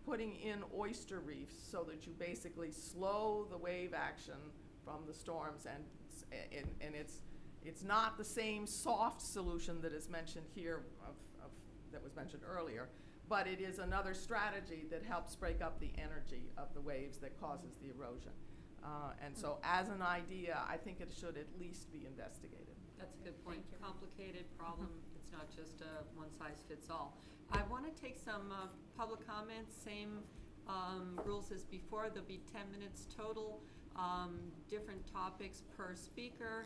putting in oyster reefs so that you basically slow the wave action from the storms And it's not the same soft solution that is mentioned here that was mentioned earlier, but it is another strategy that helps break up the energy of the waves that causes the erosion. And so as an idea, I think it should at least be investigated. That's a good point. Complicated problem. It's not just a one-size-fits-all. I want to take some public comments, same rules as before. There'll be 10 minutes total, different topics per speaker.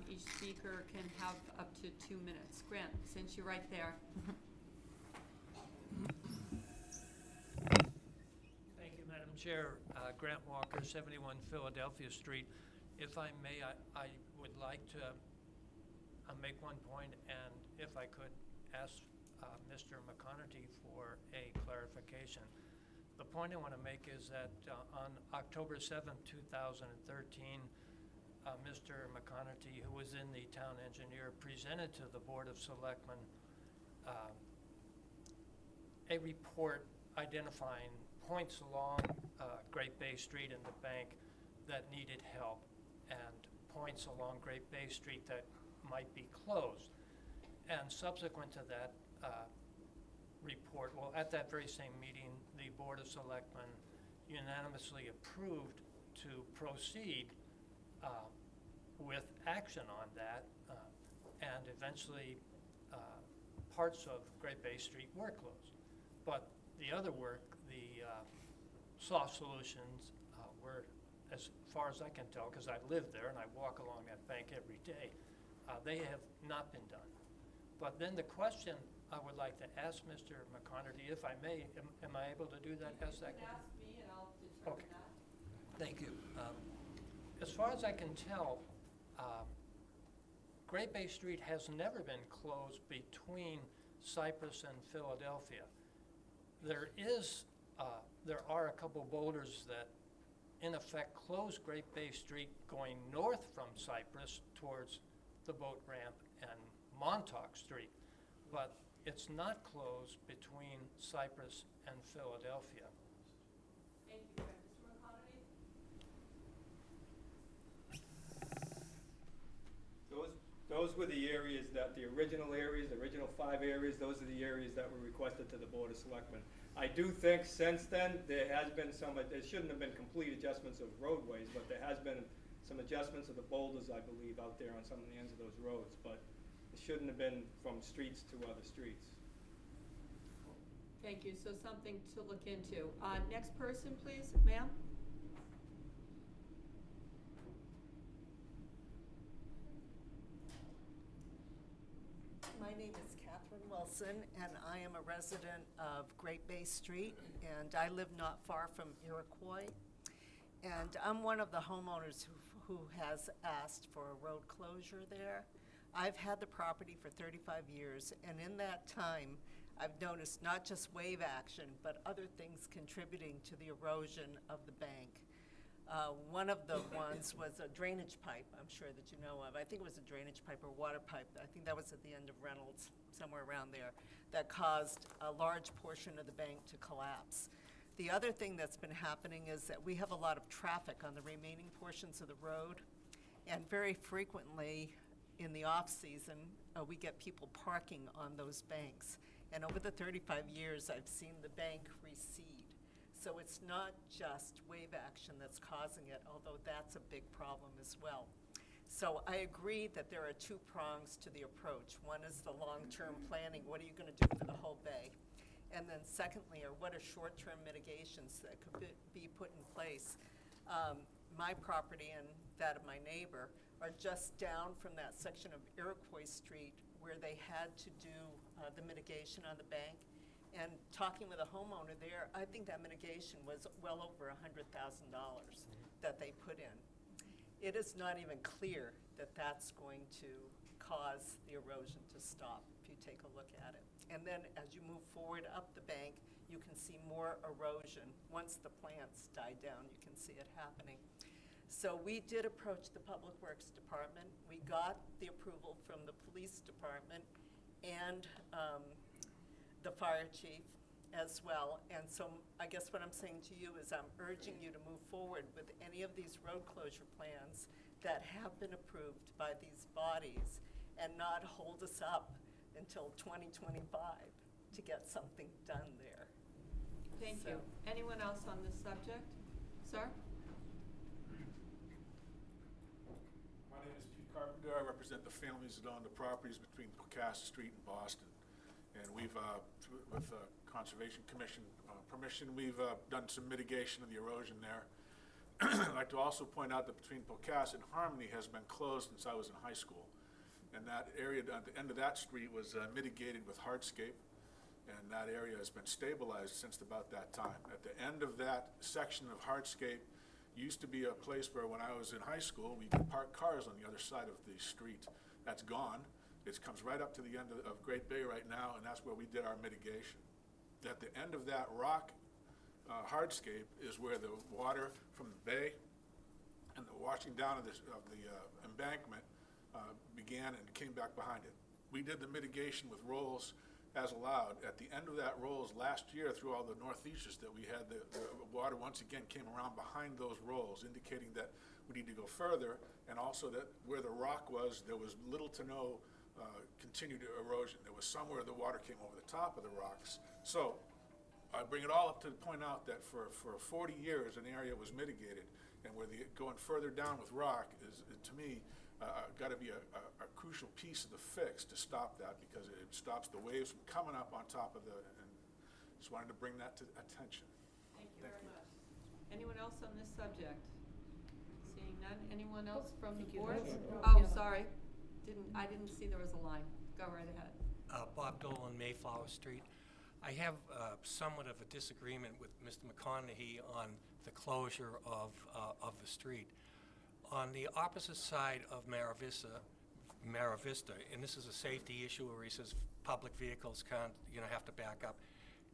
Each speaker can have up to 2 minutes. Grant, since you're right there. Thank you, Madam Chair. Grant Walker, 71 Philadelphia Street. If I may, I would like to make one point, and if I could ask Mr. McConerty for a clarification. The point I want to make is that on October 7th, 2013, Mr. McConerty, who was in the town engineer, presented to the Board of Selectmen a report identifying points along Great Bay Street and the bank that needed help, and points along Great Bay Street that might be closed. And subsequent to that report, well, at that very same meeting, the Board of Selectmen unanimously approved to proceed with action on that, and eventually parts of Great Bay Street were closed. But the other work, the soft solutions, were, as far as I can tell, because I live there and I walk along that bank every day, they have not been done. But then the question I would like to ask Mr. McConerty, if I may, am I able to do that? You can ask me and I'll determine that. Thank you. As far as I can tell, Great Bay Street has never been closed between Cypress and Philadelphia. There are a couple boulders that in effect close Great Bay Street going north from Cypress towards the boat ramp and Montauk Street, but it's not closed between Cypress and Philadelphia. Thank you, Mr. McConerty. Those were the areas that, the original 5 areas, those are the areas that were requested to the Board of Selectmen. I do think since then, there has been there shouldn't have been complete adjustments of roadways, but there has been some adjustments of the boulders, I believe, out there on some of the ends of those roads, but it shouldn't have been from streets to other streets. Thank you. So something to look into. Next person, please, ma'am. My name is Catherine Wilson, and I am a resident of Great Bay Street, and I live not far from Iroquois. And I'm one of the homeowners who has asked for a road closure there. I've had the property for 35 years, and in that time, I've noticed not just wave action, but other things contributing to the erosion of the bank. One of the ones was a drainage pipe, I'm sure that you know of. I think it was a drainage pipe or water pipe. I think that was at the end of Reynolds, somewhere around there, that caused a large portion of the bank to collapse. The other thing that's been happening is that we have a lot of traffic on the remaining portions of the road, and very frequently in the off-season, we get people parking on those banks. And over the 35 years, I've seen the bank recede. So it's not just wave action that's causing it, although that's a big problem as well. So I agree that there are 2 prongs to the approach. One is the long-term planning. What are you going to do for the whole bay? And then secondly, are what are short-term mitigations that could be put in place? My property and that of my neighbor are just down from that section of Iroquois Street where they had to do the mitigation on the bank. And talking with a homeowner there, I think that mitigation was well over $100,000 that they put in. It is not even clear that that's going to cause the erosion to stop if you take a look at it. And then as you move forward up the bank, you can see more erosion. Once the plants die down, you can see it happening. So we did approach the Public Works Department. We got the approval from the Police Department and the Fire Chief as well. And so I guess what I'm saying to you is I'm urging you to move forward with any of these road closure plans that have been approved by these bodies and not hold us up until 2025 to get something done there. Thank you. Anyone else on this subject? Sir? My name is Pete Carpenter. I represent the families that own the properties between Pocasset Street and Boston. And we've, with the Conservation Commission permission, we've done some mitigation of the erosion there. I'd like to also point out that between Pocasset and Harmony has been closed since I was in high school. And that area at the end of that street was mitigated with hardscape. And that area has been stabilized since about that time. At the end of that section of hardscape used to be a place where when I was in high school, we could park cars on the other side of the street. That's gone. It comes right up to the end of Great Bay right now, and that's where we did our mitigation. At the end of that rock hardscape is where the water from the bay and the washing down of the embankment began and came back behind it. We did the mitigation with rolls as allowed. At the end of that rolls last year, through all the northeasters that we had, the water once again came around behind those rolls, indicating that we need to go further, and also that where the rock was, there was little to no continued erosion. There was somewhere the water came over the top of the rocks. So I bring it all up to point out that for 40 years an area was mitigated, and where going further down with rock is, to me, got to be a crucial piece of the fix to stop that, because it stops the waves from coming up on top of and just wanted to bring that to attention. Thank you very much. Anyone else on this subject? Seeing none, anyone else from the board? Oh, sorry, I didn't see there was a line. Go right ahead. Bob Dolan, Mayflower Street. I have somewhat of a disagreement with Mr. McConaughey on the closure of the street. On the opposite side of Mara Vista, and this is a safety issue where he says public vehicles can't, have to back up.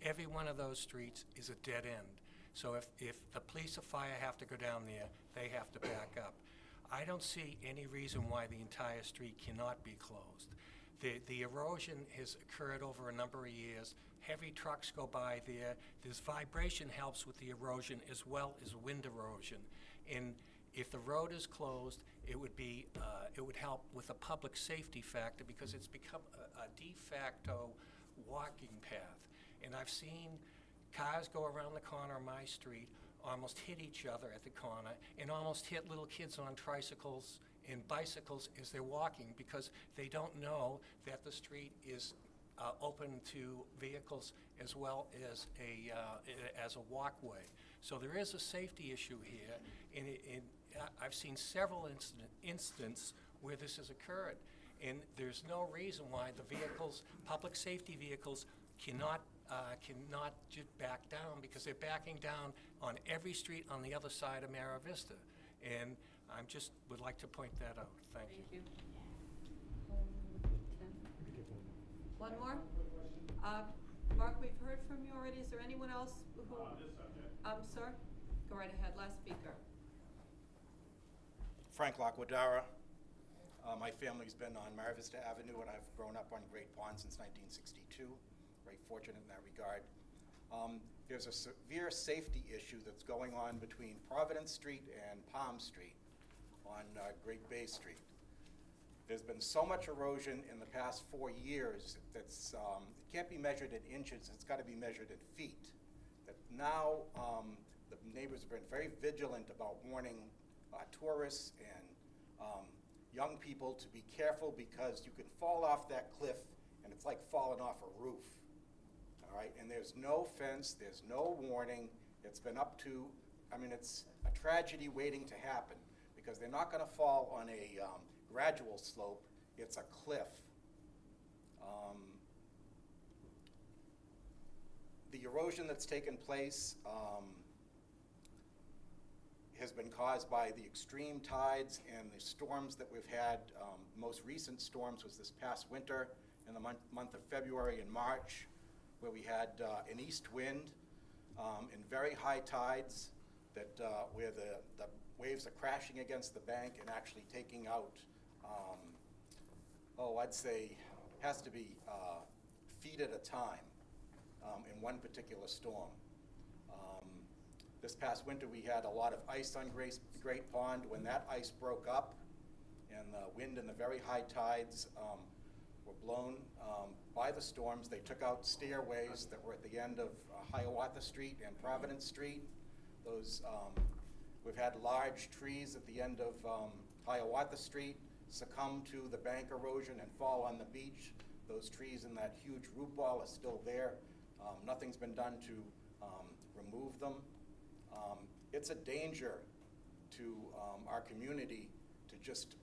Every one of those streets is a dead end. So if the police or fire have to go down there, they have to back up. I don't see any reason why the entire street cannot be closed. The erosion has occurred over a number of years. Heavy trucks go by there. This vibration helps with the erosion as well as wind erosion. And if the road is closed, it would help with a public safety factor, because it's become a de facto walking path. And I've seen cars go around the corner of my street, almost hit each other at the corner, and almost hit little kids on tricycles and bicycles as they're walking, because they don't know that the street is open to vehicles as well as a walkway. So there is a safety issue here, and I've seen several instances where this has occurred, and there's no reason why the vehicles, public safety vehicles, cannot just back down, because they're backing down on every street on the other side of Mara Vista. And I just would like to point that out. Thank you. Thank you. One more? Mark, we've heard from you already. Is there anyone else who? This subject. Sir? Go right ahead. Last speaker. Frank Laquadara. My family's been on Mara Vista Avenue, and I've grown up on Great Pond since 1962. Very fortunate in that regard. There's a severe safety issue that's going on between Providence Street and Palm Street on Great Bay Street. There's been so much erosion in the past 4 years that's it can't be measured in inches, it's got to be measured in feet. That now the neighbors have been very vigilant about warning tourists and young people to be careful, because you can fall off that cliff and it's like falling off a roof. All right, and there's no fence, there's no warning. It's been up to, it's a tragedy waiting to happen, because they're not going to fall on a gradual slope. It's a cliff. The erosion that's taken place has been caused by the extreme tides and the storms that we've had. Most recent storms was this past winter in the month of February and March, where we had an east wind and very high tides where the waves are crashing against the bank and actually taking out, I'd say has to be feet at a time in one particular storm. This past winter, we had a lot of ice on Great Pond. When that ice broke up and the wind and the very high tides were blown by the storms, they took out stairways that were at the end of Hiawatha Street and Providence Street. Those, we've had large trees at the end of Hiawatha Street succumb to the bank erosion and fall on the beach. Those trees and that huge root ball are still there. Nothing's been done to remove them. It's a danger to our community to just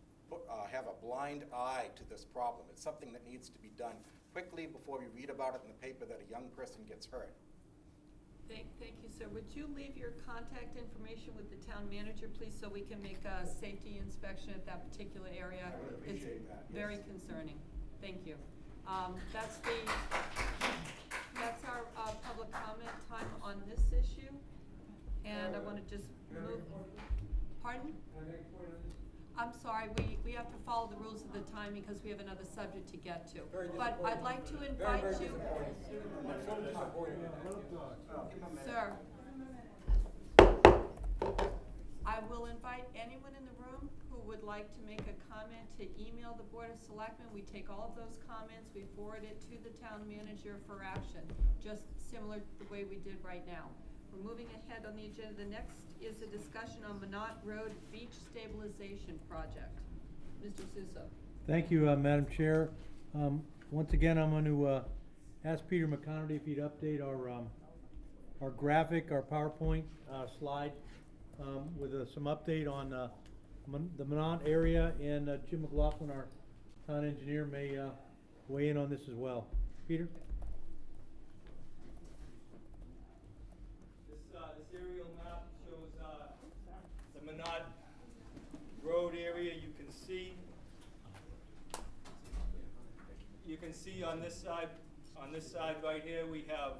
have a blind eye to this problem. It's something that needs to be done quickly before we read about it in the paper that a young person gets hurt. Thank you, sir. Would you leave your contact information with the town manager, please, so we can make a safety inspection at that particular area? I would appreciate that, yes. Very concerning. Thank you. That's our public comment time on this issue. And I want to just move. Pardon? I'm sorry, we have to follow the rules of the time because we have another subject to get to. But I'd like to invite you. Sir. I will invite anyone in the room who would like to make a comment to email the Board of Selectmen. We take all of those comments, we forward it to the town manager for action, just similar to the way we did right now. We're moving ahead on the agenda. The next is a discussion on Minot Road Beach Stabilization Project. Mr. Suso. Thank you, Madam Chair. Once again, I'm going to ask Peter McConerty if he'd update our graphic, our PowerPoint slide with some update on the Minot area, and Jim McLaughlin, our town engineer, may weigh in on this as well. Peter? This aerial map shows the Minot Road area. You can see on this side right here, we have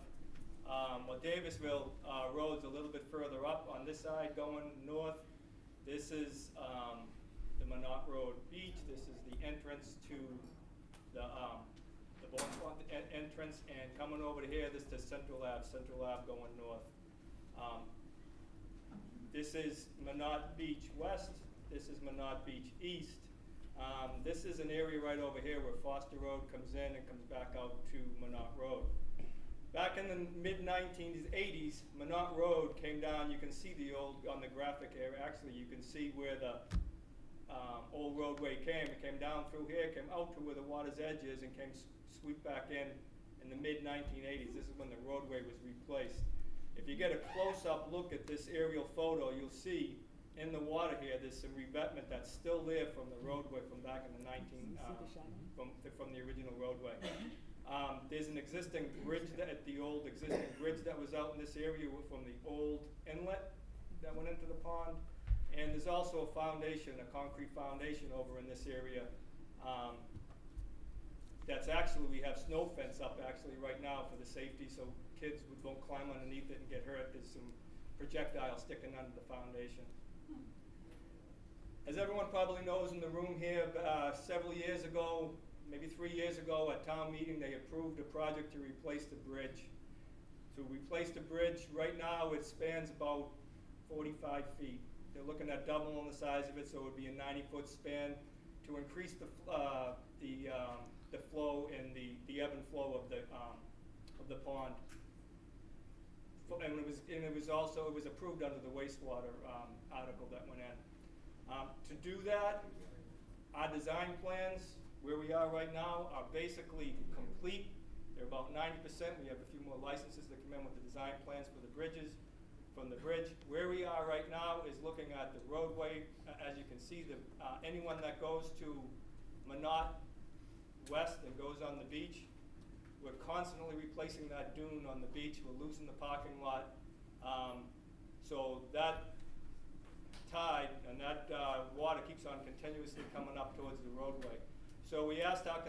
well, Davisville Road's a little bit further up on this side going north. This is the Minot Road Beach. This is the entrance to the Bone Pond entrance, and coming over to here, this is Central Ave going north. This is Minot Beach West. This is Minot Beach East. This is an area right over here where Foster Road comes in and comes back out to Minot Road. Back in the mid-1980s, Minot Road came down. You can see the old, on the graphic here, actually you can see where the old roadway came. It came down through here, came out to where the water's edge is, and came sweep back in the mid-1980s. This is when the roadway was replaced. If you get a close-up look at this aerial photo, you'll see in the water here, there's some revetment that's still there from the roadway from back in the from the original roadway. There's an existing bridge, the old existing bridge that was out in this area from the old inlet that went into the pond. And there's also a foundation, a concrete foundation over in this area. That's actually, we have snow fence up actually right now for the safety, so kids don't climb underneath it and get hurt. There's some projectiles sticking under the foundation. As everyone probably knows in the room here, several years ago, maybe 3 years ago at town meeting, they approved a project to replace the bridge. To replace the bridge, right now it spans about 45 feet. They're looking at doubling the size of it, so it would be a 90-foot span to increase the flow and the ebb and flow of the pond. And it was approved under the wastewater article that went in. To do that, our design plans, where we are right now, are basically complete. They're about 90%. We have a few more licenses that come in with the design plans for the bridges, from the bridge. Where we are right now is looking at the roadway. As you can see, anyone that goes to Minot West and goes on the beach, we're constantly replacing that dune on the beach. We're losing the parking lot. So that tide and that water keeps on continuously coming up towards the roadway. So we asked our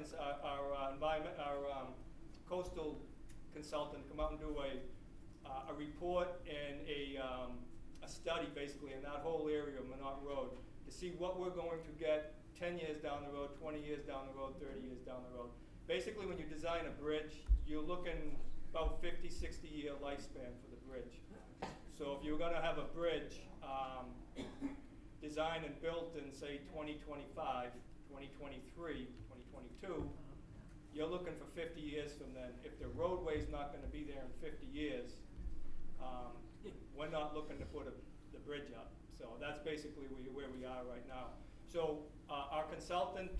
coastal consultant to come out and do a report and a study basically in that whole area of Minot Road to see what we're going to get 10 years down the road, 20 years down the road, 30 years down the road. Basically, when you design a bridge, you're looking about 50, 60-year lifespan for the bridge. So if you're gonna have a bridge, designed and built in, say, 2025, 2023, 2022, you're looking for 50 years from then. If the roadway's not gonna be there in 50 years, we're not looking to put the bridge up. So that's basically where we are right now. So our consultant,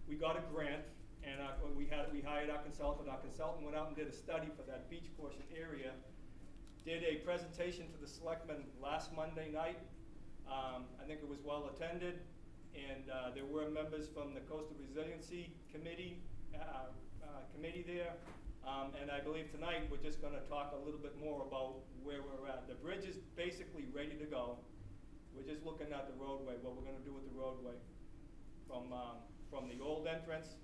we got a grant, and we hired our consultant. Our consultant went out and did a study for that beach portion area, did a presentation to the selectmen last Monday night. I think it was well attended, and there were members from the Coastal Resiliency Committee there. And I believe tonight we're just going to talk a little bit more about where we're at. The bridge is basically ready to go. We're just looking at the roadway, what we're going to do with the roadway from the old entrance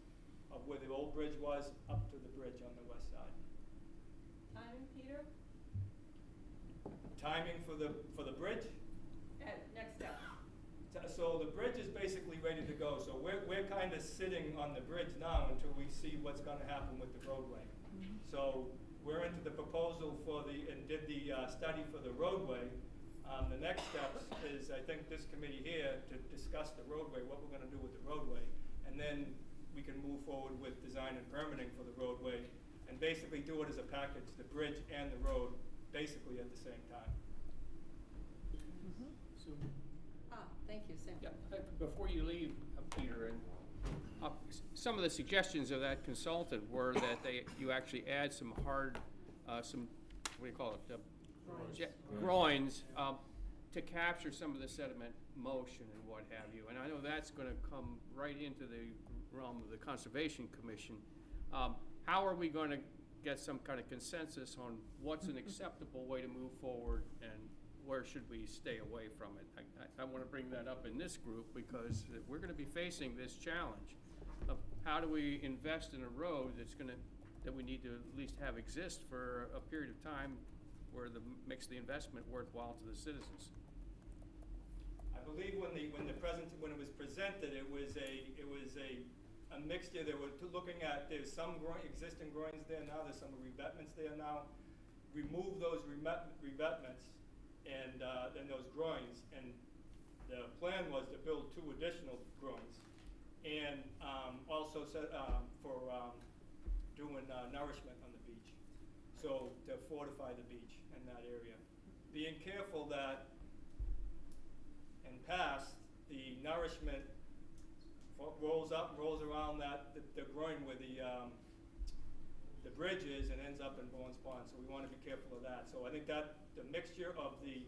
of where the old bridge was up to the bridge on the west side. Timing, Peter? Timing for the bridge? Next step. So the bridge is basically ready to go. So we're kind of sitting on the bridge now until we see what's going to happen with the roadway. So we're into the proposal and did the study for the roadway. The next steps is, I think, this committee here to discuss the roadway, what we're going to do with the roadway, and then we can move forward with design and permitting for the roadway, and basically do it as a package, the bridge and the road, basically at the same time. So, Thank you, Sam. yeah, before you leave, Peter, and some of the suggestions of that consultant were that you actually add some hard, some, what do you call it? Groins, to capture some of the sediment motion and what have you. And I know that's going to come right into the realm of the Conservation Commission. How are we going to get some kind of consensus on what's an acceptable way to move forward and where should we stay away from it? I want to bring that up in this group because we're going to be facing this challenge of how do we invest in a road that we need to at least have exist for a period of time where makes the investment worthwhile to the citizens. I believe when it was presented, it was a mixture. They were looking at, there's some existing groins there now, there's some revetments there now. Remove those revetments and then those groins, and the plan was to build 2 additional groins, and also for doing nourishment on the beach, so to fortify the beach in that area. Being careful that in past, the nourishment rolls up and rolls around the groin where the bridge is and ends up in Bowen's Pond, so we want to be careful of that. So I think that the mixture of the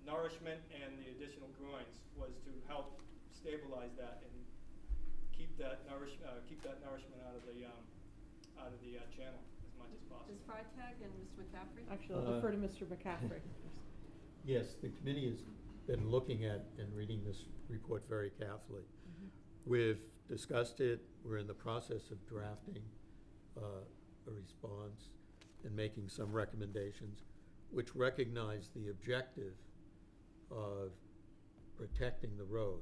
nourishment and the additional groins was to help stabilize that and keep that nourishment out of the channel as much as possible. Ms. Freitag and Mr. McCaffrey? Actually, I'll defer to Mr. McCaffrey. Yes, the committee has been looking at and reading this report very carefully. We've discussed it. We're in the process of drafting a response and making some recommendations which recognize the objective of protecting the road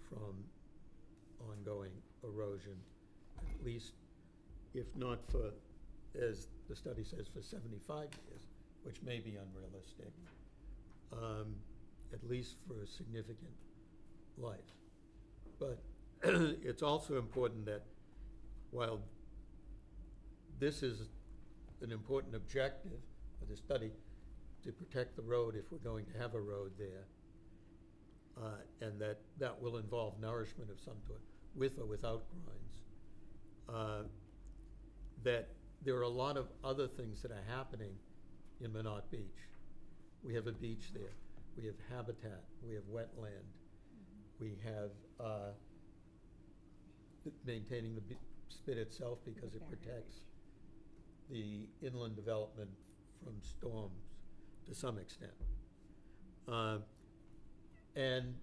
from ongoing erosion, at least, if not for, as the study says, for 75 years, which may be unrealistic, at least for a significant life. But it's also important that while this is an important objective of the study, to protect the road if we're going to have a road there, and that will involve nourishment of some sort, with or without groins, that there are a lot of other things that are happening in Minot Beach. We have a beach there. We have habitat. We have wetland. We have maintaining the spit itself because it protects the inland development from storms to some extent. And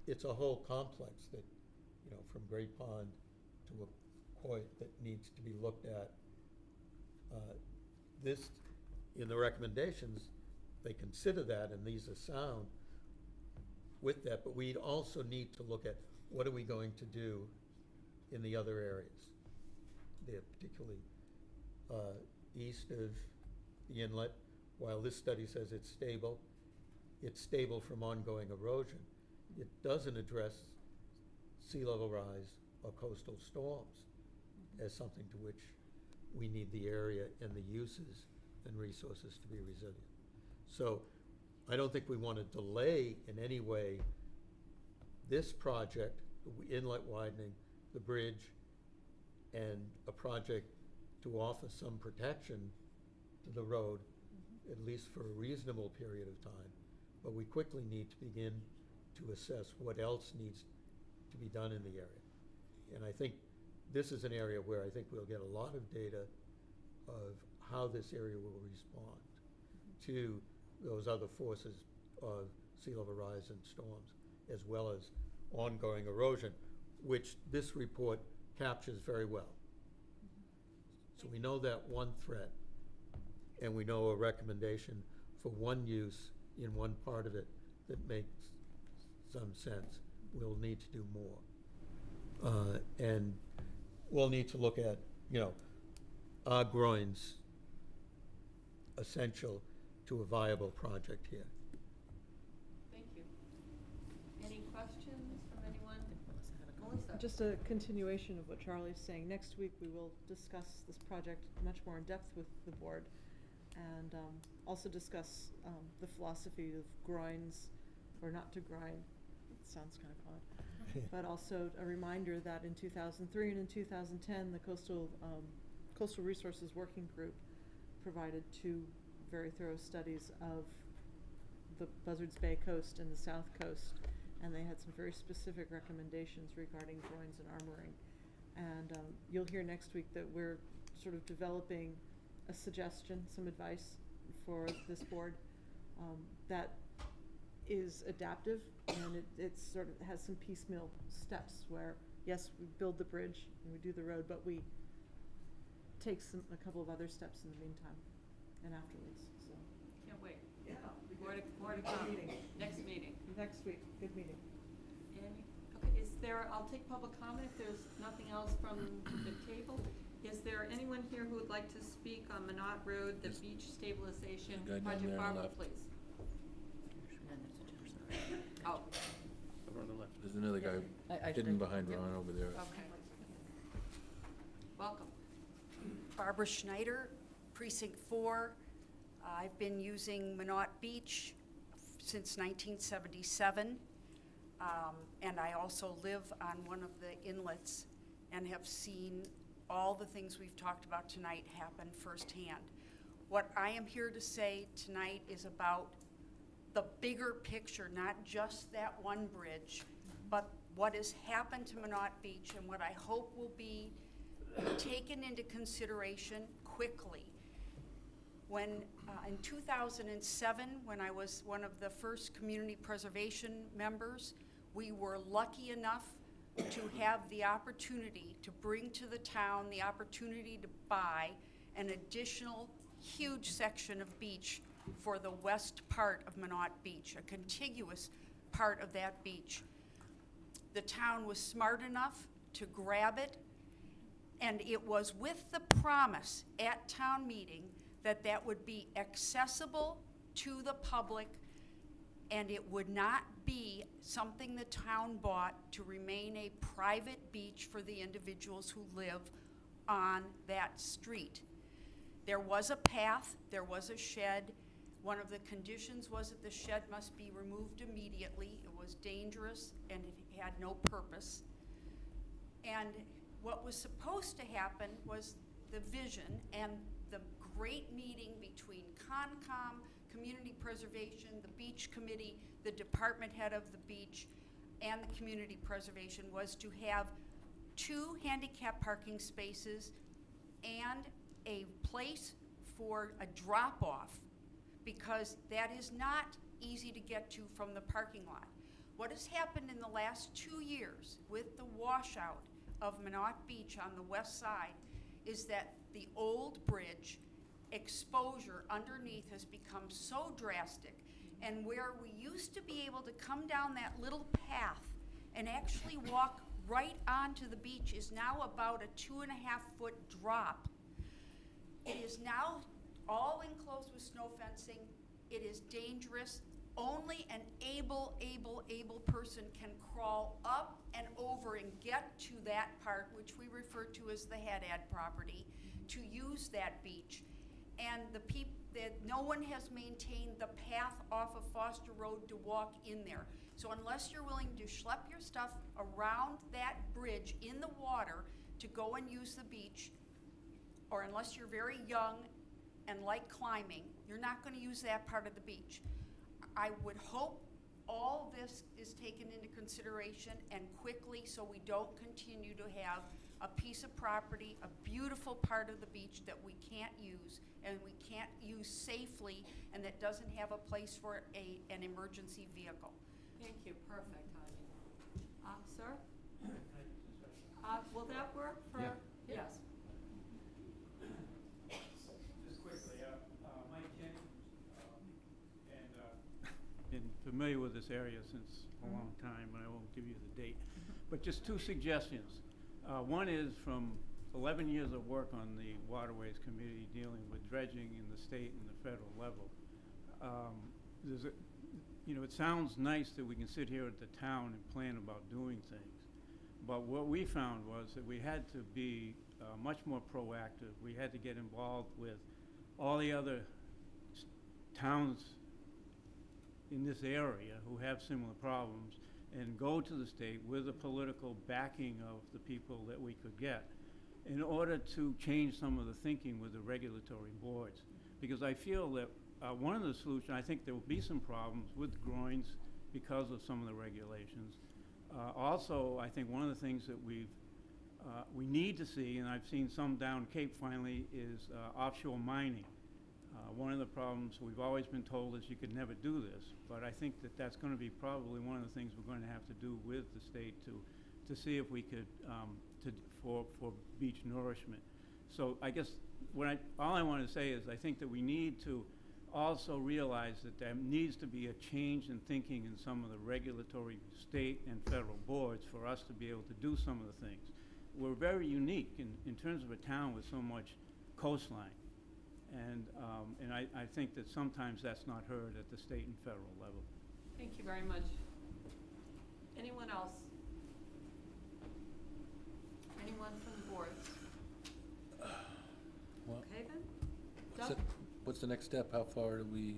it's a whole complex that, from Great Pond to a point that needs to be looked at. This, in the recommendations, they consider that, and these are sound with that, but we also need to look at what are we going to do in the other areas. They're particularly east of the inlet, while this study says it's stable from ongoing erosion, it doesn't address sea level rise or coastal storms as something to which we need the area and the uses and resources to be resilient. So I don't think we want to delay in any way this project, the inlet widening, the bridge, and a project to offer some protection to the road, at least for a reasonable period of time. But we quickly need to begin to assess what else needs to be done in the area. And I think this is an area where I think we'll get a lot of data of how this area will respond to those other forces of sea level rise and storms, as well as ongoing erosion, which this report captures very well. So we know that one threat, and we know a recommendation for one use in one part of it that makes some sense. We'll need to do more. And we'll need to look at, are groins essential to a viable project here? Thank you. Any questions from anyone? Melissa? Just a continuation of what Charlie's saying. Next week, we will discuss this project much more in depth with the board, and also discuss the philosophy of groins, or not to grind. It sounds kind of odd. But also a reminder that in 2003 and in 2010, the Coastal Resources Working Group provided 2 very thorough studies of the Buzzards Bay coast and the South Coast, and they had some very specific recommendations regarding groins and armoring. And you'll hear next week that we're sort of developing a suggestion, some advice for this board that is adaptive, and it sort of has some piecemeal steps where, yes, we build the bridge and we do the road, but we take a couple of other steps in the meantime and afterwards. So Can't wait. yeah, More to come. meeting. Next meeting. Next week. Good meeting. Okay, I'll take public comment if there's nothing else from the table. Is there anyone here who would like to speak on Minot Road, the beach stabilization Guy down project? there on the Barbara, left. please. Oh, Over on the left. There's another guy hidden behind Ron over there. okay. Welcome. Barbara Schneider, Precinct 4. I've been using Minot Beach since 1977, and I also live on one of the inlets and have seen all the things we've talked about tonight happen firsthand. What I am here to say tonight is about the bigger picture, not just that one bridge, but what has happened to Minot Beach and what I hope will be taken into consideration quickly. When, in 2007, when I was one of the first community preservation members, we were lucky enough to have the opportunity to bring to the town the opportunity to buy an additional huge section of beach for the west part of Minot Beach, a contiguous part of that beach. The town was smart enough to grab it, and it was with the promise at town meeting that that would be accessible to the public, and it would not be something the town bought to remain a private beach for the individuals who live on that street. There was a path, there was a shed. One of the conditions was that the shed must be removed immediately. It was dangerous and it had no purpose. And what was supposed to happen was the vision and the great meeting between Concom, Community Preservation, the Beach Committee, the department head of the beach, and the Community Preservation was to have 2 handicap parking spaces and a place for a drop-off, because that is not easy to get to from the parking lot. What has happened in the last 2 years with the washout of Minot Beach on the west side is that the old bridge exposure underneath has become so drastic, and where we used to be able to come down that little path and actually walk right onto the beach is now about a 2.5-foot drop. It is now all enclosed with snow fencing. It is dangerous. Only an able person can crawl up and over and get to that part, which we refer to as the Haddad property, to use that beach. And no one has maintained the path off of Foster Road to walk in there. So unless you're willing to schlep your stuff around that bridge in the water to go and use the beach, or unless you're very young and like climbing, you're not going to use that part of the beach. I would hope all this is taken into consideration and quickly, so we don't continue to have a piece of property, a beautiful part of the beach that we can't use and we can't use safely, and that doesn't have a place for an emergency vehicle. Thank you, perfect, Heidi. Sir? Will that work for? Yeah. Yes. Just quickly, Mike King, been familiar with this area since a long time, but I won't give you the date. But just two suggestions. One is from 11 years of work on the Waterways Committee dealing with dredging in the state and the federal level. It sounds nice that we can sit here at the town and plan about doing things. But what we found was that we had to be much more proactive. We had to get involved with all the other towns in this area who have similar problems and go to the state with the political backing of the people that we could get in order to change some of the thinking with the regulatory boards. Because I feel that one of the solutions, I think there will be some problems with groins because of some of the regulations. Also, I think one of the things that we need to see, and I've seen some down Cape finally, is offshore mining. One of the problems we've always been told is you could never do this, but I think that that's going to be probably one of the things we're going to have to do with the state to see if we could, for beach nourishment. So I guess all I want to say is I think that we need to also realize that there needs to be a change in thinking in some of the regulatory state and federal boards for us to be able to do some of the things. We're very unique in terms of a town with so much coastline. And I think that sometimes that's not heard at the state and federal level. Thank you very much. Anyone else? Anyone from the boards? Well, Okay then. what's Doug? what's the next step? How far do we,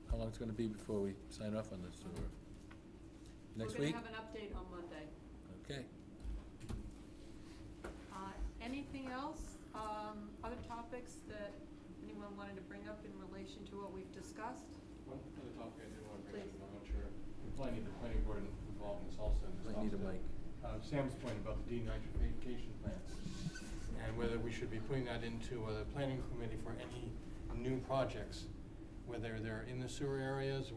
how long it's gonna be before we sign off on this, or next week? We're gonna have an update on Monday. Okay. Anything else? Other topics that anyone wanted to bring up in relation to what we've discussed? One other topic I did want to bring up, Please. and I'm not sure, we probably need the planning board involved in this also. Might need a mic. Sam's point about the denitrification plants, and whether we should be putting that into the planning committee for any new projects, whether they're in the sewer areas,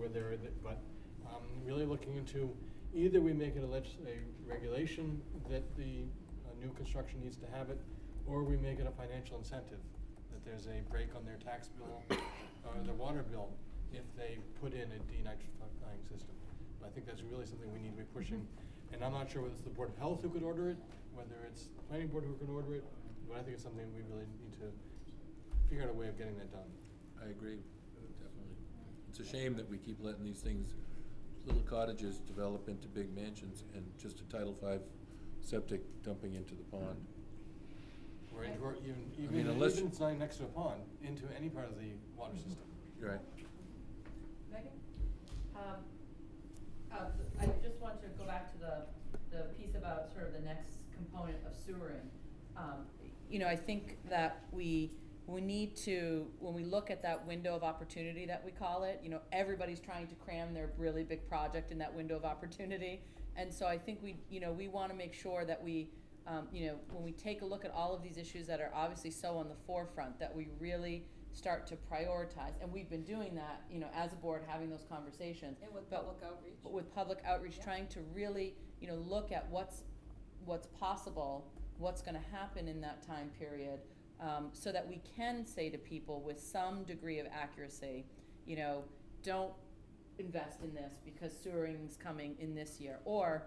but really looking into, either we make it a regulation that the new construction needs to have it, or we make it a financial incentive, that there's a break on their tax bill or their water bill if they put in a denitrifying system. But I think that's really something we need to be pushing. And I'm not sure whether it's the Board of Health who could order it, whether it's the Planning Board who can order it, but I think it's something we really need to figure out a way of getting that done. I agree, definitely. It's a shame that we keep letting these things, little cottages, develop into big mansions and just a Title V septic dumping into the pond. Or into, or I mean, unless even it's not next to a pond, into any part of the water system. You're right. Megan? I just want to go back to the piece about sort of the next component of sewering. I think that we need to, when we look at that window of opportunity that we call it, everybody's trying to cram their really big project in that window of opportunity. And so I think we want to make sure that we, when we take a look at all of these issues that are obviously so on the forefront, that we really start to prioritize. And we've been doing that, as a board, having those conversations. And with public outreach. But with public outreach, Yeah. trying to really, look at what's possible, what's going to happen in that time period, so that we can say to people with some degree of accuracy, don't invest in this because sewering's coming in this year, or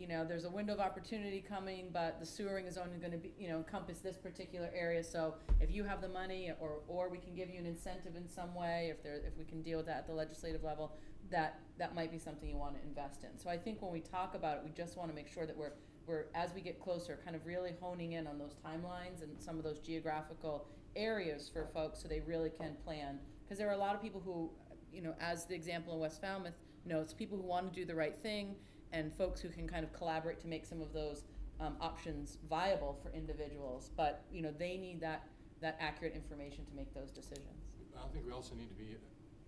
you know, there's a window of opportunity coming, but the sewering is only gonna be, you know, encompass this particular area, so if you have the money, or we can give you an incentive in some way, if we can deal with that at the legislative level, that might be something you wanna invest in. So I think when we talk about it, we just wanna make sure that we're, as we get closer, kind of really honing in on those timelines and some of those geographical areas for folks so they really can plan. Because there are a lot of people who, you know, as the example in West Falmouth, you know, it's people who want to do the right thing and folks who can kind of collaborate to make some of those options viable for individuals. But, you know, they need that accurate information to make those decisions. I think we also need to be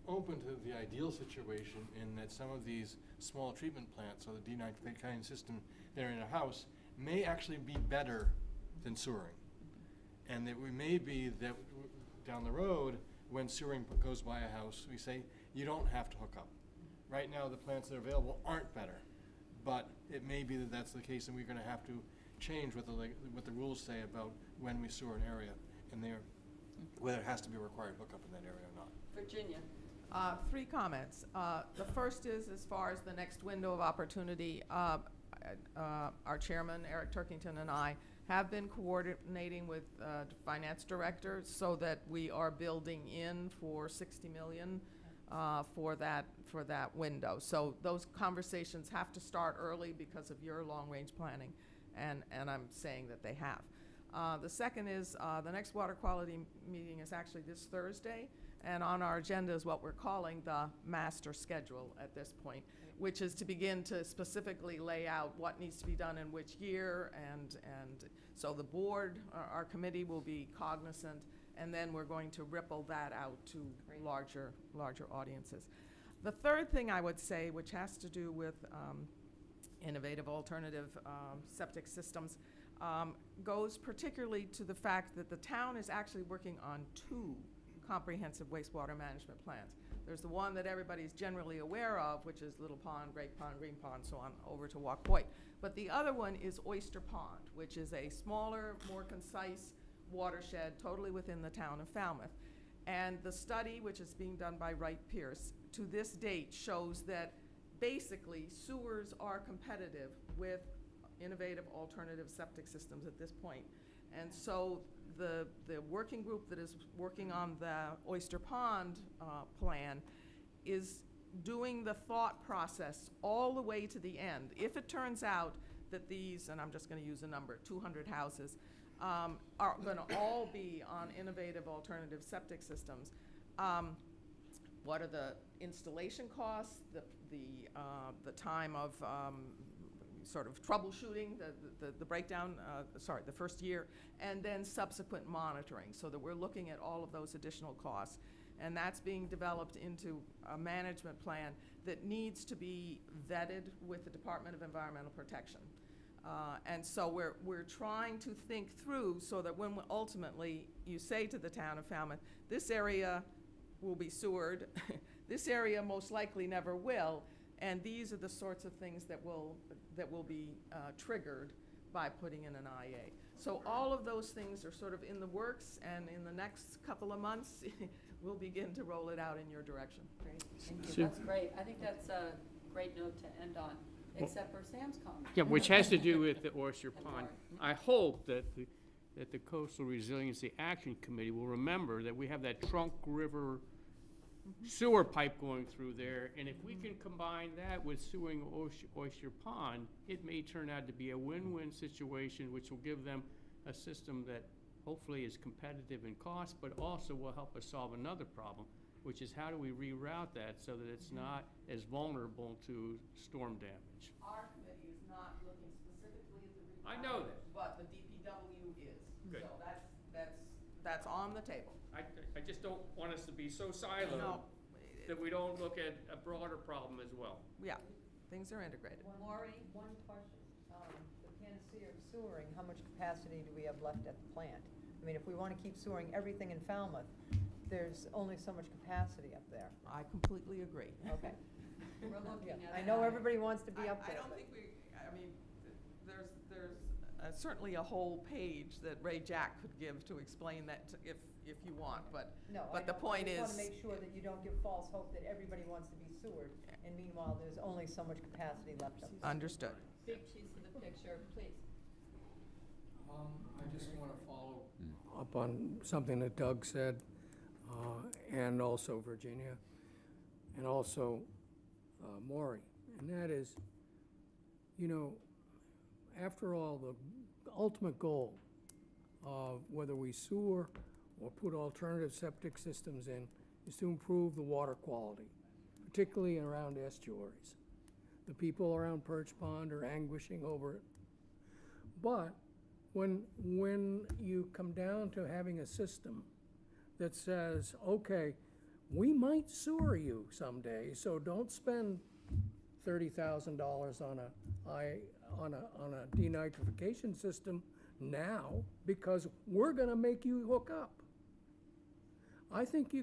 open to the ideal situation in that some of these small treatment plants, or the denitrification system that are in a house, may actually be better than sewering. And that we may be that down the road, when sewering goes by a house, we say, you don't have to hook up. Right now, the plants that are available aren't better, but it may be that that's the case, and we're gonna have to change what the rules say about when we sewer an area, and whether it has to be a required hookup in that area or not. Virginia. 3 comments. The first is, as far as the next window of opportunity, our chairman, Eric Turkington, and I have been coordinating with finance directors so that we are building in for $60 million for that window. So those conversations have to start early because of your long-range planning, and I'm saying that they have. The second is the next water quality meeting is actually this Thursday, and on our agenda is what we're calling the master schedule at this point, which is to begin to specifically lay out what needs to be done in which year, and so the board, our committee, will be cognizant, and then we're going to ripple that out to larger audiences. The third thing I would say, which has to do with innovative alternative septic systems, goes particularly to the fact that the town is actually working on 2 comprehensive wastewater management plans. There's the one that everybody's generally aware of, which is Little Pond, Great Pond, Green Pond, so on, over to Wacoit. But the other one is Oyster Pond, which is a smaller, more concise watershed totally within the town of Falmouth. And the study, which is being done by Wright Pierce, to this date shows that basically sewers are competitive with innovative alternative septic systems at this point. And so the working group that is working on the Oyster Pond plan is doing the thought process all the way to the end. If it turns out that these, and I'm just going to use a number, 200 houses, are going to all be on innovative alternative septic systems, what are the installation costs, the time of sort of troubleshooting, the breakdown, the first year, and then subsequent monitoring, so that we're looking at all of those additional costs. And that's being developed into a management plan that needs to be vetted with the Department of Environmental Protection. And so we're trying to think through so that when ultimately you say to the town of Falmouth, this area will be sewered, this area most likely never will, and these are the sorts of things that will be triggered by putting in an IA. So all of those things are sort of in the works, and in the next couple of months, we'll begin to roll it out in your direction. Great, thank you. That's great. I think that's a great note to end on, except for Sam's comment. Yeah, which has to do with the Oyster Pond. I hope that the Coastal Resiliency Action Committee will remember that we have that Trunk River sewer pipe going through there, and if we can combine that with sewering Oyster Pond, it may turn out to be a win-win situation, which will give them a system that hopefully is competitive in cost, but also will help us solve another problem, which is how do we reroute that so that it's not as vulnerable to storm damage. Our committee is not looking specifically at the rerouting. I know that. But the DPW is. Good. So that's on the table. I just don't want us to be so siloed No. that we don't look at a broader problem as well. Yeah, things are integrated. Maureen, one question. The panacea of sewering, how much capacity do we have left at the plant? I mean, if we want to keep sewering everything in Falmouth, there's only so much capacity up there. I completely agree. Okay. We're looking at I know everybody wants to be up I there. don't think I mean, there's certainly a whole page that Ray Jack could give to explain that if you want, but, No, but the point I is. just want to make sure that you don't give false hope that everybody wants to be sewered, and meanwhile, there's only so much capacity left up there. Understood. Big piece of the picture, please. I just want to follow up on something that Doug said, and also Virginia, and also Maury. And that is, you know, after all, the ultimate goal of whether we sewer or put alternative septic systems in is to improve the water quality, particularly around estuaries. The people around Perch Pond are anguishing over it. But when you come down to having a system that says, okay, we might sewer you someday, so don't spend $30,000 on a denitrification system now, because we're gonna make you hook up. I think the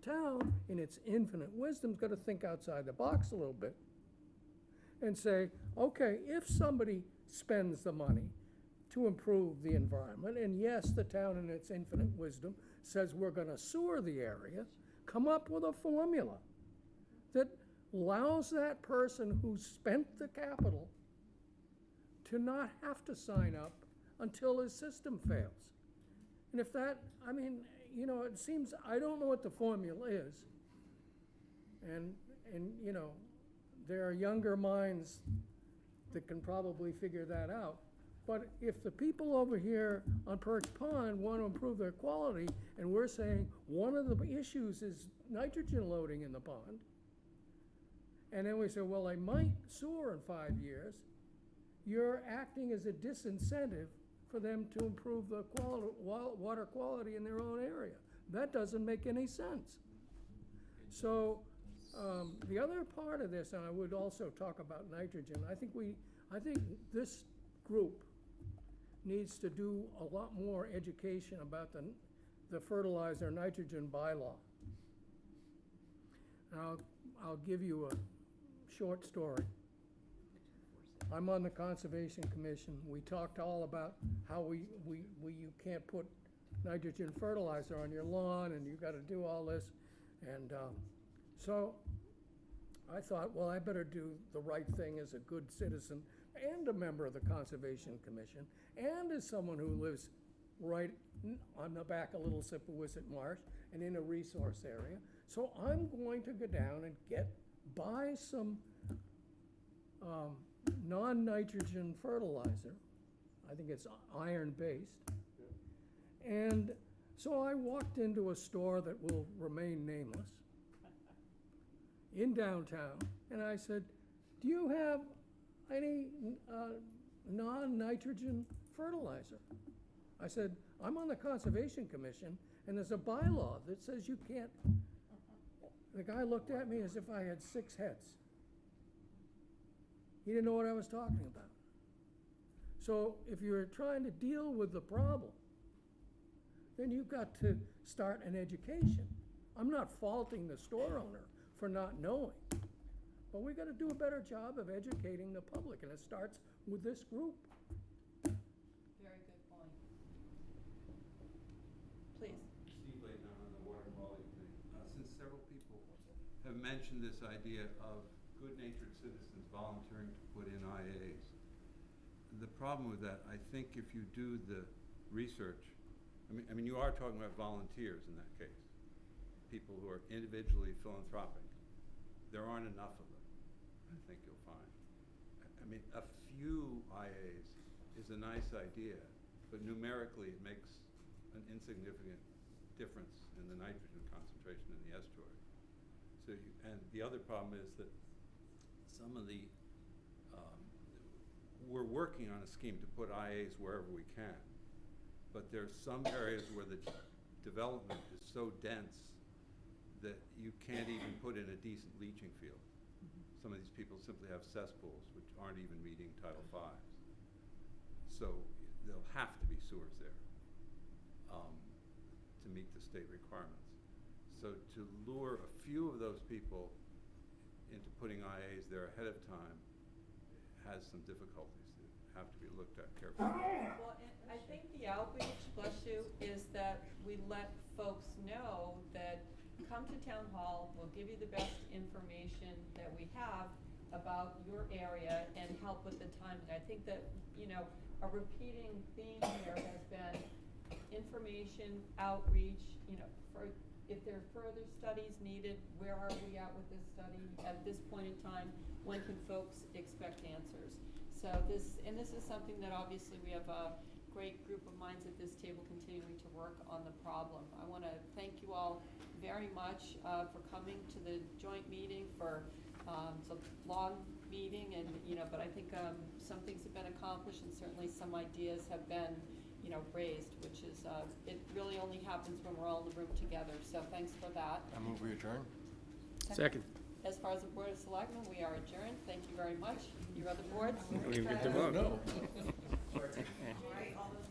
town, in its infinite wisdom, is gonna think outside the box a little bit and say, okay, if somebody spends the money to improve the environment, and yes, the town in its infinite wisdom says we're gonna sewer the area, come up with a formula that allows that person who spent the capital to not have to sign up until his system fails. And if that, I mean, you know, it seems, I don't know what the formula is. And you know, there are younger minds that can probably figure that out. But if the people over here on Perch Pond want to improve their quality, and we're saying one of the issues is nitrogen loading in the pond, and then we say, well, I might sewer in 5 years, you're acting as a disincentive for them to improve the water quality in their own area. That doesn't make any sense. So the other part of this, and I would also talk about nitrogen, I think this group needs to do a lot more education about the fertilizer nitrogen bylaw. And I'll give you a short story. I'm on the Conservation Commission. We talked all about how you can't put nitrogen fertilizer on your lawn, and you gotta do all this. And so I thought, well, I better do the right thing as a good citizen and a member of the Conservation Commission, and as someone who lives right on the back of Little Sippawisset Marsh and in a resource area. So I'm going to go down and buy some non-nitrogen fertilizer. I think it's iron-based. And so I walked into a store that will remain nameless in downtown, and I said, do you have any non-nitrogen fertilizer? I said, I'm on the Conservation Commission, and there's a bylaw that says you can't. The guy looked at me as if I had 6 heads. He didn't know what I was talking about. So if you're trying to deal with the problem, then you've got to start an education. I'm not faulting the store owner for not knowing, but we got to do a better job of educating the public, and it starts with this group. Very good point. Please. Steve Layton on the Water Quality Committee. Since several people have mentioned this idea of good-natured citizens volunteering to put in IAs, the problem with that, I think if you do the research, I mean, you are talking about volunteers in that case, people who are individually philanthropic. There aren't enough of them, I think you'll find. I mean, a few IAs is a nice idea, but numerically it makes an insignificant difference in the nitrogen concentration in the estuary. So, and the other problem is that some of the, we're working on a scheme to put IAs wherever we can, but there's some areas where the development is so dense that you can't even put in a decent leaching field. Some of these people simply have cesspools which aren't even meeting Title V. So there'll have to be sewers there to meet the state requirements. So to lure a few of those people into putting IAs there ahead of time has some difficulties. have to be looked at carefully. Well, and I think the outreach, bless you, is that we let folks know that come to town hall, we'll give you the best information that we have about your area and help with the timing. I think that, you know, a repeating theme here has been information, outreach, you know, for, if there are further studies needed, where are we at with this study at this point in time? When can folks expect answers? So this is something that obviously we have a great group of minds at this table continuing to work on the problem. I want to thank you all very much for coming to the joint meeting. It's a long meeting, and but I think some things have been accomplished, and certainly some ideas have been raised, which is it really only happens when we're all in the room together. So thanks for that. I move we adjourn. Second. As far as the Board of Selectmen, we are adjourned. Thank you very much. Your other boards? We didn't get to vote. No. All right, all those